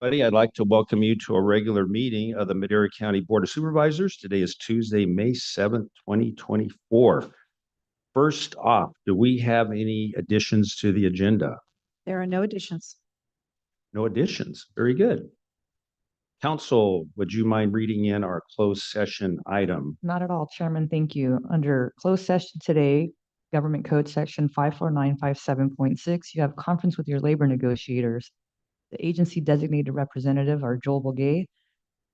Buddy, I'd like to welcome you to a regular meeting of the Madera County Board of Supervisors. Today is Tuesday, May 7th, 2024. First off, do we have any additions to the agenda? There are no additions. No additions. Very good. Council, would you mind reading in our closed session item? Not at all, Chairman. Thank you. Under closed session today, Government Code Section 54957.6, you have conference with your labor negotiators. The agency designated representative are Joel Bogay,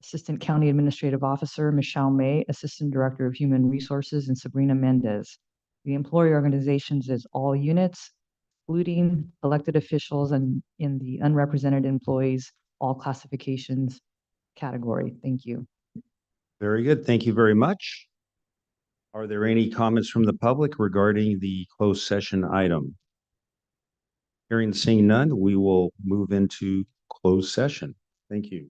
Assistant County Administrative Officer Michelle May, Assistant Director of Human Resources, and Sabrina Mendez. The employee organizations is all units, including elected officials and in the unrepresented employees, all classifications category. Thank you. Very good. Thank you very much. Are there any comments from the public regarding the closed session item? Hearing and seeing none, we will move into closed session. Thank you.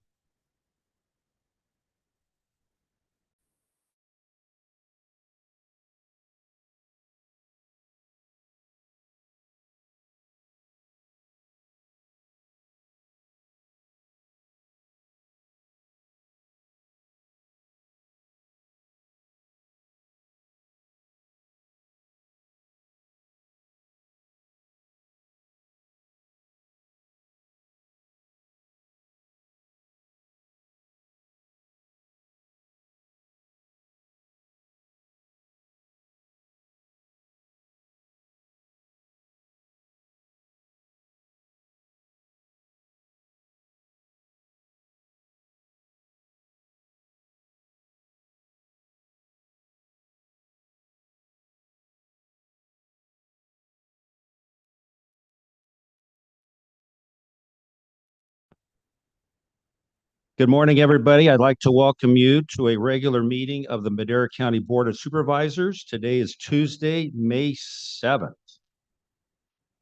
Good morning, everybody. I'd like to welcome you to a regular meeting of the Madera County Board of Supervisors. Today is Tuesday, May 7th.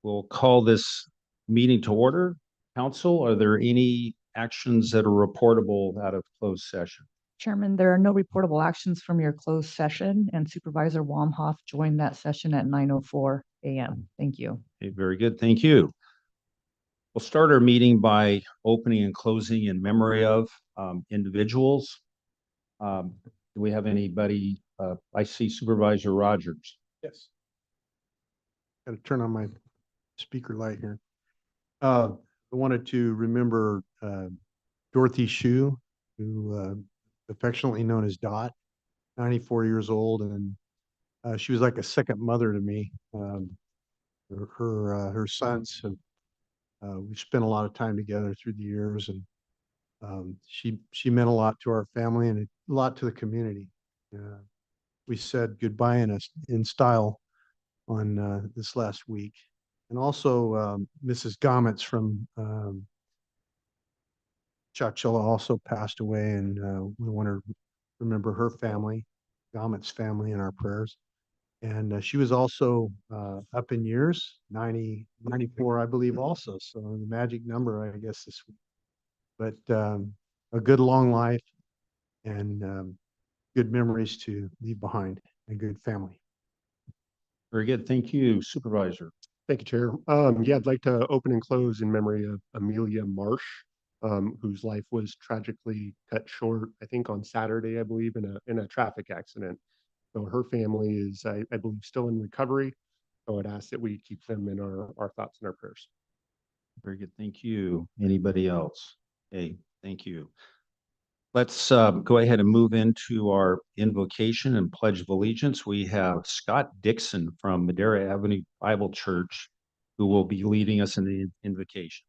We'll call this meeting to order. Council, are there any actions that are reportable out of closed session? Chairman, there are no reportable actions from your closed session, and Supervisor Wamhoff joined that session at 9:04 a.m. Thank you. Okay, very good. Thank you. We'll start our meeting by opening and closing in memory of individuals. Do we have anybody? I see Supervisor Rogers. Yes. Got to turn on my speaker light here. I wanted to remember Dorothy Shue, who affectionately known as Dot, 94 years old, and she was like a second mother to me. Her sons have we spent a lot of time together through the years, and she meant a lot to our family and a lot to the community. We said goodbye in style on this last week. And also Mrs. Gometz from Chowchilla also passed away, and we want to remember her family, Gometz family, in our prayers. And she was also up in years, 94, I believe, also. So the magic number, I guess, this week. But a good long life and good memories to leave behind, a good family. Very good. Thank you, Supervisor. Thank you, Chair. Yeah, I'd like to open and close in memory of Amelia Marsh, whose life was tragically cut short, I think on Saturday, I believe, in a traffic accident. So her family is, I believe, still in recovery. So I'd ask that we keep them in our thoughts and our prayers. Very good. Thank you. Anybody else? Hey, thank you. Let's go ahead and move into our invocation and Pledge of Allegiance. We have Scott Dixon from Madera Avenue Bible Church, who will be leading us in the invocation.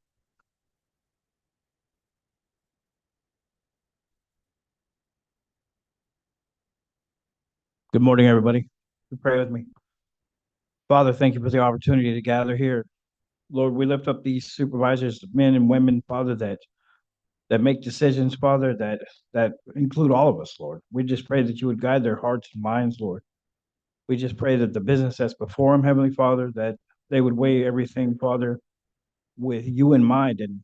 Good morning, everybody. Pray with me. Father, thank you for the opportunity to gather here. Lord, we lift up these supervisors, men and women, Father, that make decisions, Father, that include all of us, Lord. We just pray that you would guide their hearts and minds, Lord. We just pray that the business that's before them, Heavenly Father, that they would weigh everything, Father, with you in mind, and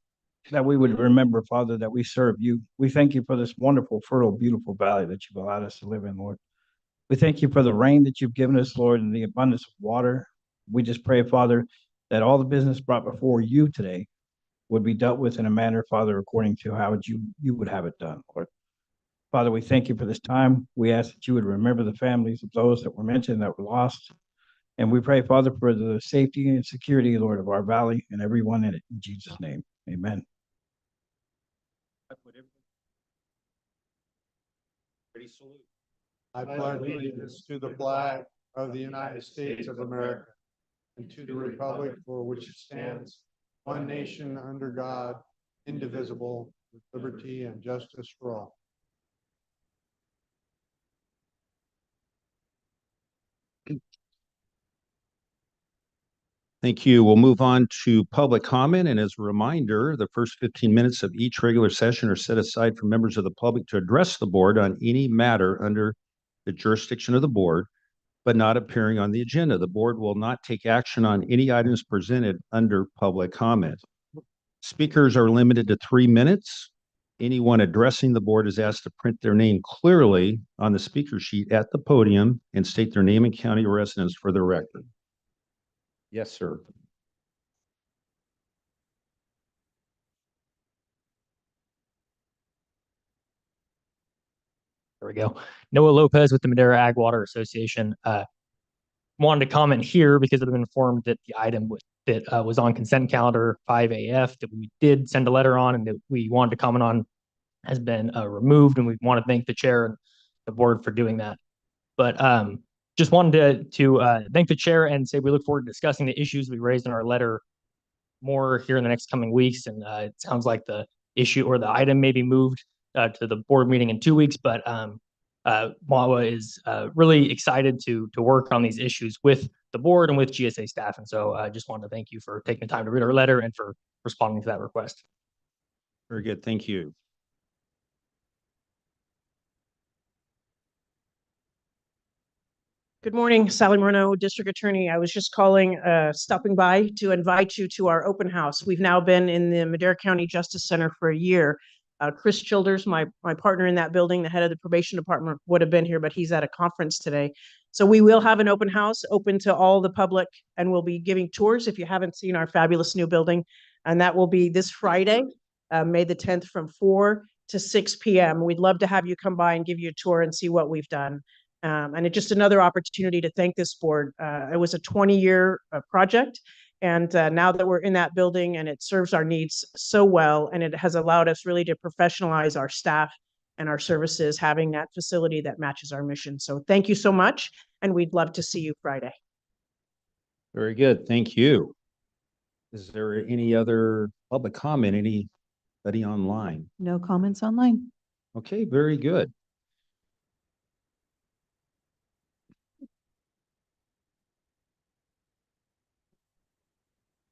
that we would remember, Father, that we serve you. We thank you for this wonderful, fertile, beautiful valley that you've allowed us to live in, Lord. We thank you for the rain that you've given us, Lord, and the abundance of water. We just pray, Father, that all the business brought before you today would be dealt with in a manner, Father, according to how you would have it done, Lord. Father, we thank you for this time. We ask that you would remember the families of those that were mentioned that were lost. And we pray, Father, for the safety and security, Lord, of our valley and everyone in it. In Jesus' name, amen. Ready, salute. I pledge allegiance to the flag of the United States of America and to the republic for which it stands, one nation under God, indivisible, with liberty and justice for all. Thank you. We'll move on to public comment. And as a reminder, the first 15 minutes of each regular session are set aside for members of the public to address the board on any matter under the jurisdiction of the board, but not appearing on the agenda. The board will not take action on any items presented under public comment. Speakers are limited to 3 minutes. Anyone addressing the board is asked to print their name clearly on the speaker sheet at the podium and state their name and county of residence for the record. Yes, sir. There we go. Noah Lopez with the Madera Ag Water Association. Wanted to comment here because I've been informed that the item that was on consent calendar 5AF that we did send a letter on and that we wanted to comment on has been removed, and we want to thank the chair and the board for doing that. But just wanted to thank the chair and say we look forward to discussing the issues we raised in our letter more here in the next coming weeks. And it sounds like the issue or the item may be moved to the board meeting in 2 weeks, but MAWA is really excited to work on these issues with the board and with GSA staff. And so I just wanted to thank you for taking the time to read our letter and for responding to that request. Very good. Thank you. Good morning, Sally Moreno, District Attorney. I was just stopping by to invite you to our open house. We've now been in the Madera County Justice Center for a year. Chris Childers, my partner in that building, the head of the probation department, would have been here, but he's at a conference today. So we will have an open house open to all the public, and we'll be giving tours if you haven't seen our fabulous new building. And that will be this Friday, May the 10th from 4 to 6 p.m. We'd love to have you come by and give you a tour and see what we've done. And it's just another opportunity to thank this board. It was a 20-year project. And now that we're in that building and it serves our needs so well, and it has allowed us really to professionalize our staff and our services, having that facility that matches our mission. So thank you so much. And we'd love to see you Friday. Very good. Thank you. Is there any other public comment? Anybody online? No comments online. Okay, very good.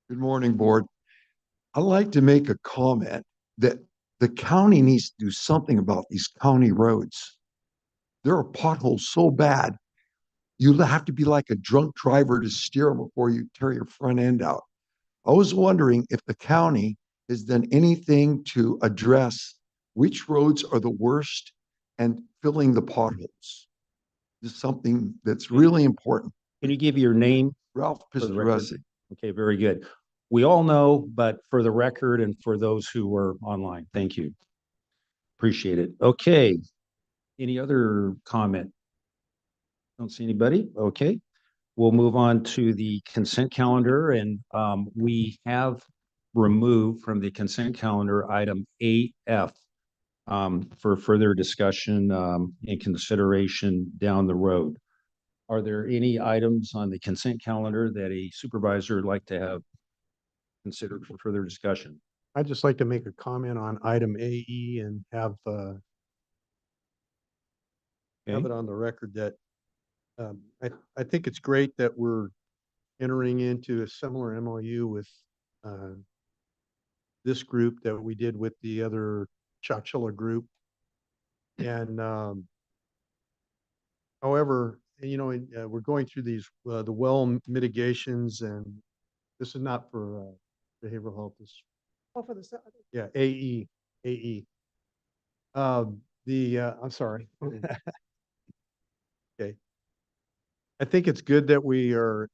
Good morning, board. I'd like to make a comment that the county needs to do something about these county roads. There are potholes so bad, you have to be like a drunk driver to steer them before you tear your front end out. I was wondering if the county has done anything to address which roads are the worst and filling the potholes. This is something that's really important. Can you give your name? Ralph For the record. Pistoresi. Okay, very good. We all know, but for the record and for those who were online, thank you. Appreciate it. Okay. Any other comment? Don't see anybody. Okay. We'll move on to the consent calendar, and we have removed from the consent calendar item 8F for further discussion and consideration down the road. Are there any items on the consent calendar that a supervisor would like to have considered for further discussion? I'd just like to make a comment on item AE and have it on the record that I think it's great that we're entering into a similar MOU with this group that we did with the other Chowchilla group. And however, you know, we're going through these the well mitigations, and this is not for behavioral health. This For the yeah, AE. I'm sorry. Okay. I think it's good that we are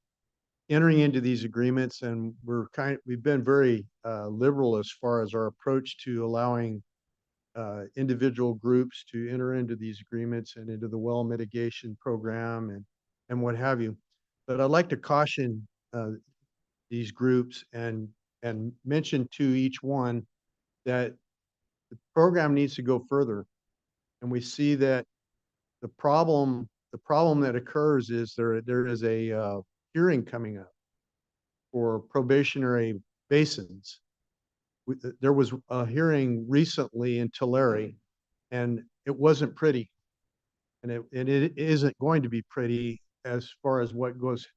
entering into these agreements, and we've been very liberal as far as our approach to allowing individual groups to enter into these agreements and into the well mitigation program and what have you. But I'd like to caution these groups and mention to each one that the program needs to go further. And we see that the problem that occurs is there is a hearing coming up for probationary basins. There was a hearing recently in Tulare, and it wasn't pretty, and it isn't going to be pretty as far as what goes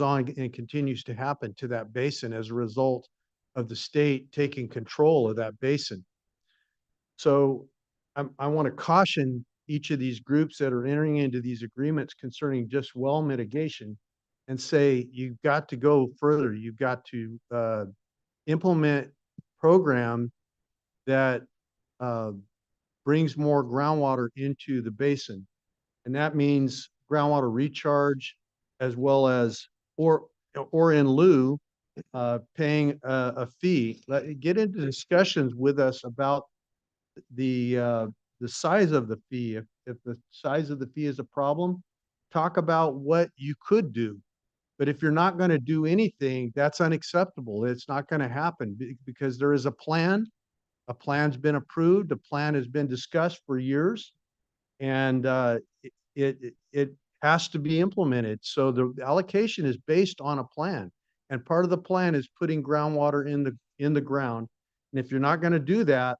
on and continues to happen to that basin as a result of the state taking control of that basin. So I want to caution each of these groups that are entering into these agreements concerning just well mitigation and say, you've got to go further. You've got to implement program that brings more groundwater into the basin. And that means groundwater recharge as well as, or in lieu, paying a fee. Get into discussions with us about the size of the fee. If the size of the fee is a problem, talk about what you could do. But if you're not going to do anything, that's unacceptable. It's not going to happen because there is a plan. A plan's been approved. A plan has been discussed for years, and it has to be implemented. So the allocation is based on a plan, and part of the plan is putting groundwater in the ground. And if you're not going to do that,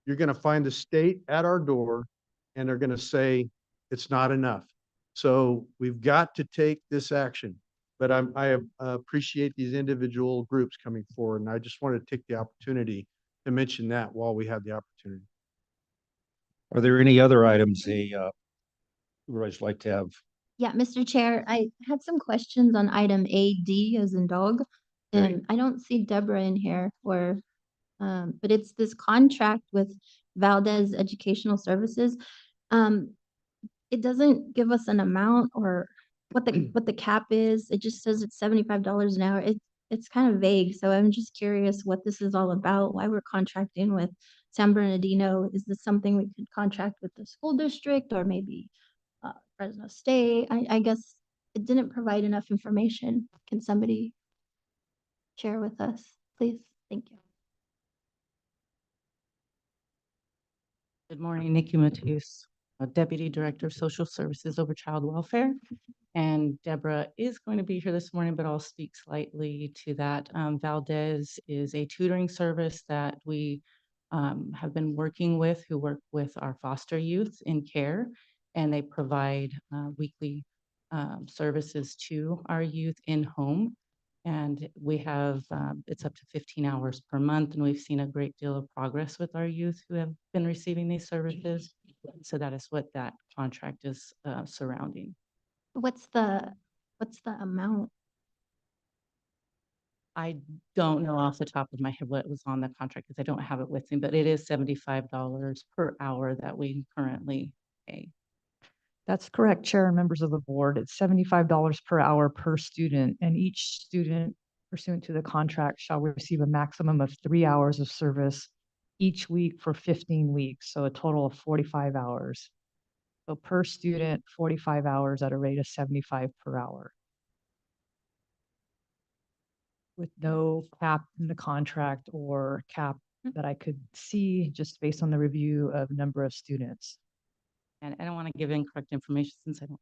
you're going to find the state at our door, and they're going to say it's not enough. So we've got to take this action. But I appreciate these individual groups coming forward, and I just wanted to take the opportunity to mention that while we have the opportunity. Are there any other items supervisors like to have? Yeah, Mr. Chair, I had some questions on item AD as in dog. Okay. And I don't see Deborah in here but it's this contract with Valdez Educational Services. It doesn't give us an amount or what the cap is. It just says it's $75 an hour. It's kind of vague. So I'm just curious what this is all about, why we're contracting with San Bernardino. Is this something we could contract with the school district or maybe Fresno State? I guess it didn't provide enough information. Can somebody share with us, please? Thank you. Good morning, Nikki Matus, Deputy Director of Social Services over Child Welfare. And Deborah is going to be here this morning, but I'll speak slightly to that. Valdez is a tutoring service that we have been working with, who work with our foster youth in care, and they provide weekly services to our youth in home. And we have, it's up to 15 hours per month, and we've seen a great deal of progress with our youth who have been receiving these services. So that is what that contract is surrounding. What's the amount? I don't know off the top of my head what was on the contract because I don't have it with me, but it is $75 per hour that we currently pay. That's correct, Chair and members of the board. It's $75 per hour per student, and each student pursuant to the contract shall receive a maximum of 3 hours of service each week for 15 weeks, so a total of 45 hours. So per student, 45 hours at a rate of 75 per hour. With no cap in the contract or cap that I could see just based on the review of number of students. And I don't want to give incorrect information since I don't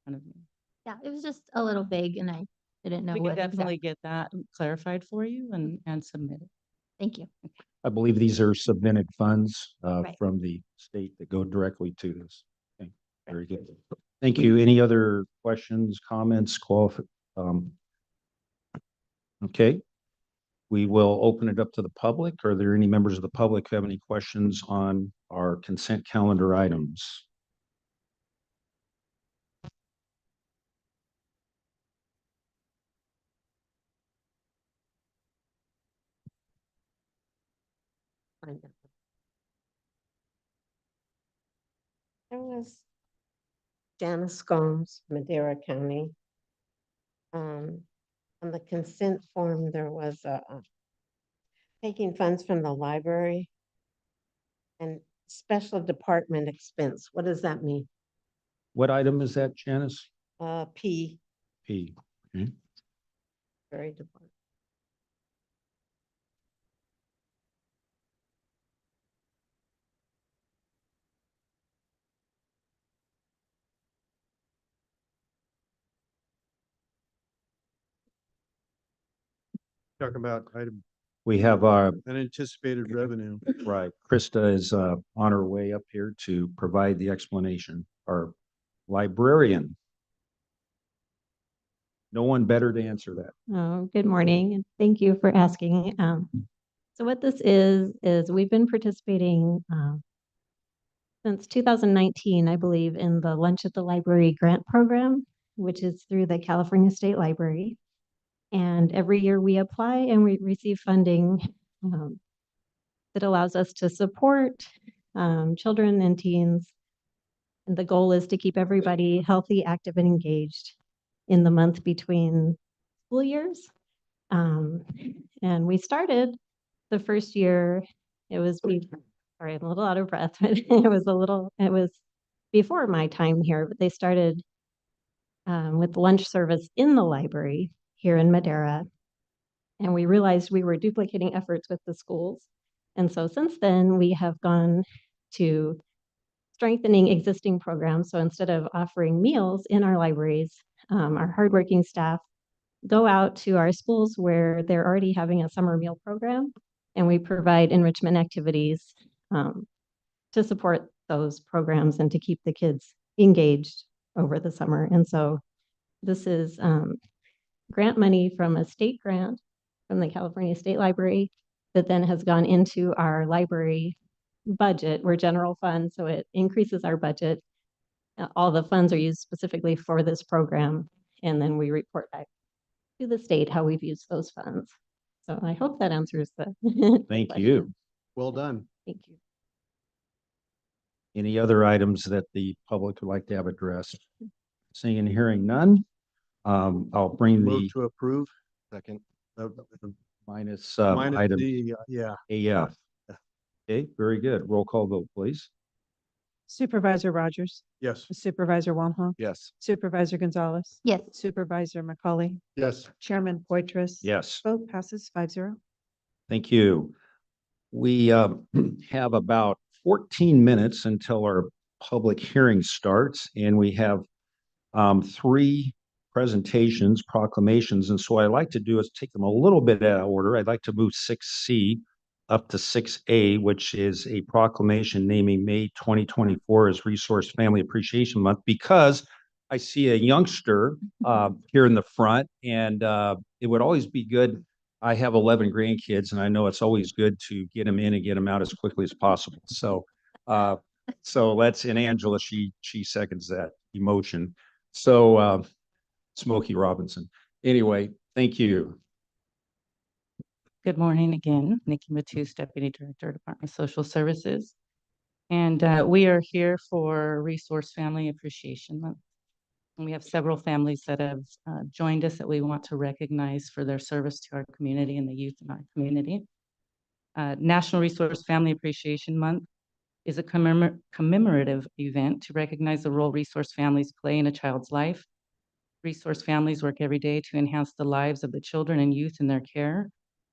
have it in front of me. Yeah, it was just a little vague and I didn't know We what can definitely exactly. get that clarified for you and submit it. Thank you. I believe these are submitted funds Right. from the state that go directly to this. Okay, very good. Thank you. Any other questions, comments, okay. We will open it up to the public. Are there any members of the public who have any questions on our consent calendar items? There was Janice Gomes, Madera County. On the consent form, there was taking funds from the library and special department expense. What does that mean? What item is that, Janice? P, P. Okay. very department. Talking about item We have our, unanticipated revenue. right, Krista is on her way up here to provide the explanation. Our librarian. No one better to answer that. Oh, good morning, and thank you for asking. So what this is we've been participating since 2019, I believe, in the Lunch at the Library grant program, which is through the California State Library. And every year we apply and we receive funding that allows us to support children and teens. And the goal is to keep everybody healthy, active, and engaged in the month between school years. And we started the first year, sorry, I'm a little out of breath, but it was before my time here, but they started with lunch service in the library here in Madera. And we realized we were duplicating efforts with the schools. And so since then, we have gone to strengthening existing programs. So instead of offering meals in our libraries, our hardworking staff go out to our schools where they're already having a summer meal program, and we provide enrichment activities to support those programs and to keep the kids engaged over the summer. And so this is grant money from a state grant from the California State Library that then has gone into our library budget. We're general fund, so it increases our budget. All the funds are used specifically for this program, and then we report back to the state how we've used those funds. So I hope that answers the Thank question. you. Well done. Thank you. Any other items that the public would like to have addressed? Seeing and hearing none, I'll bring Move the to approve. Second. minus Minus item the, yeah. AF. Okay, very good. Roll call vote, please. Supervisor Rogers, Yes. Supervisor Wamhaugh, Yes. Supervisor Gonzalez, Yes. Supervisor McCauley, Yes. Chairman Poitras. Yes. Vote passes 5-0. Thank you. We have about 14 minutes until our public hearing starts, and we have three presentations, proclamations. And so what I'd like to do is take them a little bit out of order. I'd like to move 6C up to 6A, which is a proclamation naming May 2024 as Resource Family Appreciation Month, because I see a youngster here in the front, and it would always be good. I have 11 grandkids, and I know it's always good to get them in and get them out as quickly as possible. So, and Angela, she seconds that emotion. So, Smokey Robinson. Anyway, thank you. Good morning again, Nikki Matus, Deputy Director, Department of Social Services. And we are here for Resource Family Appreciation Month. And we have several families that have joined us that we want to recognize for their service to our community and the youth in our community. National Resource Family Appreciation Month is a commemorative event to recognize the role resource families play in a child's life. Resource families work every day to enhance the lives of the children and youth in their care.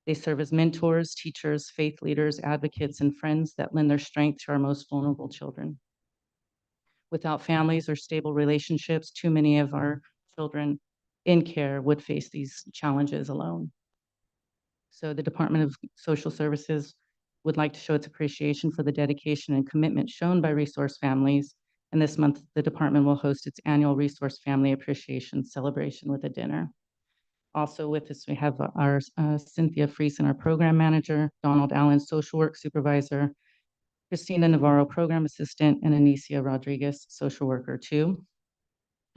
They serve as mentors, teachers, faith leaders, advocates, and friends that lend their strength to our most vulnerable children. Without families or stable relationships, too many of our children in care would face these challenges alone. So the Department of Social Services would like to show its appreciation for the dedication and commitment shown by resource families. And this month, the department will host its annual Resource Family Appreciation Celebration with a dinner. Also with us, we have our Cynthia Friesen, our program manager, Donald Allen, social work supervisor, Christina Navarro, program assistant, and Anicia Rodriguez, social worker too.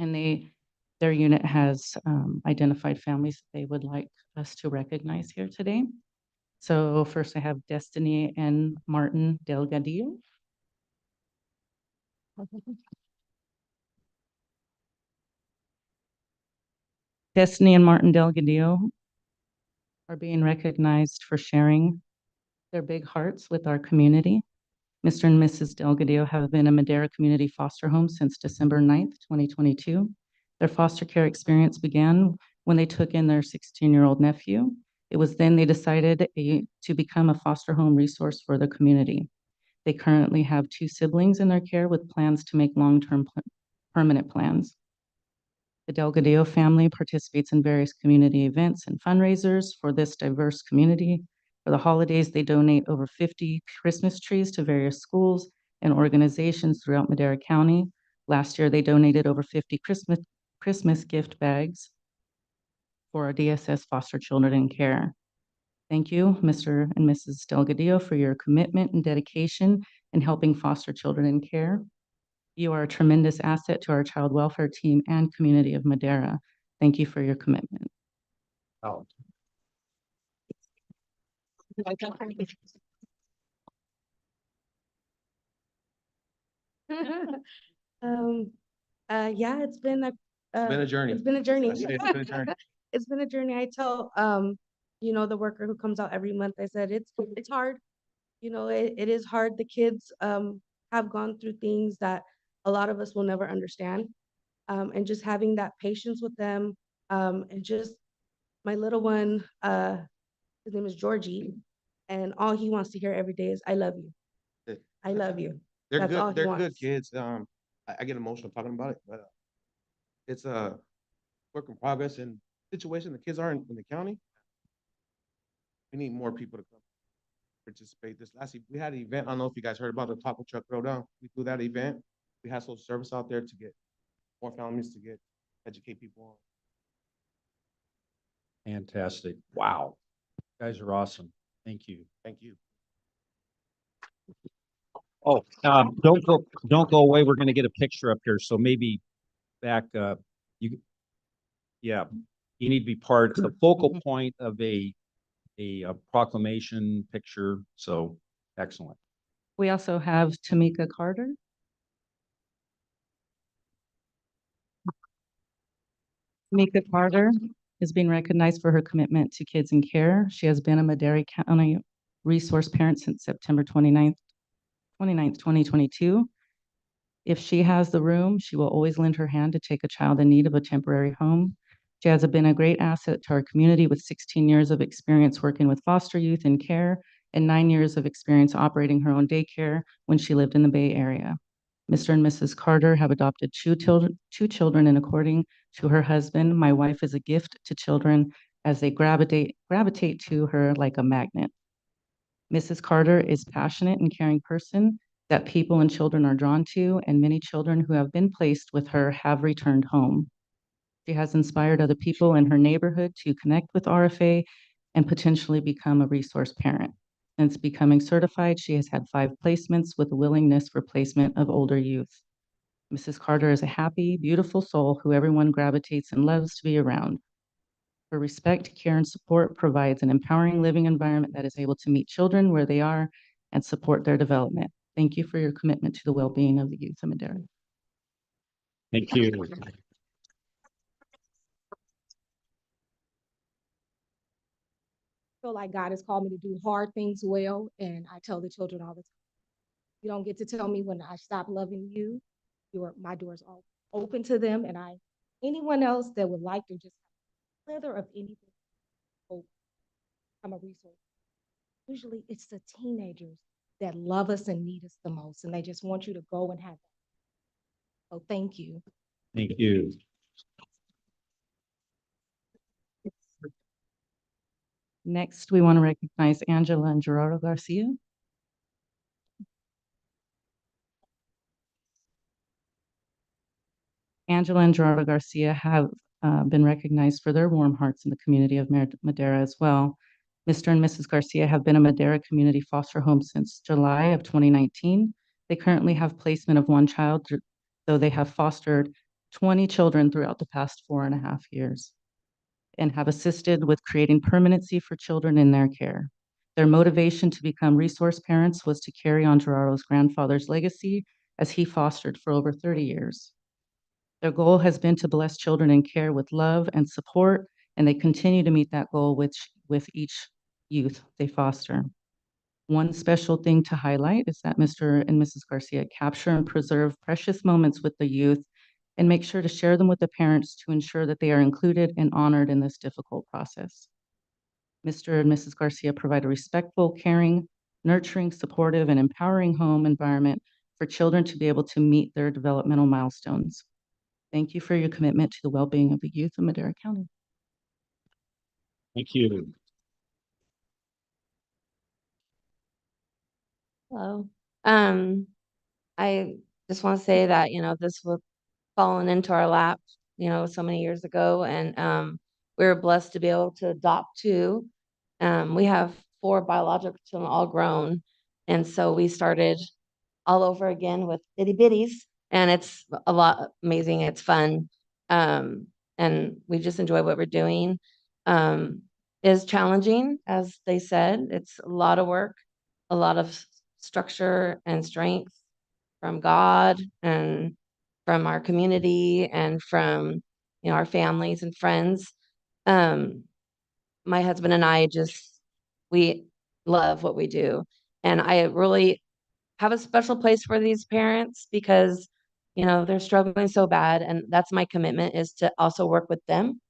And their unit has identified families that they would like us to recognize here today. So first I have Destiny and Martin Delgadillo. Destiny and Martin Delgadillo are being recognized for sharing their big hearts with our community. Mr. and Mrs. Delgadillo have been in Madera Community Foster Home since December 9th, 2022. Their foster care experience began when they took in their 16-year-old nephew. It was then they decided to become a foster home resource for the community. They currently have 2 siblings in their care with plans to make long-term permanent plans. The Delgadillo family participates in various community events and fundraisers for this diverse community. For the holidays, they donate over 50 Christmas trees to various schools and organizations throughout Madera County. Last year, they donated over 50 Christmas gift bags for our DSS foster children in care. Thank you, Mr. and Mrs. Delgadillo, for your commitment and dedication in helping foster children in care. You are a tremendous asset to our child welfare team and community of Madera. Thank you for your commitment. Oh. Yeah, it's been a journey. It's been a journey. It's been a journey. It's been a journey. I tell the worker who comes out every month, I said it's hard. It is hard. The kids have gone through things that a lot of us will never understand. And just having that patience with them, and just my little one, his name is Georgie, and all he wants to hear every day is "I love you. I love you." They're That's all good. he They're wants. good kids. I get emotional talking about it, but it's a work in progress and situation the kids are in the county. We need more people to come participate. We had an event. I don't know if you guys heard about the taco truck throwdown. We threw that event. We had social service out there to get more families to educate people on. Fantastic. Wow. You guys are awesome. Thank you. Thank you. Oh, don't go away. We're going to get a picture up here. So maybe back, yeah, you need to be part, the focal point of a proclamation picture. So excellent. We also have Tamika Carter. Tamika Carter is being recognized for her commitment to kids in care. She has been a Madera County resource parent since September 29th, 2022. If she has the room, she will always lend her hand to take a child in need of a temporary home. She has been a great asset to our community with 16 years of experience working with foster youth in care and 9 years of experience operating her own daycare when she lived in the Bay Area. Mr. and Mrs. Carter have adopted 2 children, and according to her husband, my wife is a gift to children as they gravitate to her like a magnet. Mrs. Carter is passionate and caring person that people and children are drawn to, and many children who have been placed with her have returned home. She has inspired other people in her neighborhood to connect with RFA and potentially become a resource parent. Since becoming certified, she has had 5 placements with a willingness for placement of older youth. Mrs. Carter is a happy, beautiful soul who everyone gravitates and loves to be around. Her respect, care, and support provides an empowering living environment that is able to meet children where they are and support their development. Thank you for your commitment to the well-being of the youth of Madera. Thank you. Feel like God has called me to do hard things well, and I tell the children all the time, you don't get to tell me when I stop loving you. My doors are open to them, and anyone else that would like to just have a slither of anything, I'm a resource. Usually it's the teenagers that love us and need us the most, and they just want you to go and have that. So thank you. Thank you. Next, we want to recognize Angela and Gerardo Garcia. Angela and Gerardo Garcia have been recognized for their warm hearts in the community of Madera as well. Mr. and Mrs. Garcia have been a Madera community foster home since July of 2019. They currently have placement of 1 child, though they have fostered 20 children throughout the past 4.5 years and have assisted with creating permanency for children in their care. Their motivation to become resource parents was to carry on Gerardo's grandfather's legacy as he fostered for over 30 years. Their goal has been to bless children in care with love and support, and they continue to meet that goal with each youth they foster. One special thing to highlight is that Mr. and Mrs. Garcia capture and preserve precious moments with the youth and make sure to share them with the parents to ensure that they are included and honored in this difficult process. Mr. and Mrs. Garcia provide a respectful, caring, nurturing, supportive, and empowering home environment for children to be able to meet their developmental milestones. Thank you for your commitment to the well-being of the youth of Madera County. Thank you. Hello. I just want to say that, this was fallen into our lap, so many years ago. And we were blessed to be able to adopt two. We have 4 biological children, all grown. And so we started all over again with itty bitties. And it's a lot amazing. It's fun. And we just enjoy what we're doing. Is challenging, as they said. It's a lot of work, a lot of structure and strength from God and from our community and from our families and friends. My husband and I we love what we do, and I really have a special place for these parents because they're struggling so bad, and that's my commitment, is to also work with them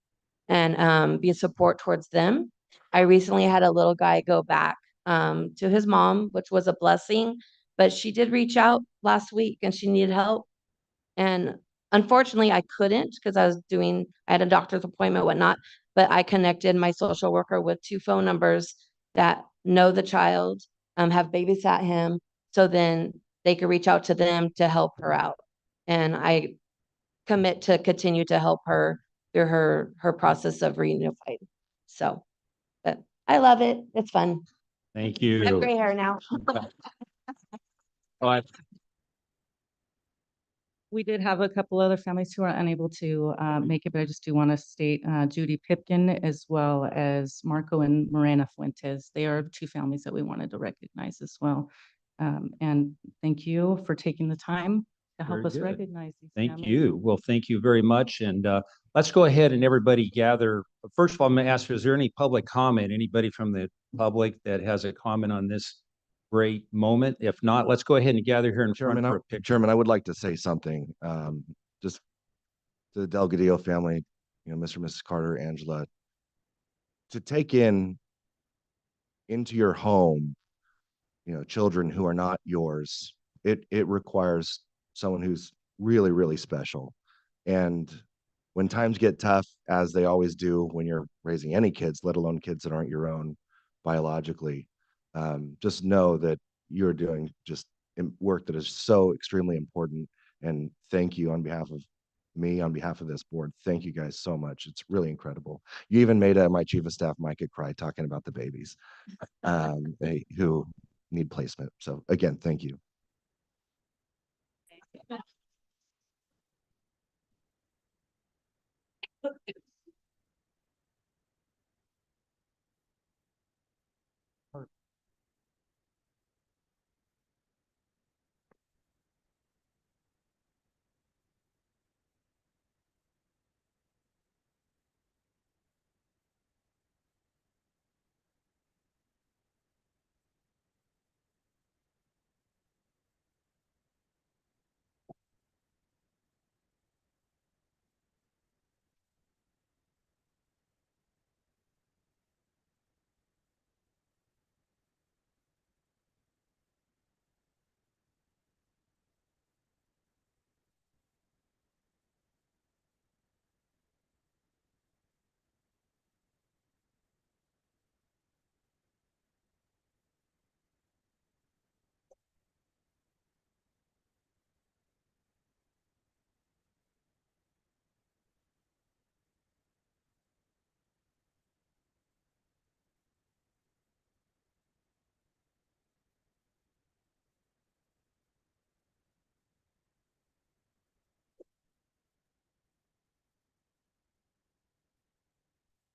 and be a support towards them. I recently had a little guy go back to his mom, which was a blessing, but she did reach out last week and she needed help. And unfortunately, I couldn't because I had a doctor's appointment, whatnot, but I connected my social worker with 2 phone numbers that know the child, have babysat him. So then they could reach out to them to help her out. And I commit to continue to help her through her process of reunified. So, but I love it. It's fun. Thank I have you. gray hair now. Oh, We did have a couple other families who are unable to make it, but I just do want to state Judy Pipkin as well as Marco and Morena Fuentes. They are 2 families that we wanted to recognize as well. And thank you for taking the time to help Very us good. recognize these thank families. you. Well, thank you very much. And let's go ahead and everybody gather. First of all, I'm going to ask, is there any public comment? Anybody from the public that has a comment on this great moment? If not, let's go ahead and gather here in front for a picture. Chairman, I would like to say something, just to the Delgadillo family, Mr. and Mrs. Carter, Angela, to take into your home, children who are not yours. It requires someone who's really, really special. And when times get tough, as they always do when you're raising any kids, let alone kids that aren't your own biologically, just know that you're doing just work that is so extremely important. And thank you on behalf of me, on behalf of this board. Thank you guys so much. It's really incredible. You even made my chief of staff, Micah, cry talking about the babies who need placement. So again, thank you.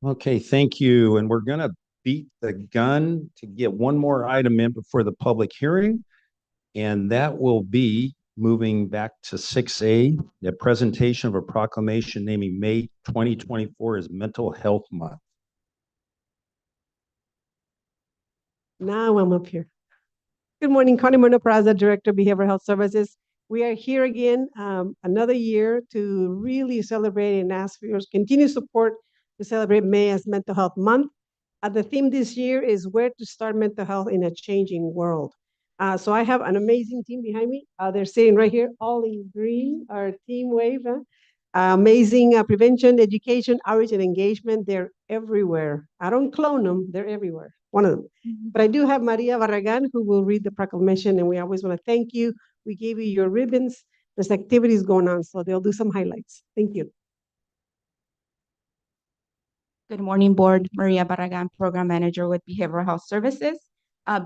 Okay, thank you. And we're going to beat the gun to get one more item in before the public hearing. And that will be Moving back to 6A, the presentation of a proclamation naming May 2024 as Mental Health Month. Now I'm up here. Good morning, Connie Moreno Peraza, Director of Behavioral Health Services. We are here again, another year to really celebrate and ask for your continued support to celebrate May as Mental Health Month. The theme this year is where to start mental health in a changing world. So I have an amazing team behind me. They're sitting right here, all in green, our team wave. Amazing prevention, education, outreach, and engagement. They're everywhere. I don't clone them, they're everywhere, one of them. But I do have Maria Barragan who will read the proclamation, and we always want to thank you. We gave you your ribbons. There's activities going on, so they'll do some highlights. Thank you. Good morning, Board. Maria Barragan, Program Manager with Behavioral Health Services.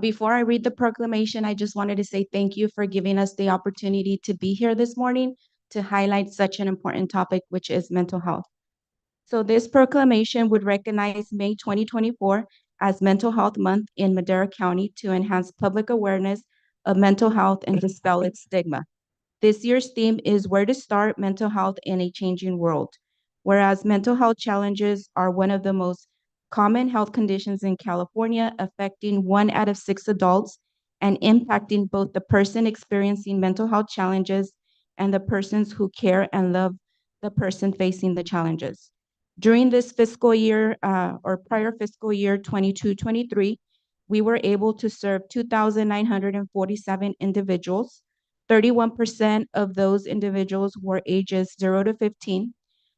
Before I read the proclamation, I just wanted to say thank you for giving us the opportunity to be here this morning to highlight such an important topic, which is mental health. So this proclamation would recognize May 2024 as Mental Health Month in Madera County to enhance public awareness of mental health and dispel its stigma. This year's theme is Where to Start Mental Health in a Changing World. Whereas mental health challenges are one of the most common health conditions in California, affecting 1 out of 6 adults and impacting both the person experiencing mental health challenges and the persons who care and love the person facing the challenges. During this fiscal year or prior fiscal year 22-23, we were able to serve 2,947 individuals. 31% of those individuals were ages 0 to 15.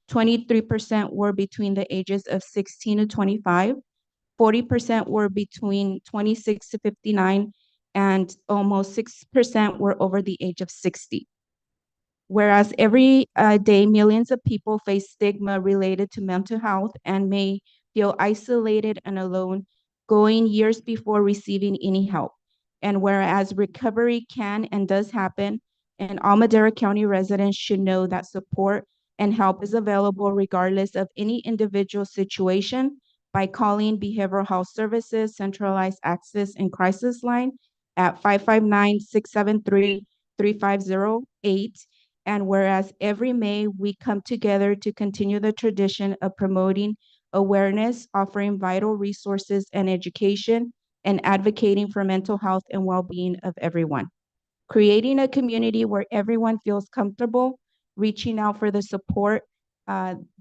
23% were between the ages of 16 to 25. 40% were between 26 to 59, and almost 6% were over the age of 60. Whereas every day, millions of people face stigma related to mental health and may feel isolated and alone, going years before receiving any help. And whereas recovery can and does happen, and all Madera County residents should know that support and help is available regardless of any individual situation by calling Behavioral Health Services Centralized Access and Crisis Line at 559-673-3508. And whereas every May we come together to continue the tradition of promoting awareness, offering vital resources and education, and advocating for mental health and well-being of everyone. Creating a community where everyone feels comfortable reaching out for the support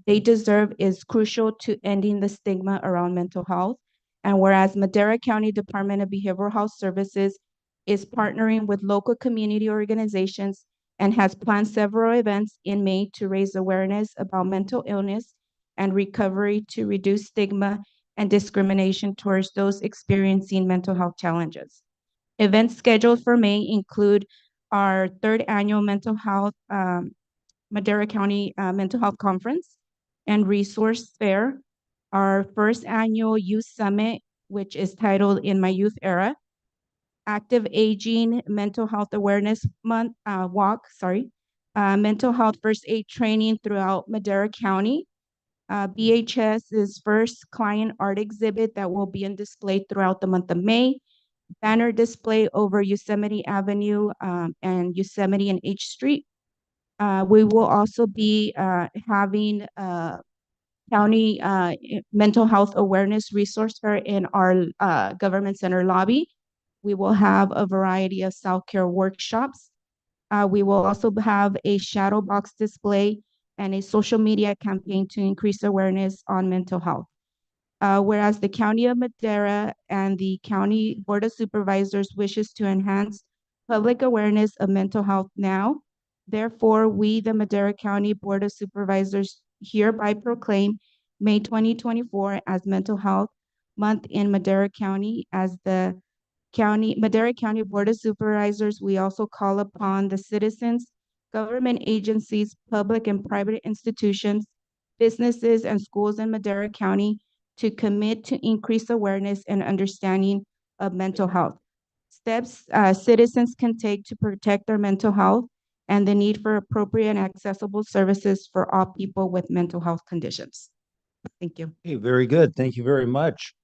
they deserve is crucial to ending the stigma around mental health. And whereas Madera County Department of Behavioral Health Services is partnering with local community organizations and has planned several events in May to raise awareness about mental illness and recovery to reduce stigma and discrimination towards those experiencing mental health challenges. Events scheduled for May include our 3rd annual mental health, Madera County Mental Health Conference and Resource Fair, our 1st annual Youth Summit, which is titled In My Youth Era, Active Aging Mental Health Awareness Month Mental Health First Aid Training throughout Madera County, BHS's first client art exhibit that will be on display throughout the month of May, banner display over Yosemite Avenue and Yosemite and H Street. We will also be having county mental health awareness resource fair in our government center lobby. We will have a variety of self-care workshops. We will also have a shadow box display and a social media campaign to increase awareness on mental health. Whereas the County of Madera and the County Board of Supervisors wishes to enhance public awareness of mental health now, therefore, we, the Madera County Board of Supervisors, hereby proclaim May 2024 as Mental Health Month in Madera County. As the Madera County Board of Supervisors, we also call upon the citizens, government agencies, public and private institutions, businesses, and schools in Madera County to commit to increase awareness and understanding of mental health. Steps citizens can take to protect their mental health and the need for appropriate and accessible services for all people with mental health conditions. Thank you. Hey, very good. Thank you very much.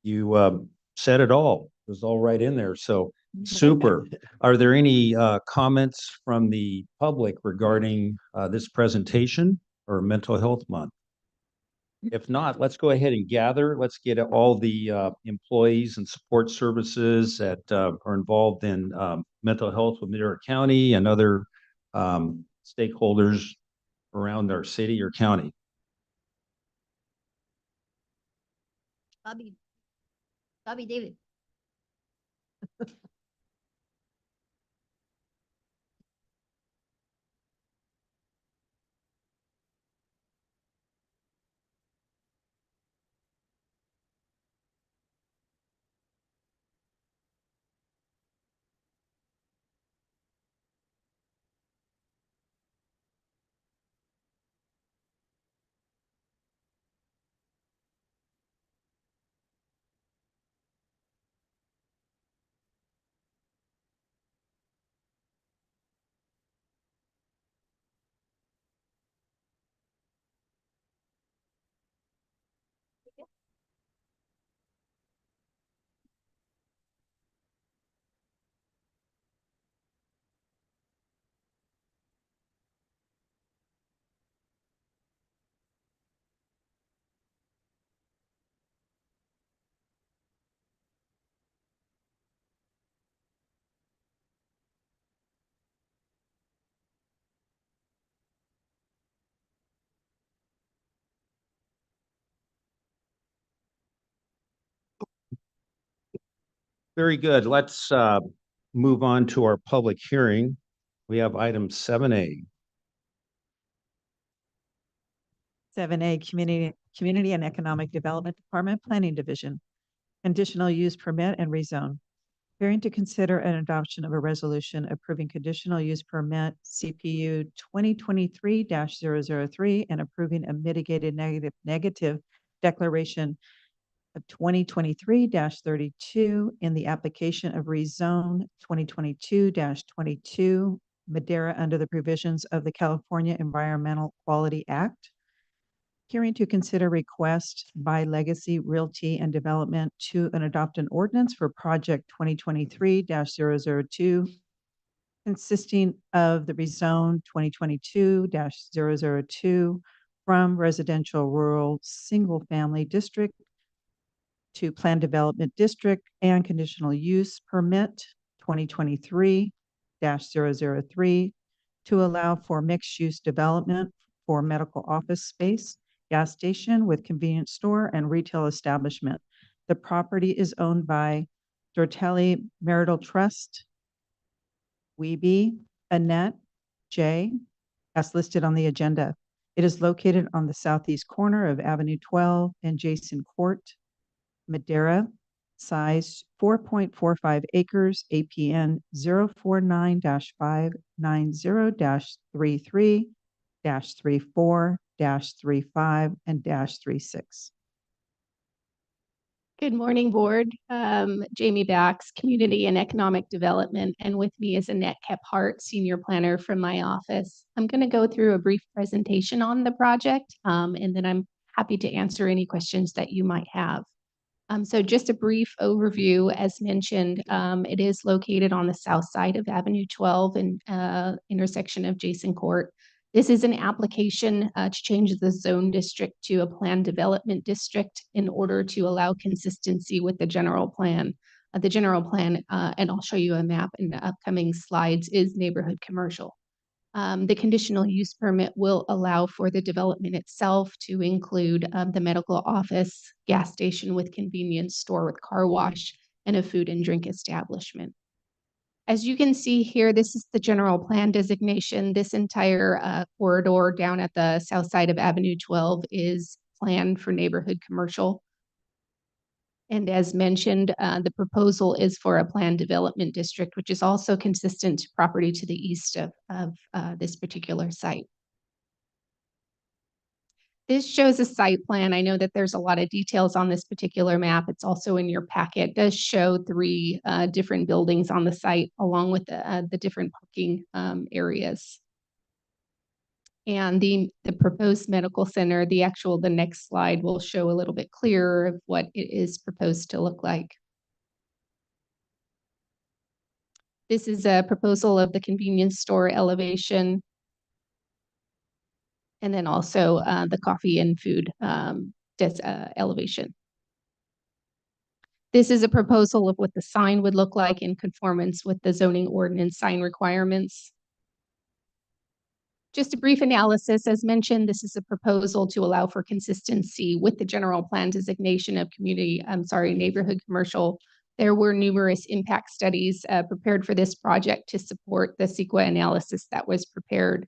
You said it all. It was all right in there. So Super. Are there any comments from the public regarding this presentation or Mental Health Month? If not, let's go ahead and gather. Let's get all the employees and support services that are involved in mental health with Madera County and other stakeholders around our city or county. Bobby David. Very good. Let's move on to our public hearing. We have item 7A. 7A, Community and Economic Development Department Planning Division, conditional use permit and rezone. Hearing to consider an adoption of a resolution approving conditional use permit CPU 2023-003 and approving a mitigated negative declaration of 2023-32 in the application of rezone 2022-22 Madera under the provisions of the California Environmental Quality Act. Hearing to consider request by Legacy Realty and Development to adopt an ordinance for project 2023-002 consisting of the rezone 2022-002 from residential rural single-family district to planned development district and conditional use permit 2023-003 to allow for mixed-use development for medical office space, gas station with convenience store and retail establishment. The property is owned by Dortelli Marital Trust, Weeby, Annette, J, as listed on the agenda. It is located on the southeast corner of Avenue 12 and Jason Court, Madera, size 4.45 acres, APN 049-590-33-34-35 and -36. Good morning, Board. Jamie Bax, Community and Economic Development, and with me is Annette Kephart, Senior Planner from my office. I'm going to go through a brief presentation on the project, and then I'm happy to answer any questions that you might have. So just a brief overview, as mentioned, it is located on the south side of Avenue 12 and intersection of Jason Court. This is an application to change the zone district to a planned development district in order to allow consistency with the general plan. The general plan, and I'll show you a map in the upcoming slides, is neighborhood commercial. The conditional use permit will allow for the development itself to include the medical office, gas station with convenience store with car wash, and a food and drink establishment. As you can see here, this is the general plan designation. This entire corridor down at the south side of Avenue 12 is planned for neighborhood commercial. And as mentioned, the proposal is for a planned development district, which is also consistent to property to the east of this particular site. This shows a site plan. I know that there's a lot of details on this particular map. It's also in your packet. It does show three different buildings on the site, along with the different parking areas. And the proposed medical center, the next slide will show a little bit clearer of what it is proposed to look like. This is a proposal of the convenience store elevation. And then also the coffee and food elevation. This is a proposal of what the sign would look like in conformance with the zoning ordinance sign requirements. Just a brief analysis, as mentioned, this is a proposal to allow for consistency with the general plan designation of neighborhood commercial. There were numerous impact studies prepared for this project to support the CEQA analysis that was prepared.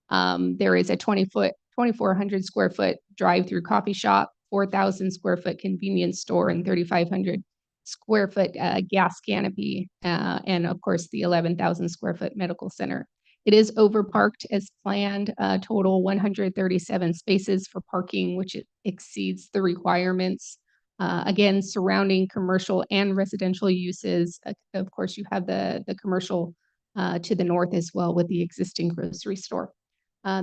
There is a 2,400 square foot drive-through coffee shop, 4,000 square foot convenience store, and 3,500 square foot gas canopy, and of course the 11,000 square foot medical center. It is overparked as planned, total 137 spaces for parking, which exceeds the requirements. Again, surrounding commercial and residential uses. Of course, you have the commercial to the north as well with the existing grocery store.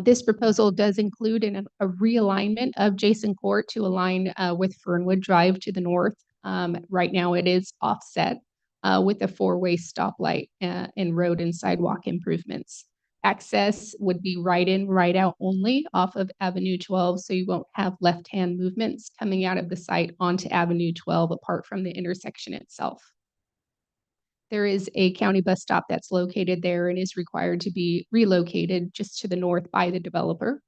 This proposal does include a realignment of Jason Court to align with Fernwood Drive to the north. Right now it is offset with a four-way stoplight and road and sidewalk improvements. Access would be right in, right out only off of Avenue 12, so you won't have left-hand movements coming out of the site onto Avenue 12 apart from the intersection itself. There is a county bus stop that's located there and is required to be relocated just to the north by the developer.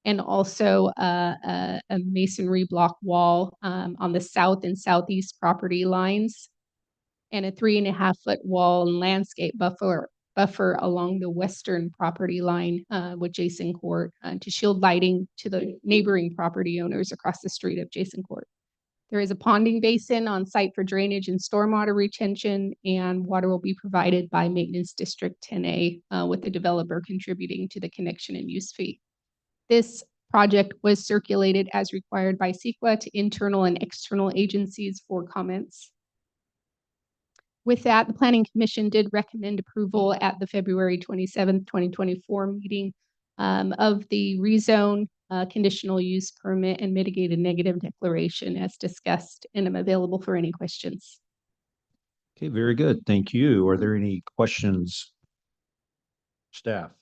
And also a masonry block wall on the south and southeast property lines, and a 3.5 foot wall and landscape buffer along the western property line with Jason Court to shield lighting to the neighboring property owners across the street of Jason Court. There is a ponding basin on site for drainage and stormwater retention, and water will be provided by Maintenance District 10A with the developer contributing to the connection and use fee. This project was circulated as required by CEQA to internal and external agencies for comments. With that, the Planning Commission did recommend approval at the February 27th, 2024 meeting of the rezone, conditional use permit, and mitigated negative declaration as discussed, and I'm available for any questions. Okay, very good. Thank you. Are there any questions, staff?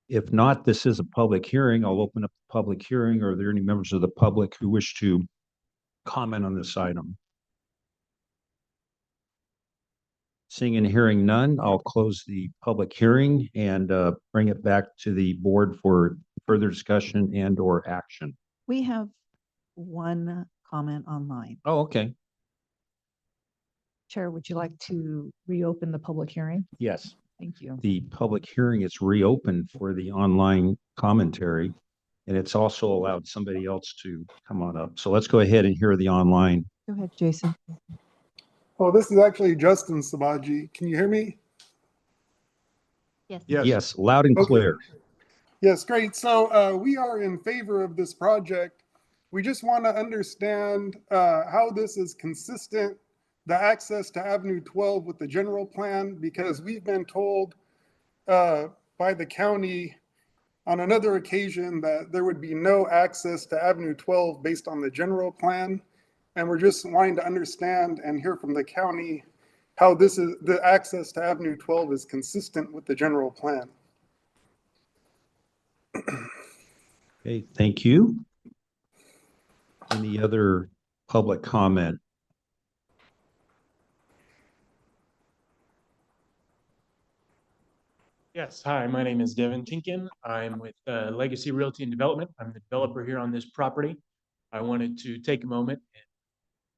If not, this is a public hearing. I'll open up the public hearing. Are there any members of the public who wish to comment on this item? Seeing and hearing none, I'll close the public hearing and bring it back to the board for further discussion and or action. We have one comment online. Oh, okay. Chair, would you like to reopen the public hearing? Yes. Thank you. The public hearing is reopened for the online commentary, and it's also allowed somebody else to come on up. So let's go ahead and hear the online. Go ahead, Jason. Oh, this is actually Justin Sabaji. Can you hear me? Yes. Yes, loud and clear. Yes, great. So we are in favor of this project. We just want to understand how this is consistent, the access to Avenue 12 with the general plan, because we've been told by the county on another occasion that there would be no access to Avenue 12 based on the general plan. And we're just wanting to understand and hear from the county how the access to Avenue 12 is consistent with the general plan. Okay, thank you. Any other public comment? Yes, hi, my name is Devin Tinkin. I'm with Legacy Realty and Development. I'm the developer here on this property. I wanted to take a moment and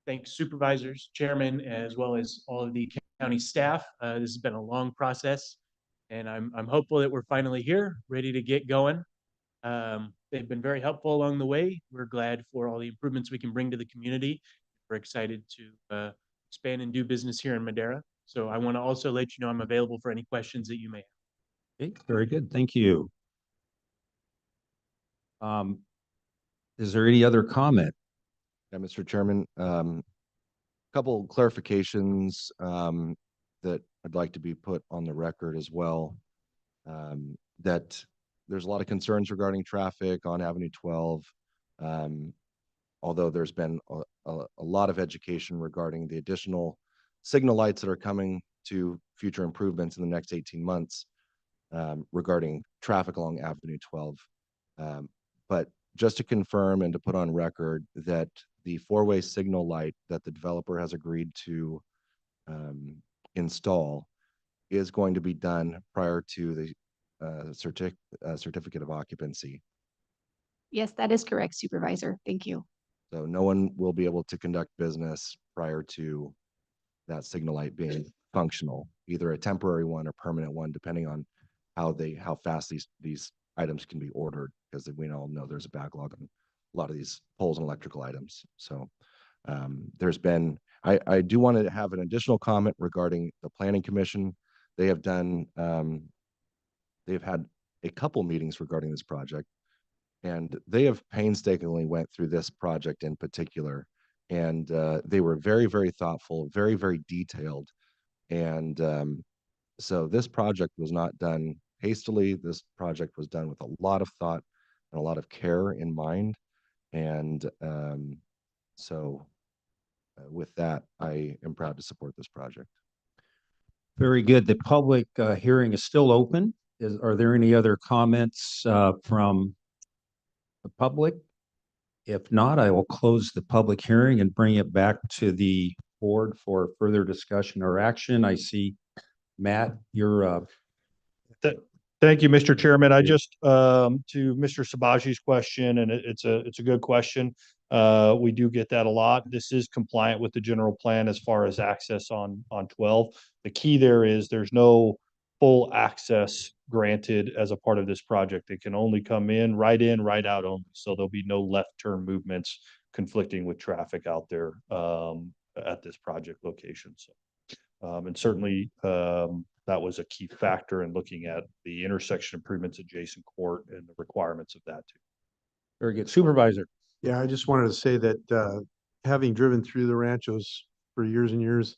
thank supervisors, chairman, as well as all of the county staff. This has been a long process, and I'm hopeful that we're finally here, ready to get going. They've been very helpful along the way. We're glad for all the improvements we can bring to the community. We're excited to expand and do business here in Madera. So I want to also let you know I'm available for any questions that you may have. Okay, very good. Thank you. Is there any other comment? Yeah, Mr. Chairman, couple clarifications that I'd like to be put on the record as well. That there's a lot of concerns regarding traffic on Avenue 12. Although there's been a lot of education regarding the additional signal lights that are coming to future improvements in the next 18 months regarding traffic along Avenue 12. But just to confirm and to put on record that the four-way signal light that the developer has agreed to install is going to be done prior to the certificate of occupancy. Yes, that is correct, Supervisor. Thank you. So no one will be able to conduct business prior to that signal light being functional, either a temporary one or permanent one, depending on how fast these items can be ordered, because we all know there's a backlog on a lot of these poles and electrical items. So I do want to have an additional comment regarding the Planning Commission. They have done, they've had a couple meetings regarding this project, and they have painstakingly went through this project in particular. And they were very, very thoughtful, very, very detailed. And so this project was not done hastily. This project was done with a lot of thought and a lot of care in mind. And with that, I am proud to support this project. Very good. The public hearing is still open. Are there any other comments from the public? If not, I will close the public hearing and bring it back to the board for further discussion or action. I see, Matt, you're Thank you, Mr. Chairman. I just, to Mr. Sabaji's question, and it's a good question. We do get that a lot. This is compliant with the general plan as far as access on 12. The key there is there's no full access granted as a part of this project. It can only come in, right out only. So there'll be no left turn movements conflicting with traffic out there at this project location. So, and certainly that was a key factor in looking at the intersection improvements at Jason Court and the requirements of that too. very good. Supervisor. Yeah, I just wanted to say that having driven through the ranchos for years and years,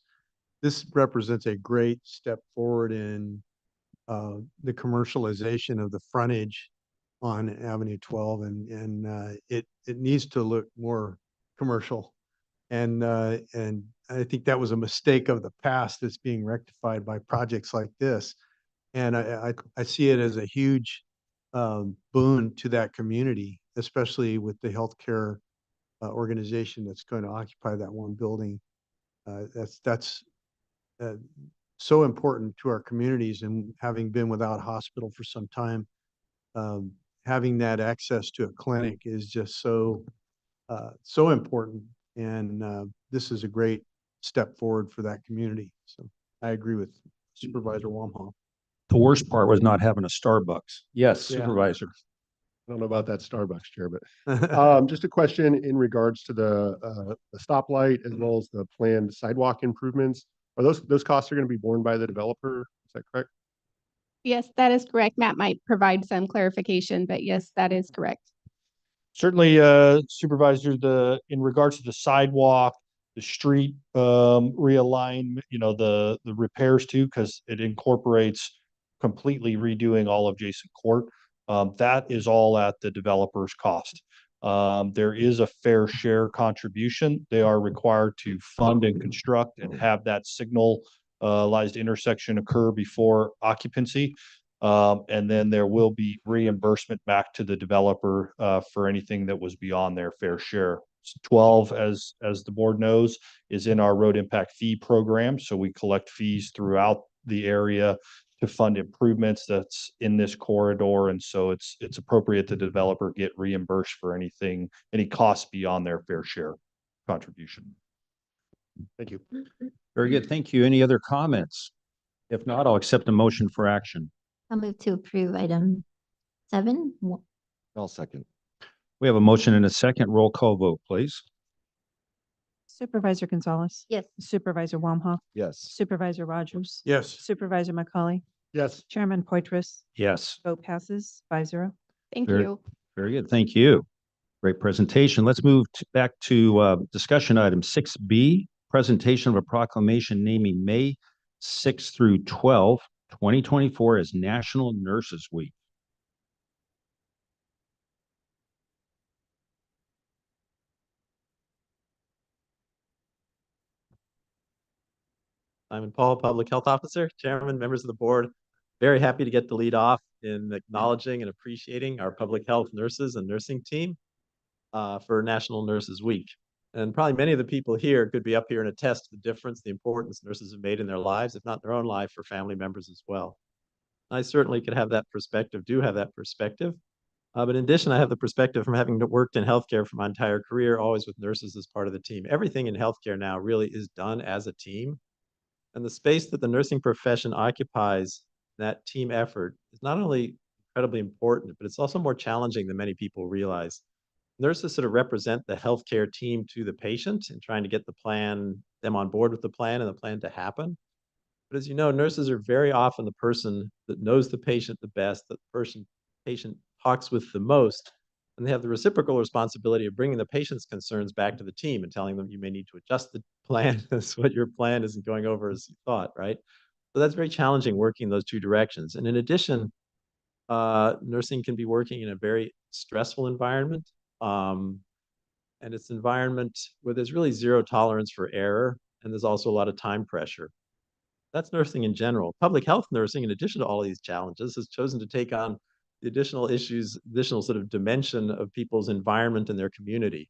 this represents a great step forward in the commercialization of the frontage on Avenue 12, and it needs to look more commercial. And I think that was a mistake of the past that's being rectified by projects like this. And I see it as a huge boon to that community, especially with the healthcare organization that's going to occupy that one building. That's so important to our communities, and having been without a hospital for some time, having that access to a clinic is just so important. And this is a great step forward for that community. So I agree with Supervisor Wamhaugh. The worst part was not having a Starbucks. Yes, Yeah. Supervisor. I don't know about that Starbucks, Chair, but just a question in regards to the stoplight as well as the planned sidewalk improvements. Are those costs are going to be borne by the developer? Is that correct? Yes, that is correct. Matt might provide some clarification, but yes, that is correct. Certainly, Supervisor, in regards to the sidewalk, the street realignment, the repairs too, because it incorporates completely redoing all of Jason Court. That is all at the developer's cost. There is a fair share contribution. They are required to fund and construct and have that signalized intersection occur before occupancy. And then there will be reimbursement back to the developer for anything that was beyond their fair share. 12, as the board knows, is in our road impact fee program. So we collect fees throughout the area to fund improvements that's in this corridor. And so it's appropriate the developer get reimbursed for any costs beyond their fair share contribution. Thank you. Very good. Thank you. Any other comments? If not, I'll accept a motion for action. I'll move to approve item 7. I'll second. We have a motion and a second. Roll call vote, please. Supervisor Gonzalez. Yes. Supervisor Wamhaugh. Yes. Supervisor Rogers. Yes. Supervisor McCauley. Yes. Chairman Poitras. Yes. Vote passes 5-0. Thank Very- you. Very good. Thank you. Great presentation. Let's move back to discussion item 6B, presentation of a proclamation naming May 6 through 12, 2024 as National Nurses Week. Simon Paul, Public Health Officer, Chairman, members of the board. Very happy to get the lead off in acknowledging and appreciating our public health nurses and nursing team for National Nurses Week. And probably many of the people here could be up here and attest to the difference, the importance nurses have made in their lives, if not their own life, for family members as well. I certainly could have that perspective, do have that perspective. But in addition, I have the perspective from having worked in healthcare for my entire career, always with nurses as part of the team. Everything in healthcare now really is done as a team. And the space that the nursing profession occupies, that team effort, is not only incredibly important, but it's also more challenging than many people realize. Nurses sort of represent the healthcare team to the patient and trying to get them on board with the plan and the plan to happen. But as you know, nurses are very often the person that knows the patient the best, that the patient talks with the most, and they have the reciprocal responsibility of bringing the patient's concerns back to the team and telling them you may need to adjust the plan as what your plan isn't going over as you thought, right? So that's very challenging working those two directions. And in addition, nursing can be working in a very stressful environment. And it's an environment where there's really zero tolerance for error, and there's also a lot of time pressure. That's nursing in general. Public health nursing, in addition to all of these challenges, has chosen to take on the additional issues, additional sort of dimension of people's environment and their community,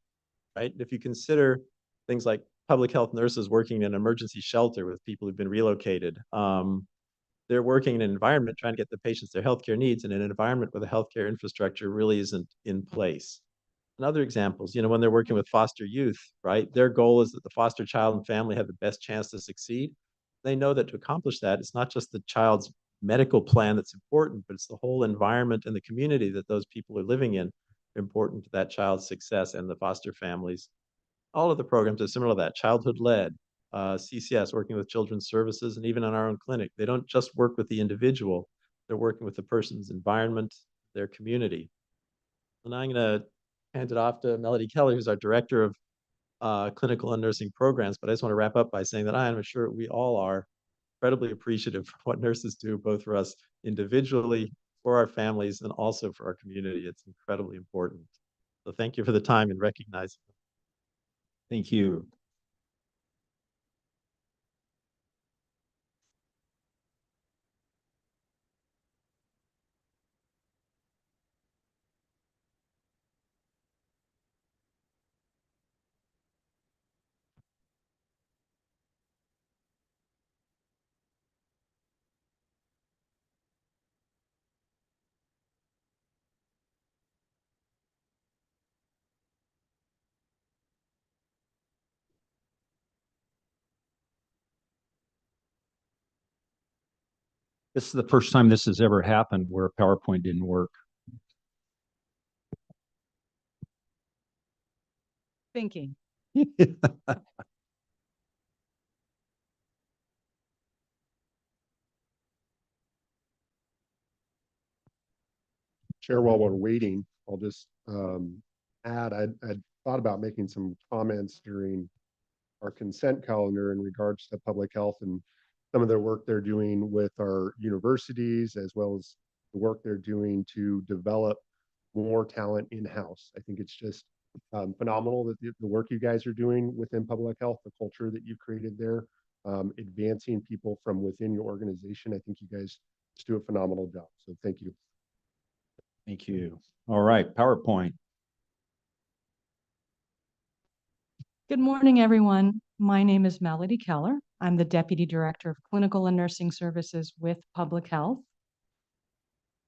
right? If you consider things like public health nurses working in an emergency shelter with people who've been relocated, they're working in an environment trying to get the patients their healthcare needs in an environment where the healthcare infrastructure really isn't in place. And other examples, when they're working with foster youth, right? Their goal is that the foster child and family have the best chance to succeed. They know that to accomplish that, it's not just the child's medical plan that's important, but it's the whole environment and the community that those people are living in are important to that child's success and the foster families. All of the programs are similar to that, childhood-led, CCS, working with children's services, and even in our own clinic. They don't just work with the individual, they're working with the person's environment, their community. And I'm going to hand it off to Melody Kelly, who's our Director of Clinical and Nursing Programs. But I just want to wrap up by saying that I am sure we all are incredibly appreciative for what nurses do, both for us individually, for our families, and also for our community. It's incredibly important. So thank you for the time and recognizing them. Thank you. This is the first time this has ever happened where PowerPoint didn't work. Thinking. Chair, while we're waiting, I'll just add, I'd thought about making some comments during our consent calendar in regards to public health and some of the work they're doing with our universities, as well as the work they're doing to develop more talent in-house. I think it's just phenomenal that the work you guys are doing within public health, the culture that you've created there, advancing people from within your organization. I think you guys just do a phenomenal job. So thank you. Thank you. All right, PowerPoint. Good morning, everyone. My name is Melody Keller. I'm the Deputy Director of Clinical and Nursing Services with Public Health.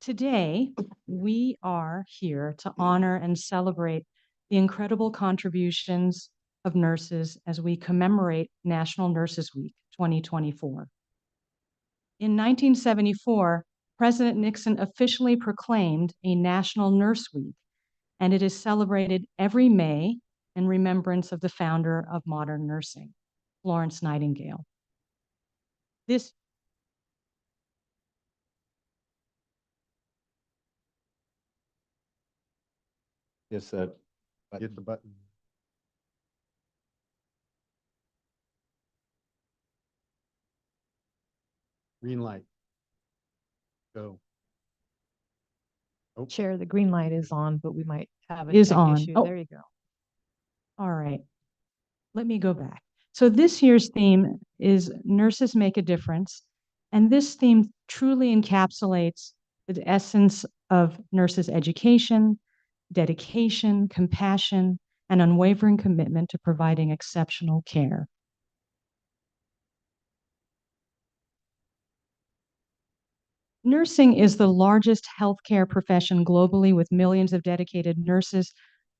Today, we are here to honor and celebrate the incredible contributions of nurses as we commemorate National Nurses Week 2024. In 1974, President Nixon officially proclaimed a National Nurse Week, and it is celebrated every May in remembrance of the founder of modern nursing, Florence Nightingale. This Yes, Hit the button. Green light. Go. Oh. Chair, the green light is on, but we might have a tech issue. There you go. All right. Let me go back. So this year's theme is Nurses Make a Difference. And this theme truly encapsulates the essence of nurses' education, dedication, compassion, and unwavering commitment to providing exceptional care. Nursing is the largest healthcare profession globally, with millions of dedicated nurses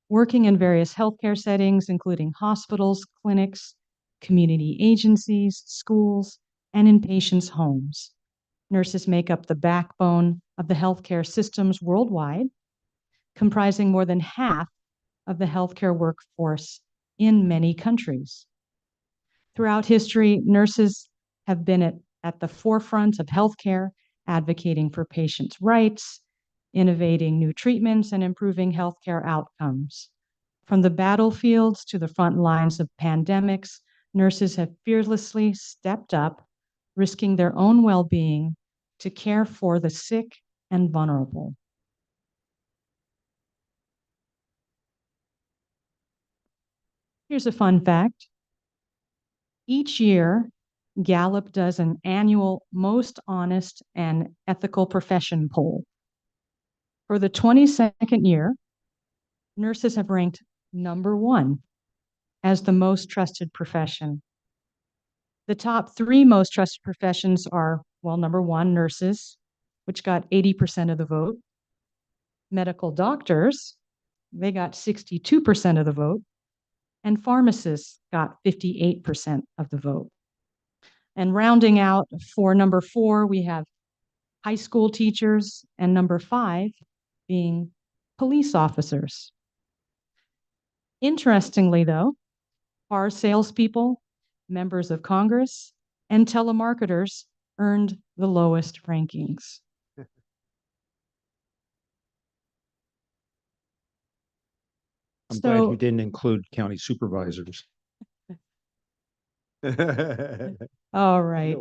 working in various healthcare settings, including hospitals, clinics, community agencies, schools, and in patients' homes. Nurses make up the backbone of the healthcare systems worldwide, comprising more than half of the healthcare workforce in many countries. Throughout history, nurses have been at the forefront of healthcare, advocating for patients' rights, innovating new treatments, and improving healthcare outcomes. From the battlefields to the front lines of pandemics, nurses have fearlessly stepped up, risking their own well-being to care for the sick and vulnerable. Here's a fun fact. Each year, Gallup does an annual Most Honest and Ethical Profession poll. For the 22nd year, nurses have ranked #1 as the most trusted profession. The top 3 most trusted professions are, well, #1, nurses, which got 80% of the vote. Medical doctors, they got 62% of the vote. And pharmacists got 58% of the vote. And rounding out for #4, we have high school teachers, and #5 being police officers. Interestingly, though, car salespeople, members of Congress, and telemarketers earned the lowest rankings. I'm glad you didn't include county supervisors. All right.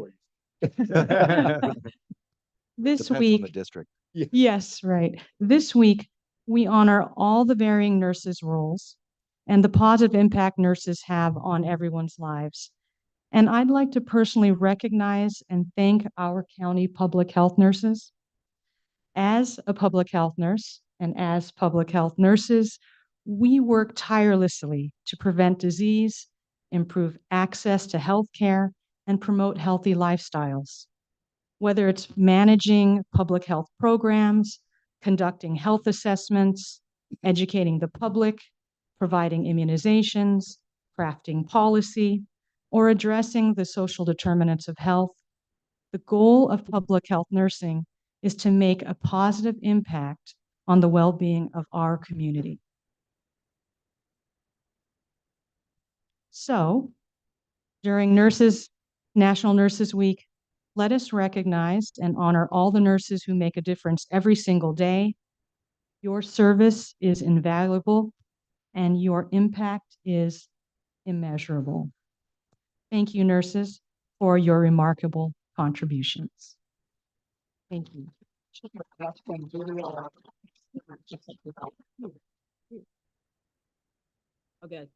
This Depends on week, the district. yes, right. This week, we honor all the varying nurses' roles and the positive impact nurses have on everyone's lives. And I'd like to personally recognize and thank our county public health nurses. As a public health nurse and as public health nurses, we work tirelessly to prevent disease, improve access to health care, and promote healthy lifestyles. Whether it's managing public health programs, conducting health assessments, educating the public, providing immunizations, crafting policy, or addressing the social determinants of health, the goal of public health nursing is to make a positive impact on the well-being of our community. So, during National Nurses Week, let us recognize and honor all the nurses who make a difference every single day. Your service is invaluable and your impact is immeasurable. Thank you, nurses, for your remarkable contributions. Thank you. Okay.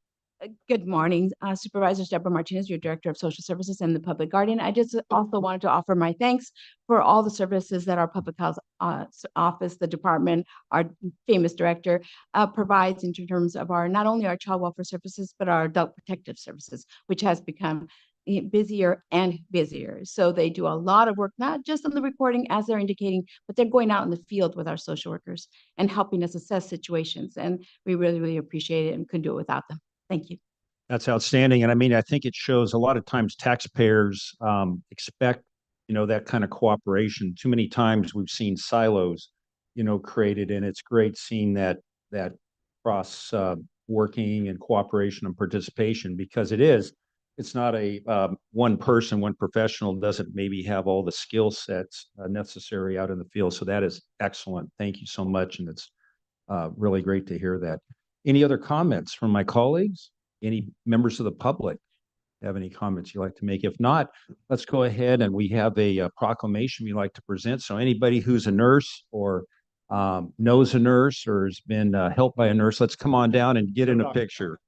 Good morning, Supervisors. Deborah Martinez, your Director of Social Services and the Public Guardian. I just also wanted to offer my thanks for all the services that our Public Health Office, the department, our famous director provides in terms of not only our child welfare services, but our adult protective services, which has become busier and busier. So they do a lot of work, not just on the recording as they're indicating, but they're going out in the field with our social workers and helping us assess situations. And we really, really appreciate it and couldn't do it without them. Thank you. That's outstanding. And I mean, I think it shows a lot of times taxpayers expect, that kind of cooperation. Too many times we've seen silos, created, and it's great seeing that cross working and cooperation and participation, because it's not a one person, one professional doesn't maybe have all the skill sets necessary out in the field. So that is excellent. Thank you so much. And it's really great to hear that. Any other comments from my colleagues? Any members of the public have any comments you'd like to make? If not, let's go ahead, and we have a proclamation we'd like to present. So anybody who's a nurse or knows a nurse or has been helped by a nurse, let's come on down and get in a picture.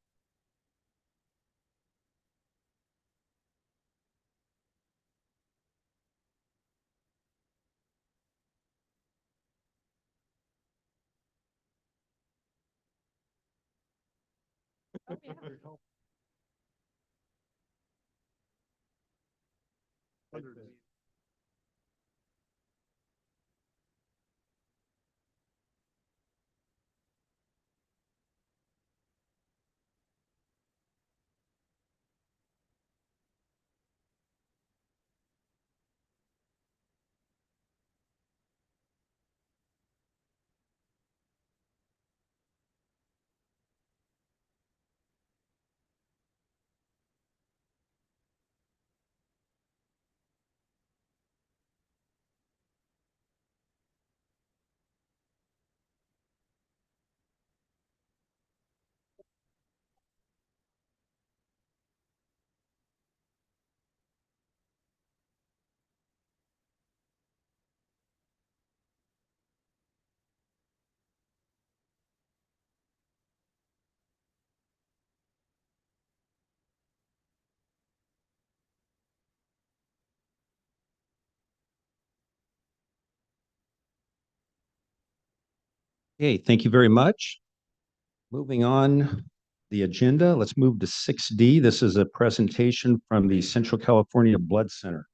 Okay, thank you very much. Moving on the agenda, let's move to 6D. This is a presentation from the Central California Blood Center.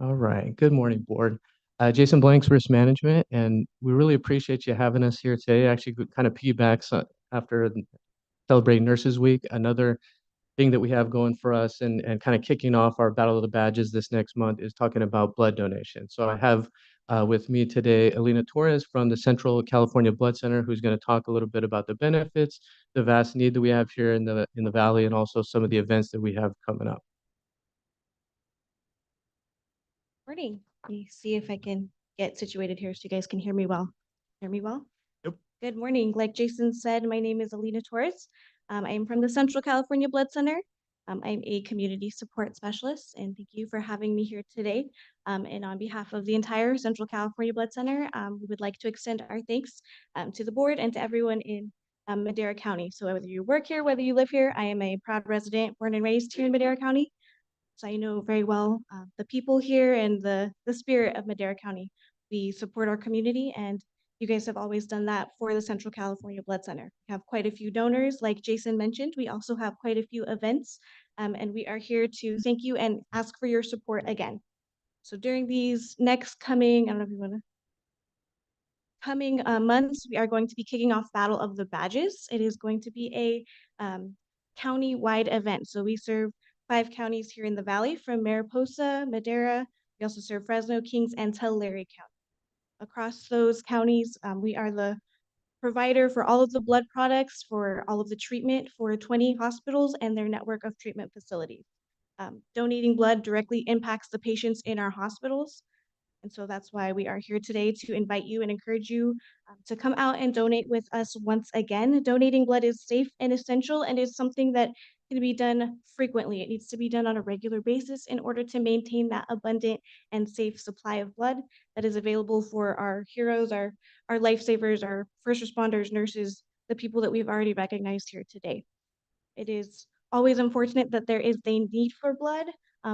All right. Good morning, board. Jason Blanks, Risk Management, and we really appreciate you having us here today. Actually, kind of piggybacks after celebrating Nurses Week. Another thing that we have going for us and kind of kicking off our Battle of the Badges this next month is talking about blood donation. So I have with me today Alina Torres from the Central California Blood Center, who's going to talk a little bit about the benefits, the vast need that we have here in the Valley, and also some of the events that we have coming up. Morning. Let me see if I can get situated here so you guys can hear me well. Hear me well? Yep. Good morning. Like Jason said, my name is Alina Torres. I am from the Central California Blood Center. I'm a community support specialist, and thank you for having me here today. And on behalf of the entire Central California Blood Center, we would like to extend our thanks to the board and to everyone in Madera County. So whether you work here, whether you live here, I am a proud resident, born and raised here in Madera County. So I know very well the people here and the spirit of Madera County. We support our community, and you guys have always done that for the Central California Blood Center. We have quite a few donors, like Jason mentioned. We also have quite a few events, and we are here to thank you and ask for your support again. So during these next coming, I don't know if you want to, coming months, we are going to be kicking off Battle of the Badges. It is going to be a county-wide event. So we serve 5 counties here in the Valley, from Mariposa, Madera. We also serve Fresno, Kings, and Tulare County. Across those counties, we are the provider for all of the blood products, for all of the treatment for 20 hospitals and their network of treatment facilities. Donating blood directly impacts the patients in our hospitals. And so that's why we are here today, to invite you and encourage you to come out and donate with us once again. Donating blood is safe and essential, and is something that can be done frequently. It needs to be done on a regular basis in order to maintain that abundant and safe supply of blood that is available for our heroes, our lifesavers, our first responders, nurses, the people that we've already recognized here today. It is always unfortunate that there is a need for blood,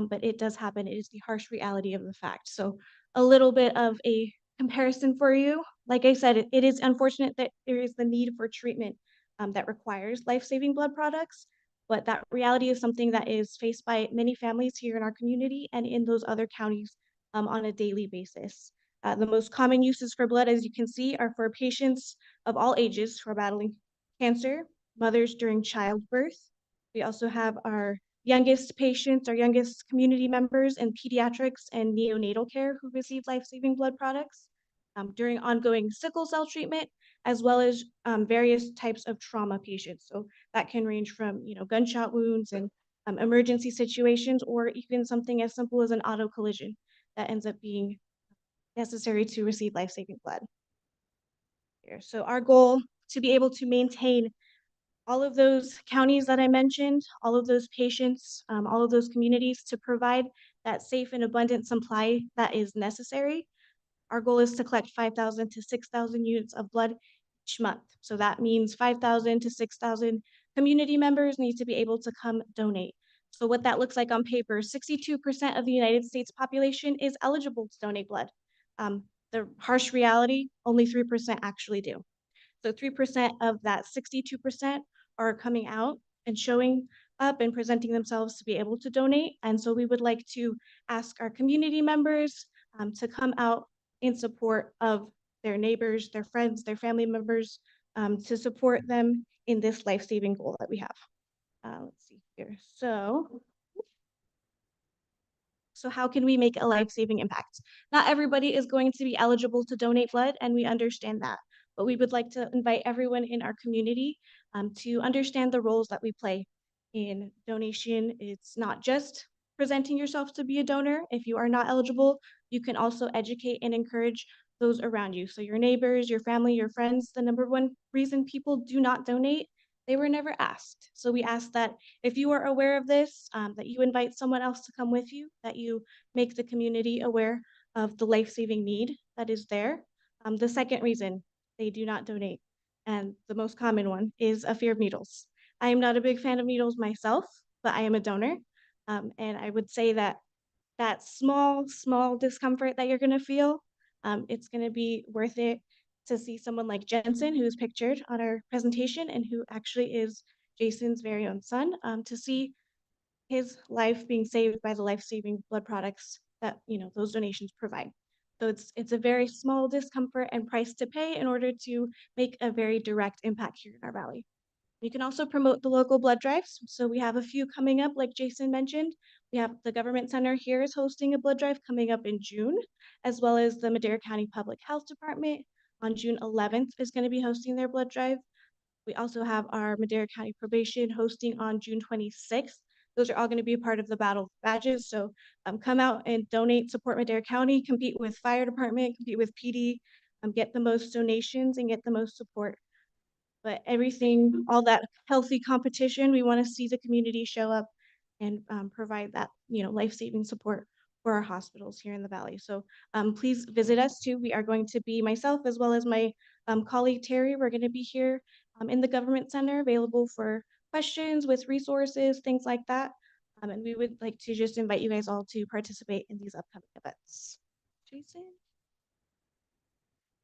but it does happen. It is the harsh reality of the fact. So a little bit of a comparison for you. Like I said, it is unfortunate that there is the need for treatment that requires life-saving blood products, but that reality is something that is faced by many families here in our community and in those other counties on a daily basis. The most common uses for blood, as you can see, are for patients of all ages who are battling cancer, mothers during childbirth. We also have our youngest patients, our youngest community members in pediatrics and neonatal care who receive life-saving blood products during ongoing sickle cell treatment, as well as various types of trauma patients. So that can range from, gunshot wounds and emergency situations, or even something as simple as an auto collision that ends up being necessary to receive life-saving blood. Here. So our goal to be able to maintain all of those counties that I mentioned, all of those patients, all of those communities to provide that safe and abundant supply that is necessary. Our goal is to collect 5,000 to 6,000 units of blood each month. So that means 5,000 to 6,000 community members need to be able to come donate. So what that looks like on paper, 62% of the United States population is eligible to donate blood. The harsh reality, only 3% actually do. So 3% of that 62% are coming out and showing up and presenting themselves to be able to donate. And so we would like to ask our community members to come out in support of their neighbors, their friends, their family members, to support them in this life-saving goal that we have. Let's see here. So how can we make a life-saving impact? Not everybody is going to be eligible to donate blood, and we understand that. But we would like to invite everyone in our community to understand the roles that we play in donation. It's not just presenting yourself to be a donor. If you are not eligible, you can also educate and encourage those around you. So your neighbors, your family, your friends. The number one reason people do not donate, they were never asked. So we ask that if you are aware of this, that you invite someone else to come with you, that you make the community aware of the life-saving need that is there. The second reason they do not donate, and the most common one, is a fear of needles. I am not a big fan of needles myself, but I am a donor. And I would say that that small discomfort that you're gonna feel, it's gonna be worth it to see someone like Jensen, who's pictured on our presentation and who actually is Jason's very own son, to see his life being saved by the life-saving blood products that, those donations provide. So it's a very small discomfort and price to pay in order to make a very direct impact here in our valley. You can also promote the local blood drives. So we have a few coming up, like Jason mentioned. We have the Government Center here is hosting a blood drive coming up in June, as well as the Madera County Public Health Department on June 11th is going to be hosting their blood drive. We also have our Madera County Probation hosting on June 26th. Those are all going to be a part of the Battle of Badges. So come out and donate, support Madera County, compete with fire department, compete with PD, get the most donations and get the most support. But everything, all that healthy competition, we want to see the community show up and provide that, life-saving support for our hospitals here in the Valley. So please visit us too. We are going to be, myself as well as my colleague Terry, we're going to be here in the Government Center available for questions with resources, things like that. And we would like to just invite you guys all to participate in these upcoming events. Jason?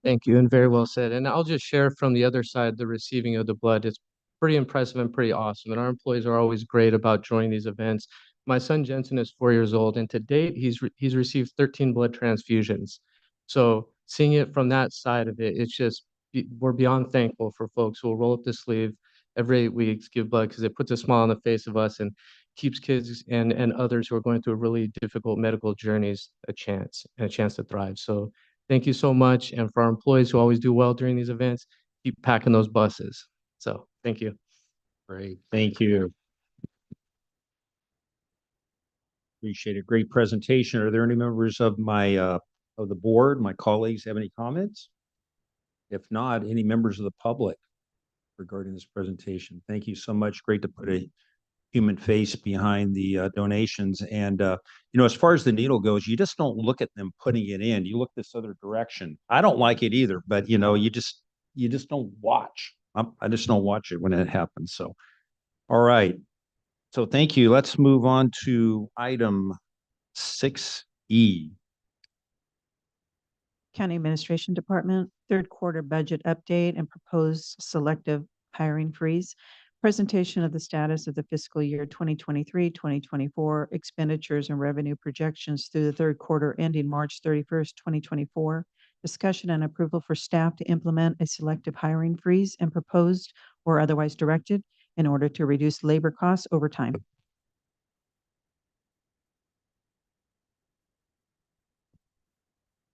Thank you, and very well said. And I'll just share from the other side, the receiving of the blood. It's pretty impressive and pretty awesome. And our employees are always great about joining these events. My son Jensen is 4 years old, and to date, he's received 13 blood transfusions. So seeing it from that side of it, it's just, we're beyond thankful for folks who will roll up the sleeve every 8 weeks, give blood, because it puts a smile on the face of us and keeps kids and others who are going through really difficult medical journeys a chance to thrive. So thank you so much. And for our employees who always do well during these events, keep packing those buses. So thank you. Great, thank you. Appreciate it. Great presentation. Are there any members of of the board, my colleagues, have any comments? If not, any members of the public regarding this presentation? Thank you so much. Great to put a human face behind the donations. And, as far as the needle goes, you just don't look at them putting it in. You look this other direction. I don't like it either, but, you just don't watch. I just don't watch it when it happens. So, all right. So thank you. Let's move on to item 6E. County Administration Department, third quarter budget update and proposed selective hiring freeze. Presentation of the status of the fiscal year 2023-2024 expenditures and revenue projections through the third quarter ending March 31st, 2024. Discussion and approval for staff to implement a selective hiring freeze and proposed or otherwise directed in order to reduce labor costs over time.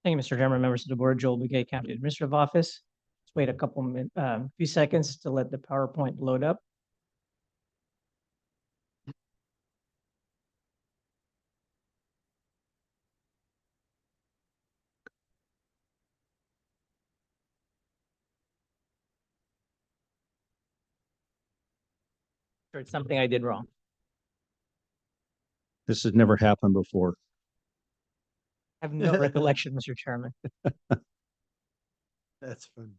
Thank you, Mr. Chairman, members of the board. Joel Begay, County Administrative Office. Let's wait a few seconds to let the PowerPoint load up. Sure, it's something I did wrong. This has never happened before. I have no recollection, Mr. Chairman. That's fun.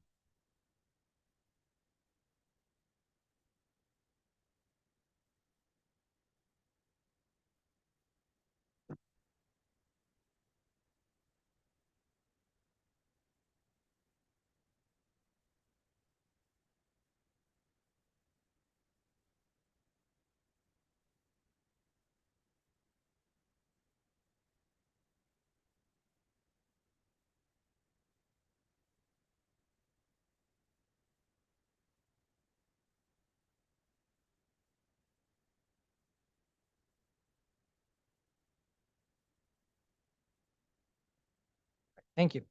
Thank you.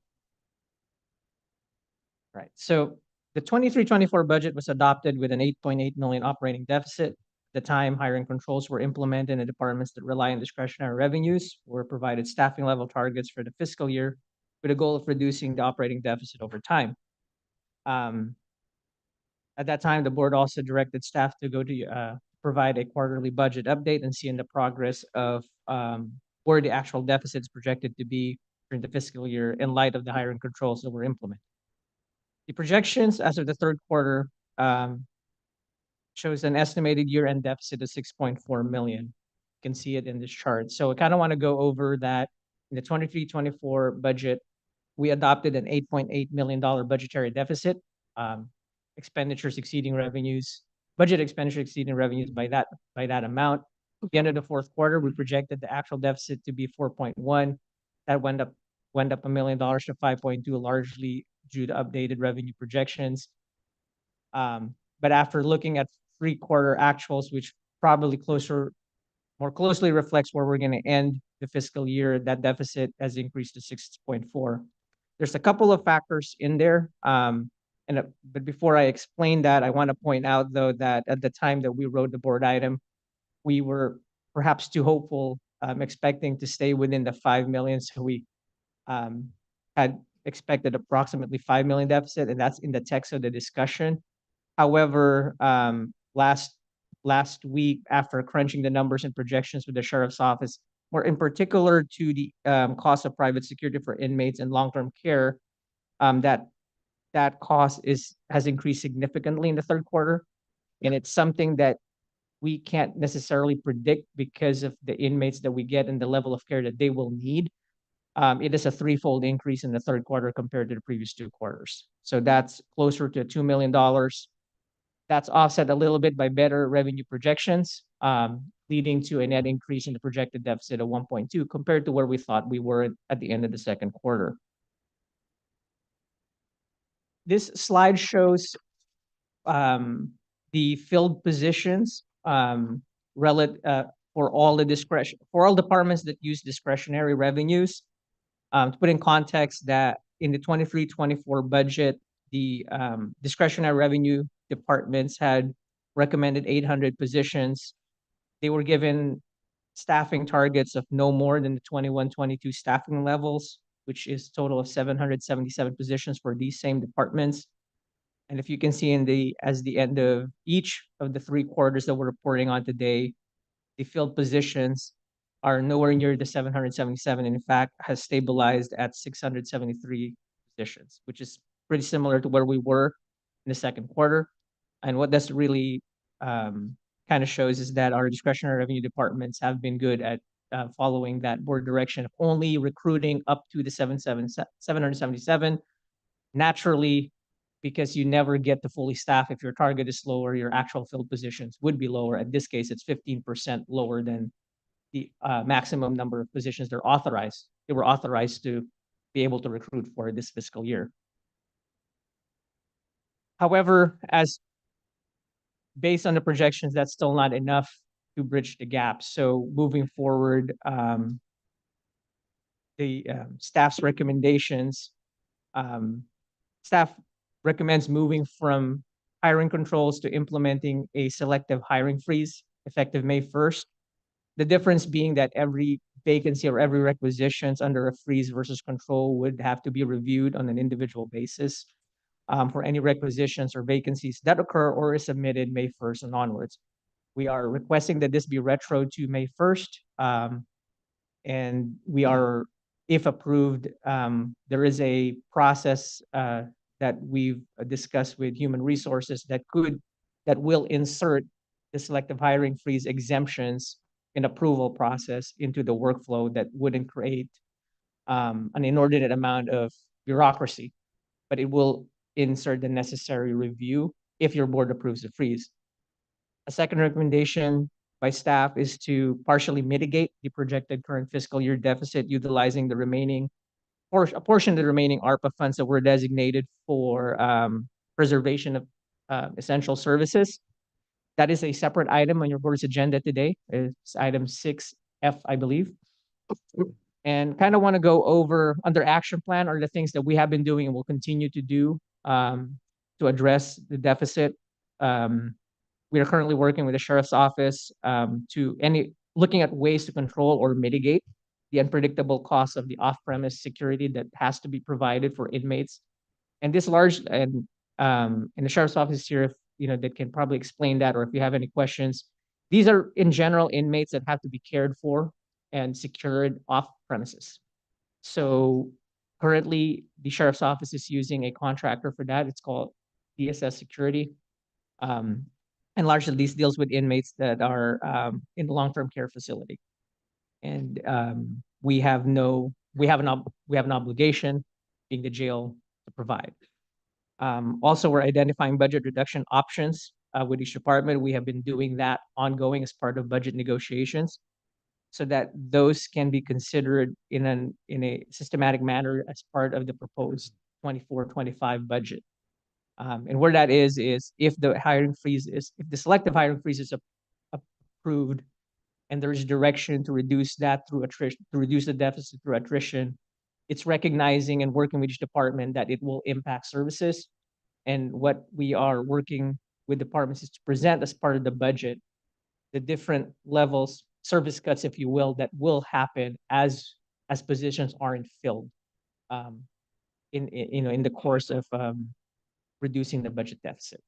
Right. So the 23-24 budget was adopted with an 8.8 million operating deficit. At the time, hiring controls were implemented in the departments that rely on discretionary revenues were provided staffing level targets for the fiscal year with a goal of reducing the operating deficit over time. At that time, the board also directed staff to go to provide a quarterly budget update and see in the progress of where the actual deficit is projected to be during the fiscal year in light of the hiring controls that were implemented. The projections as of the third quarter shows an estimated year-end deficit of 6.4 million. You can see it in this chart. So I kind of want to go over that. In the 23-24 budget, we adopted an $8.8 million budgetary deficit, expenditures exceeding revenues, budget expenditure exceeding revenues by that amount. At the end of the fourth quarter, we projected the actual deficit to be 4.1. That went up $1 million to 5.2, largely due to updated revenue projections. But after looking at three-quarter actuals, which probably more closely reflects where we're going to end the fiscal year, that deficit has increased to 6.4. There's a couple of factors in there. But before I explain that, I want to point out, though, that at the time that we wrote the board item, we were perhaps too hopeful, expecting to stay within the 5 million. So we had expected approximately 5 million deficit, and that's in the text of the discussion. However, last week, after crunching the numbers and projections with the sheriff's office, more in particular to the cost of private security for inmates and long-term care, that cost has increased significantly in the third quarter, and it's something that we can't necessarily predict because of the inmates that we get and the level of care that they will need. It is a threefold increase in the third quarter compared to the previous 2 quarters. So that's closer to $2 million. That's offset a little bit by better revenue projections, leading to a net increase in the projected deficit of 1.2 compared to where we thought we were at the end of the second quarter. This slide shows the filled positions for all departments that use discretionary revenues. To put in context that in the 23-24 budget, the discretionary revenue departments had recommended 800 positions. They were given staffing targets of no more than the 21-22 staffing levels, which is a total of 777 positions for these same departments. And if you can see as the end of each of the 3 quarters that we're reporting on today, the filled positions are nowhere near the 777, and in fact has stabilized at 673 positions, which is pretty similar to where we were in the second quarter. And what this really kind of shows is that our discretionary revenue departments have been good at following that board direction of only recruiting up to the 777. Naturally, because you never get to fully staff, if your target is lower, your actual filled positions would be lower. In this case, it's 15% lower than the maximum number of positions they were authorized to be able to recruit for this fiscal year. However, based on the projections, that's still not enough to bridge the gap. So moving forward, the staff's recommendations, staff recommends moving from hiring controls to implementing a selective hiring freeze effective May 1st. The difference being that every vacancy or every requisitions under a freeze versus control would have to be reviewed on an individual basis for any requisitions or vacancies that occur or is submitted May 1st and onwards. We are requesting that this be retro to May 1st. And we are, if approved, there is a process that we've discussed with Human Resources that will insert the selective hiring freeze exemptions and approval process into the workflow that wouldn't create an inordinate amount of bureaucracy, but it will insert the necessary review if your board approves the freeze. A second recommendation by staff is to partially mitigate the projected current fiscal year deficit utilizing the remaining, or a portion of the remaining ARPA funds that were designated for preservation of essential services. That is a separate item on your board's agenda today. It's item 6F, I believe. And kind of want to go over under action plan are the things that we have been doing and will continue to do to address the deficit. We are currently working with the sheriff's office looking at ways to control or mitigate the unpredictable costs of the off-premise security that has to be provided for inmates. And this and the sheriff's office here, if that can probably explain that, or if you have any questions. These are in general inmates that have to be cared for and secured off premises. So currently the sheriff's office is using a contractor for that. It's called DSS Security. And largely these deals with inmates that are in the long-term care facility. And we have an obligation, being the jail, to provide. Also, we're identifying budget reduction options with each department. We have been doing that ongoing as part of budget negotiations, so that those can be considered in a systematic manner as part of the proposed 24-25 budget. And where that is if the selective hiring freeze is approved, and there is direction to reduce that through attrition, to reduce the deficit through attrition, it's recognizing and working with each department that it will impact services. And what we are working with departments is to present as part of the budget the different levels, service cuts, if you will, that will happen as positions aren't filled in the course of reducing the budget deficit.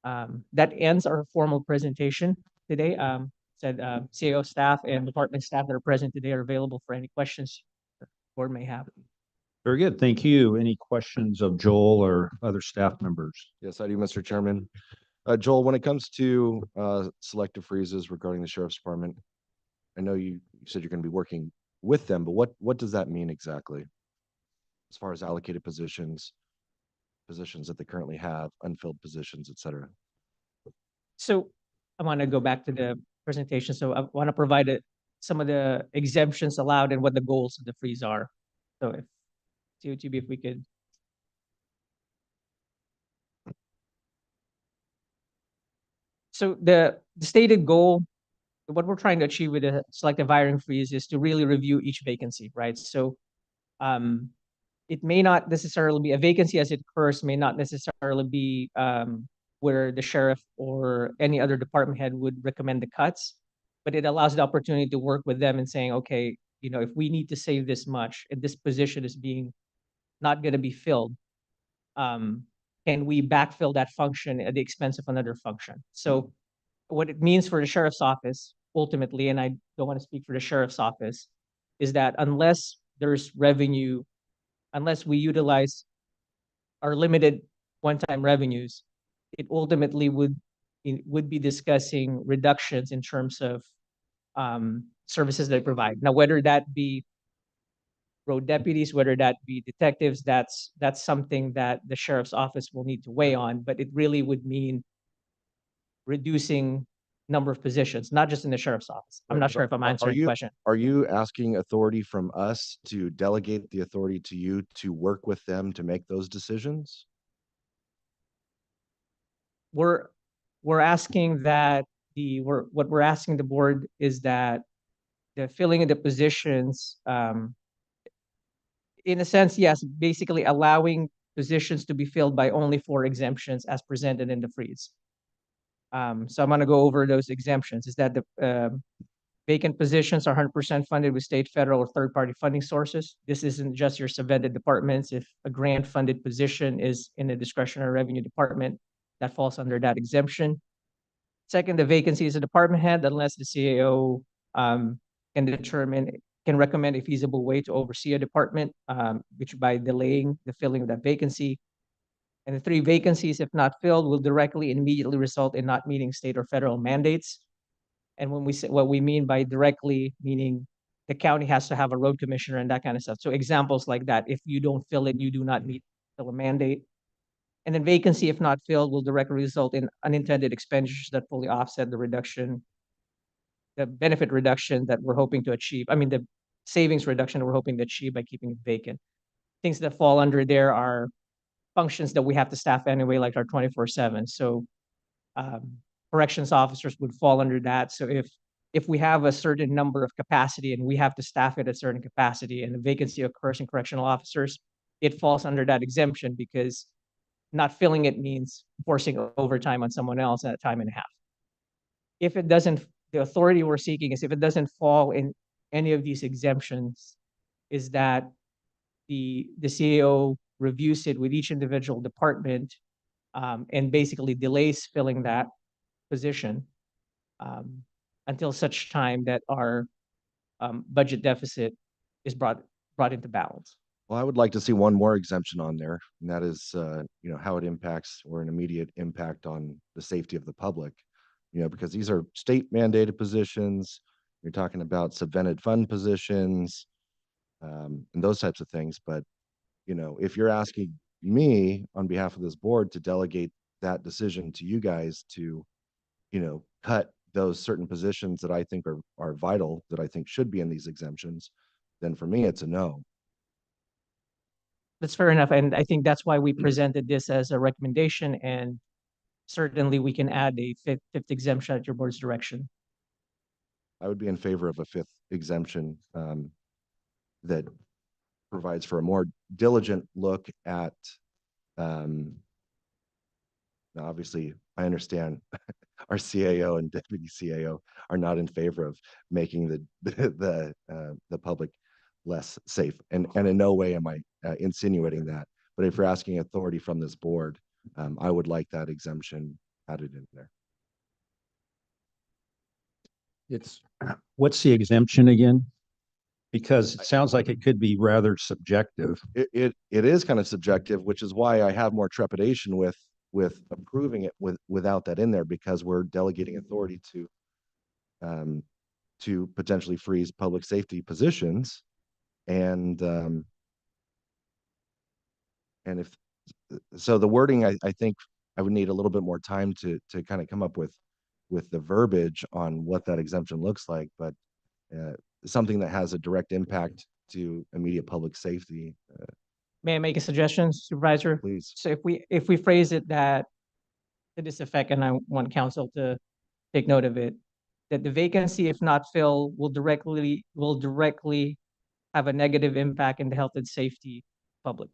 That ends our formal presentation today. CAO staff and department staff that are present today are available for any questions the board may have. Very good. Thank you. Any questions of Joel or other staff members? Yes, I do, Mr. Chairman. Joel, when it comes to selective freezes regarding the sheriff's department, I know you said you're going to be working with them, but what does that mean exactly? As far as allocated positions that they currently have, unfilled positions, et cetera. So I want to go back to the presentation. So I want to provide some of the exemptions allowed and what the goals of the freeze are. So if we could. So the stated goal, what we're trying to achieve with the selective hiring freeze is to really review each vacancy, right? So it may not necessarily be a vacancy as it occurs, may not necessarily be where the sheriff or any other department head would recommend the cuts, but it allows the opportunity to work with them and saying, okay, if we need to save this much and this position is not going to be filled, can we backfill that function at the expense of another function? So what it means for the sheriff's office ultimately, and I don't want to speak for the sheriff's office, is that unless there's revenue, unless we utilize our limited one-time revenues, it ultimately would be discussing reductions in terms of services they provide. Now, whether that be road deputies, whether that be detectives, that's something that the sheriff's office will need to weigh on, but it really would mean reducing number of positions, not just in the sheriff's office. I'm not sure if I'm answering the question. Are you asking authority from us to delegate the authority to you to work with them to make those decisions? We're asking that what we're asking the board is that the filling of the positions, in a sense, yes, basically allowing positions to be filled by only 4 exemptions as presented in the freeze. So I'm going to go over those exemptions. Is that the vacant positions are 100% funded with state, federal, or third-party funding sources. This isn't just your subvented departments. If a grant-funded position is in a discretionary revenue department, that falls under that exemption. Second, the vacancy is a department head unless the CAO can recommend a feasible way to oversee a department, which by delaying the filling of that vacancy. And the 3 vacancies, if not filled, will directly and immediately result in not meeting state or federal mandates. And when we say what we mean by directly, meaning the county has to have a road commissioner and that kind of stuff. So examples like that, if you don't fill it, you do not meet the mandate. And then vacancy, if not filled, will directly result in unintended expenditures that fully offset the benefit reduction that we're hoping to achieve. I mean, the savings reduction that we're hoping to achieve by keeping it vacant. Things that fall under there are functions that we have to staff anyway, like our 24/7. So corrections officers would fall under that. So if we have a certain number of capacity and we have to staff it at a certain capacity and a vacancy occurs in correctional officers, it falls under that exemption because not filling it means forcing overtime on someone else at a time and a half. If it doesn't, the authority we're seeking is if it doesn't fall in any of these exemptions, is that the CAO reviews it with each individual department and basically delays filling that position until such time that our budget deficit is brought into balance. Well, I would like to see one more exemption on there, and that is, how it impacts or an immediate impact on the safety of the public. Because these are state mandated positions. You're talking about subvented fund positions, and those types of things. But, if you're asking me on behalf of this board to delegate that decision to you guys to, cut those certain positions that I think are vital, that I think should be in these exemptions, then for me, it's a no. That's fair enough. And I think that's why we presented this as a recommendation. And certainly we can add a fifth exemption at your board's direction. I would be in favor of a 5th exemption that provides for a more diligent look at, now obviously I understand our CAO and deputy CAO are not in favor of making the public less safe. And in no way am I insinuating that. But if you're asking authority from this board, I would like that exemption added in there. What's the exemption again? Because it sounds like it could be rather subjective. It is kind of subjective, which is why I have more trepidation with approving it without that in there, because we're delegating authority to potentially freeze public safety positions. And if so, the wording, I think I would need a little bit more time to kind of come up with the verbiage on what that exemption looks like, but something that has a direct impact to immediate public safety. May I make a suggestion, Supervisor? Please. So if we phrase it that to this effect, and I want council to take note of it, that the vacancy, if not filled, will directly have a negative impact in the health and safety public.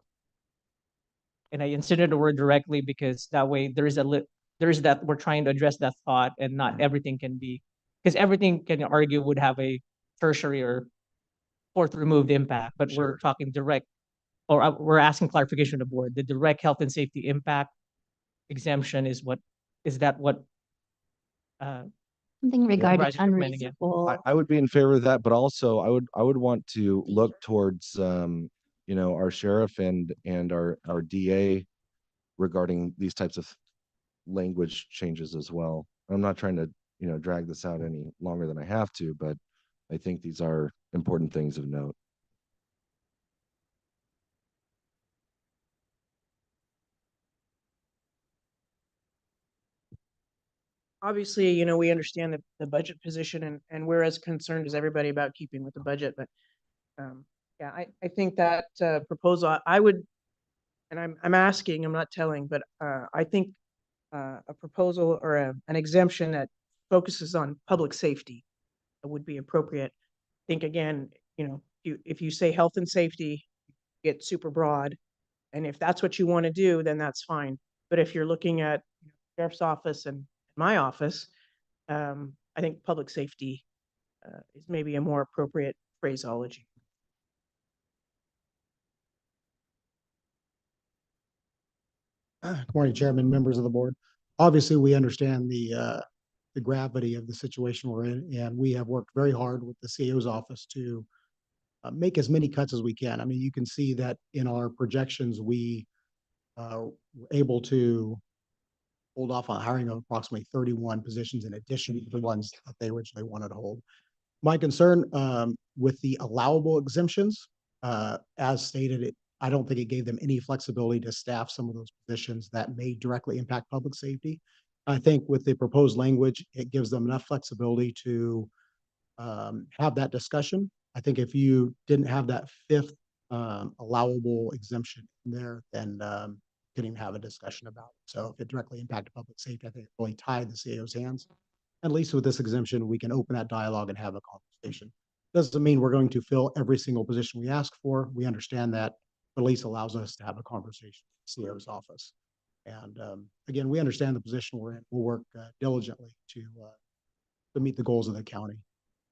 And I inserted the word directly because that way there is that we're trying to address that thought, and not everything can be, because everything can argue would have a tertiary or fourth removed impact, but we're talking direct, or we're asking clarification of the board. The direct health and safety impact exemption is what, is that what? Something regarding Supervisor's recommending it. unreasonable. I would be in favor of that, but also I would want to look towards our sheriff and our DA regarding these types of language changes as well. I'm not trying to drag this out any longer than I have to, but I think these are important things of note. Obviously, we understand the budget position, and we're as concerned as everybody about keeping with the budget. But yeah, I think that proposal, I would, and I'm asking, I'm not telling, but I think a proposal or an exemption that focuses on public safety would be appropriate. I think again, if you say health and safety, get super broad, and if that's what you want to do, then that's fine. But if you're looking at sheriff's office and my office, I think public safety is maybe a more appropriate phraseology. Good morning, Chairman, members of the board. Obviously, we understand the the gravity of the situation we're in, and we have worked very hard with the CAO's office to make as many cuts as we can. I mean, you can see that in our projections, we were able to hold off on hiring of approximately 31 positions in addition to the ones that they originally wanted to hold. My concern with the allowable exemptions, as stated, I don't think it gave them any flexibility to staff some of those positions that may directly impact public safety. I think with the proposed language, it gives them enough flexibility to have that discussion. I think if you didn't have that fifth allowable exemption in there, then couldn't even have a discussion about it. So if it directly impacted public safety, I think it really tied the CAO's hands. At least with this exemption, we can open that dialogue and have a conversation. Doesn't mean we're going to fill every single position we ask for. We understand that, but at least allows us to have a conversation with the CAO's office. And again, we understand the position we're in. We'll work diligently to meet the goals of the county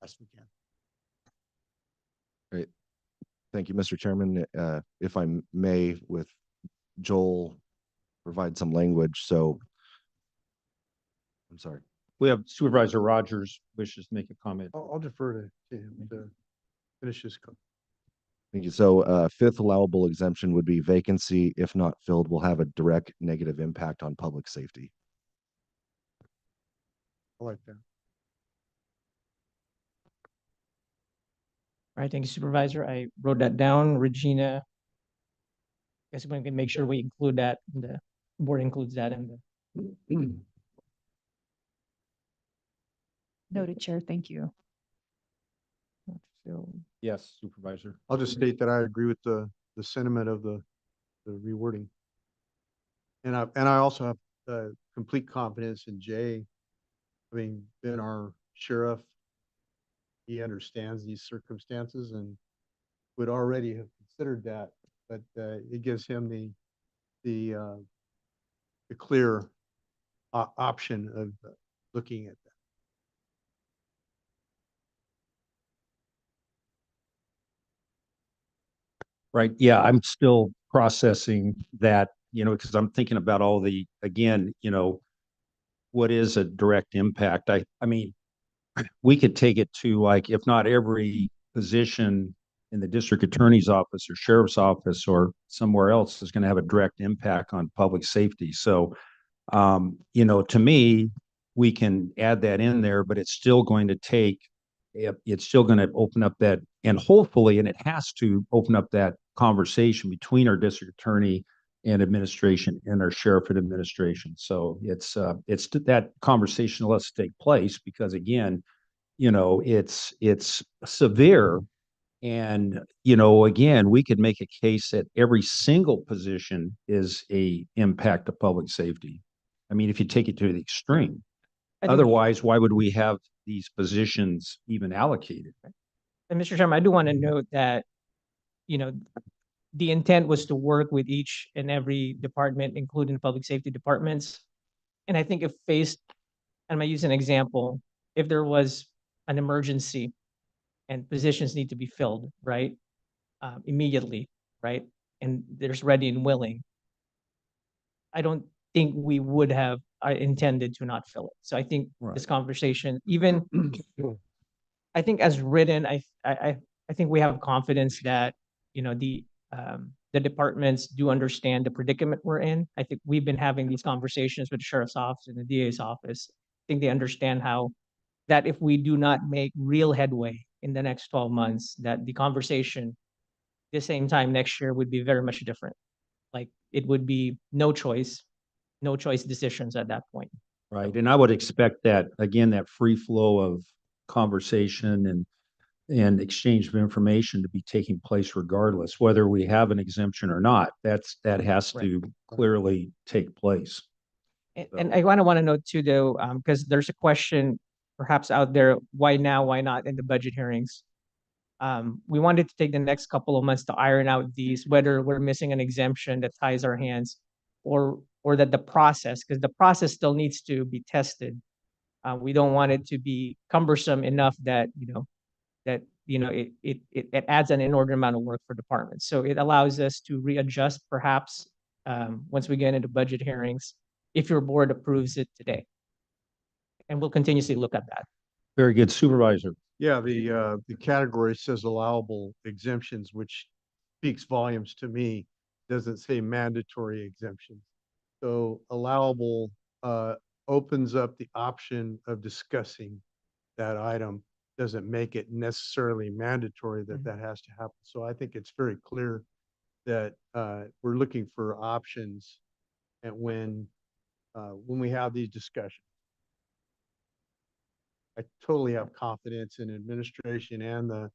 best we can. Great. Thank you, Mr. Chairman. If I may, with Joel, provide some language. So, I'm sorry. We have Supervisor Rogers wishes to make a comment. I'll defer to him to finish his. Thank you. So, fifth allowable exemption would be vacancy, if not filled, will have a direct negative impact on public safety. I like that. All right, thank you, Supervisor. I wrote that down. Regina, I guess we can make sure we include that in the board includes that in the. Noted, Chair. Thank you. Yes, Supervisor. I'll just state that I agree with the sentiment of the rewording. And I also have complete confidence in Jay. I mean, being our sheriff, he understands these circumstances and would already have considered that, but it gives him the clear option of looking at that. Right. Yeah, I'm still processing that, because I'm thinking about all the, again, what is a direct impact? I mean, we could take it to like, if not every position in the district attorney's office or sheriff's office or somewhere else is going to have a direct impact on public safety. So, to me, we can add that in there, but it's still going to it's still going to open up that, and hopefully, and it has to open up that conversation between our district attorney and administration and our sheriff and administration. So it's that conversation that has to take place because again, it's severe. And, again, we could make a case that every single position is a impact to public safety. I mean, if you take it to the extreme, otherwise, why would we have these positions even allocated? And Mr. Chairman, I do want to note that, the intent was to work with each and every department, including public safety departments. And I think if faced, and I'm going to use an example, if there was an emergency and positions need to be filled, right, immediately, right, and there's ready and willing, I don't think we would have intended to not fill it. So I think this conversation, even I think as written, I think we have confidence that the departments do understand the predicament we're in. I think we've been having these conversations with the sheriff's office and the DA's office. I think they understand that if we do not make real headway in the next 12 months, that the conversation the same time next year would be very much different. Like it would be no choice decisions at that point. Right. And I would expect that, again, that free flow of conversation and exchange of information to be taking place regardless, whether we have an exemption or not. That has to clearly take place. And I want to note too, though, because there's a question perhaps out there, why now, why not in the budget hearings? We wanted to take the next couple of months to iron out these, whether we're missing an exemption that ties our hands or that the process, because the process still needs to be tested. We don't want it to be cumbersome enough that, it adds an inordinate amount of work for departments. So it allows us to readjust perhaps once we get into budget hearings, if your board approves it today. And we'll continuously look at that. Very good, Supervisor. Yeah, the category says allowable exemptions, which speaks volumes to me. Doesn't say mandatory exemptions. So allowable opens up the option of discussing that item. Doesn't make it necessarily mandatory that that has to happen. So I think it's very clear that we're looking for options, and when we have these discussions. I totally have confidence in administration and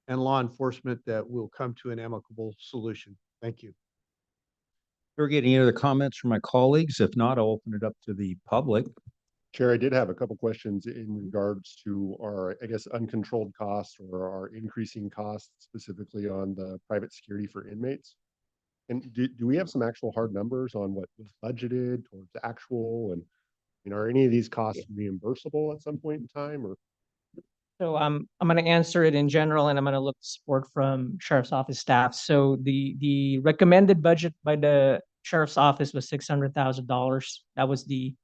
law enforcement that we'll come to an amicable solution. Thank you. We're getting any other comments from my colleagues? If not, I'll open it up to the public. Chair, I did have a couple questions in regards to our, I guess, uncontrolled costs or our increasing costs, specifically on the private security for inmates. And do we have some actual hard numbers on what was budgeted towards actual, and are any of these costs reimbursable at some point in time, or? So I'm going to answer it in general, and I'm going to look for support from Sheriff's Office staff. So the recommended budget by the Sheriff's Office was $600,000. That was the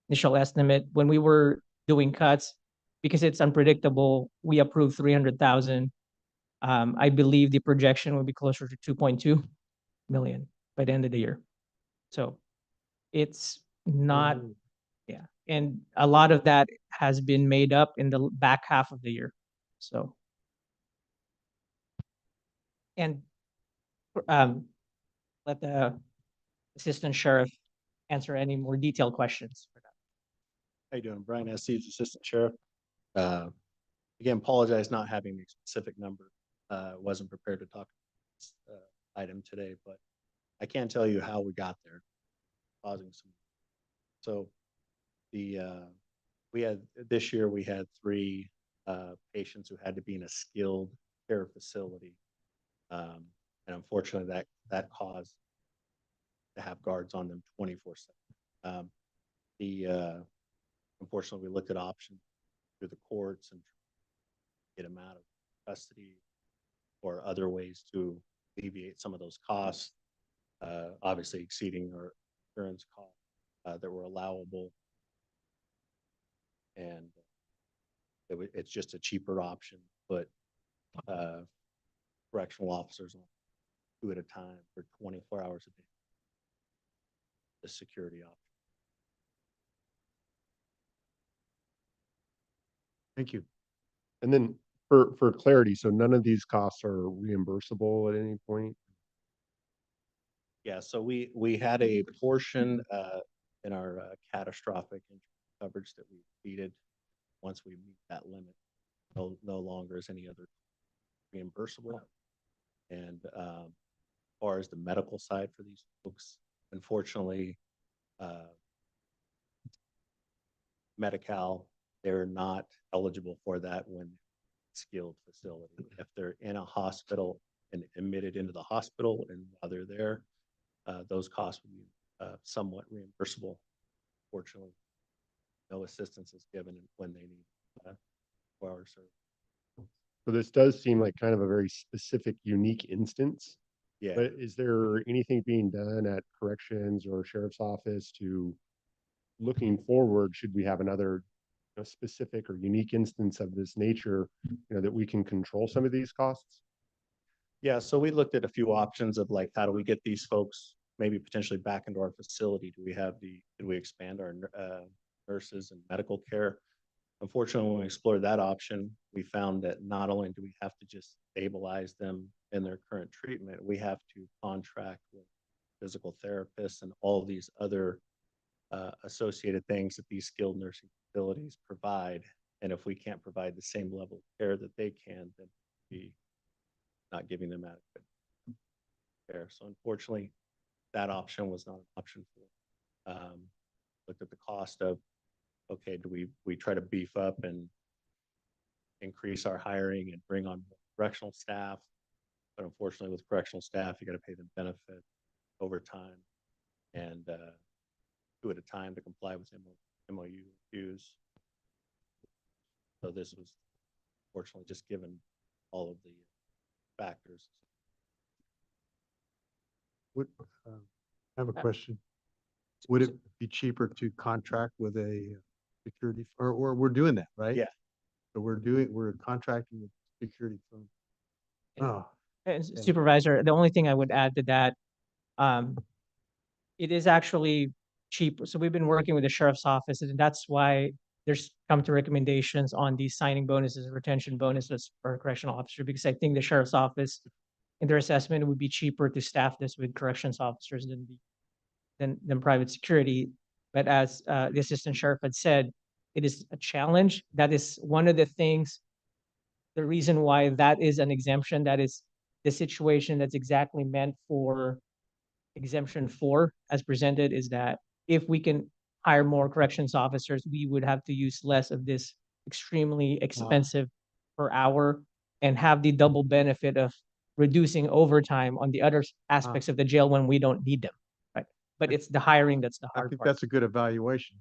initial estimate. When we were doing cuts, because it's unpredictable, we approved 300,000. I believe the projection would be closer to 2.2 million by the end of the year. So it's not, yeah. And a lot of that has been made up in the back half of the year. So, and let the Assistant Sheriff answer any more detailed questions for that. How you doing? Brian Estes, Assistant Sheriff. Again, apologize not having the specific number. Wasn't prepared to talk about this item today, but I can tell you how we got there, causing some. So we had this year we had 3 patients who had to be in a skilled care facility, and unfortunately that caused to have guards on them 24/7. Unfortunately, we looked at options through the courts and get them out of custody or other ways to alleviate some of those costs, obviously exceeding our insurance costs that were allowable. And it's just a cheaper option, but correctional officers on 2 at a time for 24 hours a day. The security option. Thank you. And then for clarity, so none of these costs are reimbursable at any point? Yeah, so we had a portion in our catastrophic coverage that we exceeded. Once we meet that limit, no longer is any other reimbursable. And as far as the medical side for these folks, unfortunately, Medi-Cal, they're not eligible for that when skilled facility. If they're in a hospital and admitted into the hospital and while they're there, those costs would be somewhat reimbursable. Fortunately, no assistance is given when they need 4 hours service. So this does seem like kind of a very specific, unique instance. Yeah. But is there anything being done at corrections or sheriff's office to, looking forward, should we have another specific or unique instance of this nature, that we can control some of these costs? Yeah, so we looked at a few options of like, how do we get these folks maybe potentially back into our facility? Could we expand our nurses and medical care? Unfortunately, when we explored that option, we found that not only do we have to just stabilize them in their current treatment, we have to contract with physical therapists and all these other associated things that these skilled nursing facilities provide. And if we can't provide the same level of care that they can, then we not giving them adequate care. So unfortunately, that option was not an option for. Looked at the cost of, okay, do we try to beef up and increase our hiring and bring on correctional staff? But unfortunately, with correctional staff, you got to pay them benefit overtime and 2 at a time to comply with MOUs. So this was fortunately just given all of the factors. I have a question. Would it be cheaper to contract with a security, or we're doing that, right? Yeah. So we're contracting with security firm. Oh, And yeah. Supervisor, the only thing I would add to that, um, it is actually cheap. So we've been working with the sheriff's office, and that's why there's come to recommendations on these signing bonuses, retention bonuses for a correctional officer, because I think the sheriff's office, in their assessment, it would be cheaper to staff this with corrections officers than private security. But as the assistant sheriff had said, it is a challenge. That is one of the things, the reason why that is an exemption, that is the situation that's exactly meant for exemption 4 as presented, is that if we can hire more corrections officers, we would have to use less of this extremely expensive per hour and have the double benefit of reducing overtime on the other aspects of the jail when we don't need them. Right. But it's the hiring that's the I hard think part. that's a good evaluation.